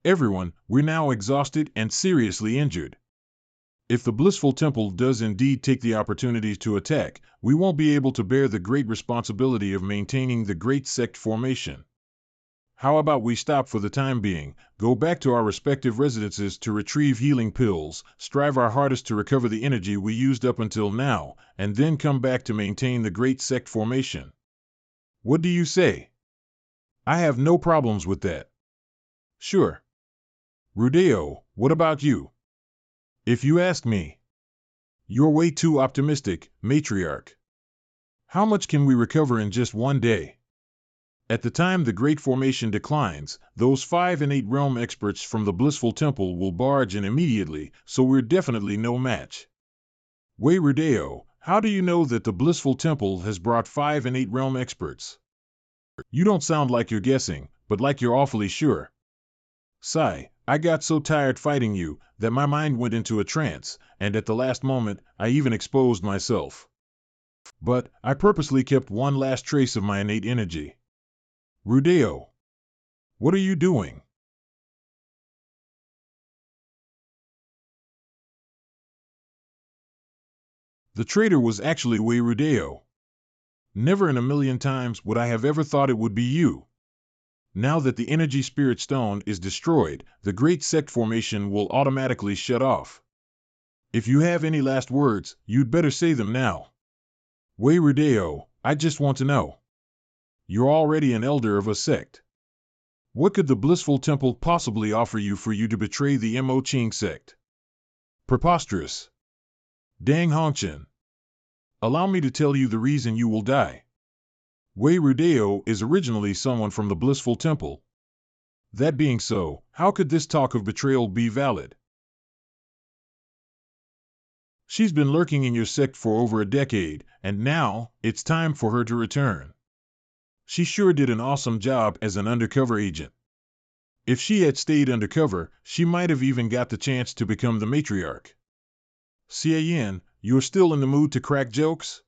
Everyone, we're now exhausted and seriously injured. If the Blissful Temple does indeed take the opportunity to attack, we won't be able to bear the great responsibility of maintaining the Great Sect formation. How about we stop for the time being, go back to our respective residences to retrieve healing pills, strive our hardest to recover the energy we used up until now, and then come back to maintain the Great Sect formation? What do you say? I have no problems with that. Sure. Rudeo, what about you? If you ask me, you're way too optimistic, matriarch. How much can we recover in just one day? At the time the Great Formation declines, those 5 innate realm experts from the Blissful Temple will barge in immediately, so we're definitely no match. Wei Rudeo, how do you know that the Blissful Temple has brought 5 innate realm experts? You don't sound like you're guessing, but like you're awfully sure. Sigh, I got so tired fighting you that my mind went into a trance, and at the last moment, I even exposed myself. But I purposely kept one last trace of my innate energy. Rudeo, what are you doing? The traitor was actually Wei Rudeo. Never in a million times would I have ever thought it would be you. Now that the energy spirit stone is destroyed, the Great Sect formation will automatically shut off. If you have any last words, you'd better say them now. Wei Rudeo, I just want to know. You're already an elder of a sect. What could the Blissful Temple possibly offer you for you to betray the Mo Qing sect? Preposterous. Dang Hongchen. Allow me to tell you the reason you will die. Wei Rudeo is originally someone from the Blissful Temple. That being so, how could this talk of betrayal be valid? She's been lurking in your sect for over a decade, and now it's time for her to return. She sure did an awesome job as an undercover agent. If she had stayed undercover, she might have even got the chance to become the matriarch. Xian, you're still in the mood to crack jokes?